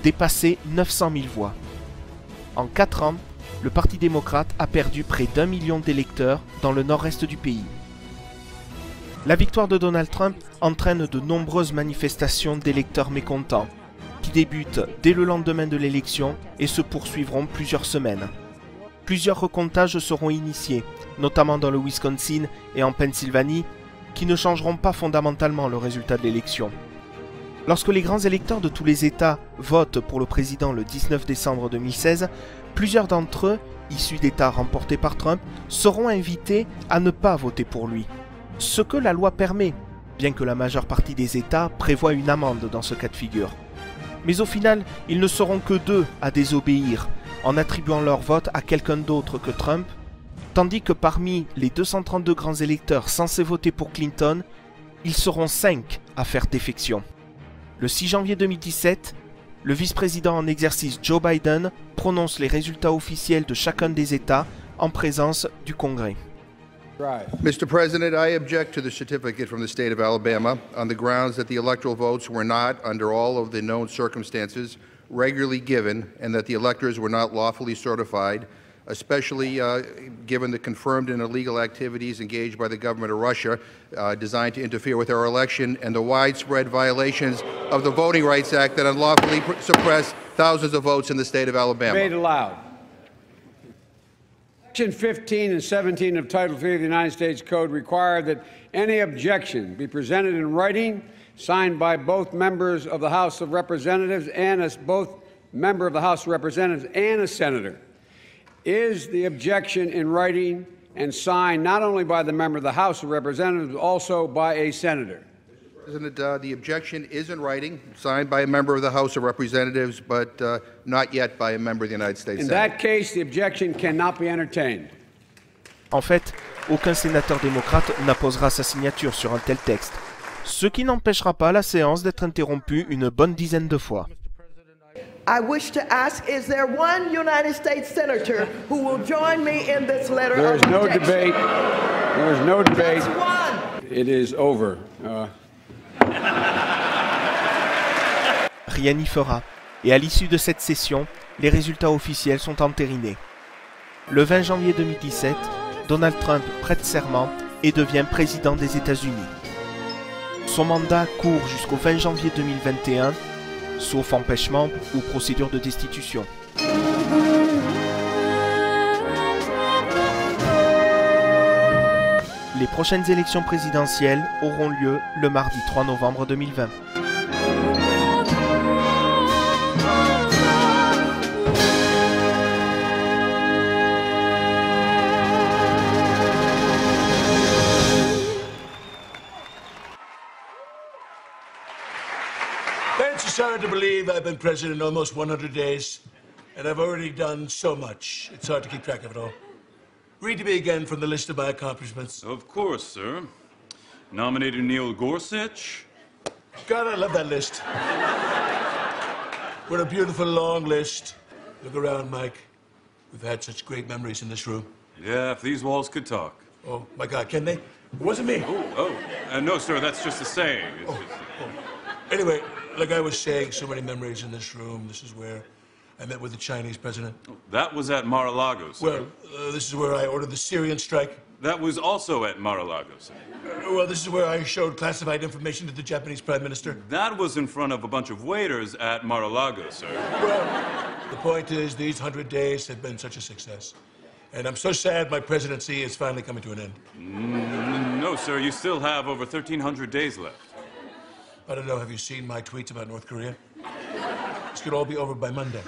dépassait 900 000 voix. En 4 ans, le Parti démocrate a perdu près d'1 million d'électeurs dans le nord-est du pays. La victoire de Donald Trump entraîne de nombreuses manifestations d'électeurs mécontents, qui débutent dès le lendemain de l'élection et se poursuivront plusieurs semaines. Plusieurs recomptages seront initiés, notamment dans le Wisconsin et en Pennsylvanie, qui ne changeront pas fondamentalement le résultat de l'élection. Lorsque les grands électeurs de tous les États votent pour le président le 19 décembre 2016, plusieurs d'entre eux, issus d'États remportés par Trump, seront invités à ne pas voter pour lui. Ce que la loi permet, bien que la majeure partie des États prévoit une amende dans ce cas de figure. Mais au final, ils ne seront que 2 à désobéir, en attribuant leur vote à quelqu'un d'autre que Trump, tandis que parmi les 232 grands électeurs censés voter pour Clinton, ils seront 5 à faire défection. Le 6 janvier 2017, le vice-président en exercice Joe Biden prononce les résultats officiels de chacun des États en présence du Congrès. Mr. President, I object to the certificate from the state of Alabama on the grounds that the electoral votes were not, under all of the known circumstances, regularly given and that the electors were not lawfully certified, especially given the confirmed and illegal activities engaged by the government of Russia designed to interfere with our election and the widespread violations of the Voting Rights Act that unlawfully suppressed thousands of votes in the state of Alabama. Debate allowed. Section 15 and 17 of Title III of the United States Code require that any objection be presented in writing, signed by both members of the House of Representatives and both member of the House of Representatives and a senator. Is the objection in writing and signed not only by the member of the House of Representatives, but also by a senator? President, the objection is in writing, signed by a member of the House of Representatives, but not yet by a member of the United States Senate. In that case, the objection cannot be entertained. En fait, aucun sénateur démocrate n'apposera sa signature sur un tel texte, ce qui n'empêchera pas la séance d'être interrompue une bonne dizaine de fois. I wish to ask, is there one United States Senator who will join me in this letter of objection? There is no debate. There is no debate. That's one. It is over. Rien n'y fera, et à l'issue de cette session, les résultats officiels sont entérinés. Le 20 janvier 2017, Donald Trump prête serment et devient président des États-Unis. Son mandat court jusqu'au 20 janvier 2021, sauf empêchement ou procédure de destitution. Les prochaines élections présidentielles auront lieu le mardi 3 novembre 2020. It's hard to believe I've been president almost 100 days, and I've already done so much. It's hard to keep track of it all. Read to me again from the list of my accomplishments. Of course, sir. Nominated Neil Gorsuch. God, I love that list. What a beautiful, long list. Look around, Mike. We've had such great memories in this room. Yeah, if these walls could talk. Oh, my God, can they? It wasn't me. No, sir, that's just a saying. Anyway, like I was saying, so many memories in this room. This is where I met with the Chinese president. That was at Mar-a-Lago, sir. Well, this is where I ordered the Syrian strike. That was also at Mar-a-Lago, sir. Well, this is where I showed classified information to the Japanese prime minister. That was in front of a bunch of waiters at Mar-a-Lago, sir. Well, the point is, these 100 days have been such a success. And I'm so sad my presidency is finally coming to an end. No, sir, you still have over 1,300 days left. I don't know, have you seen my tweets about North Korea? This could all be over by Monday.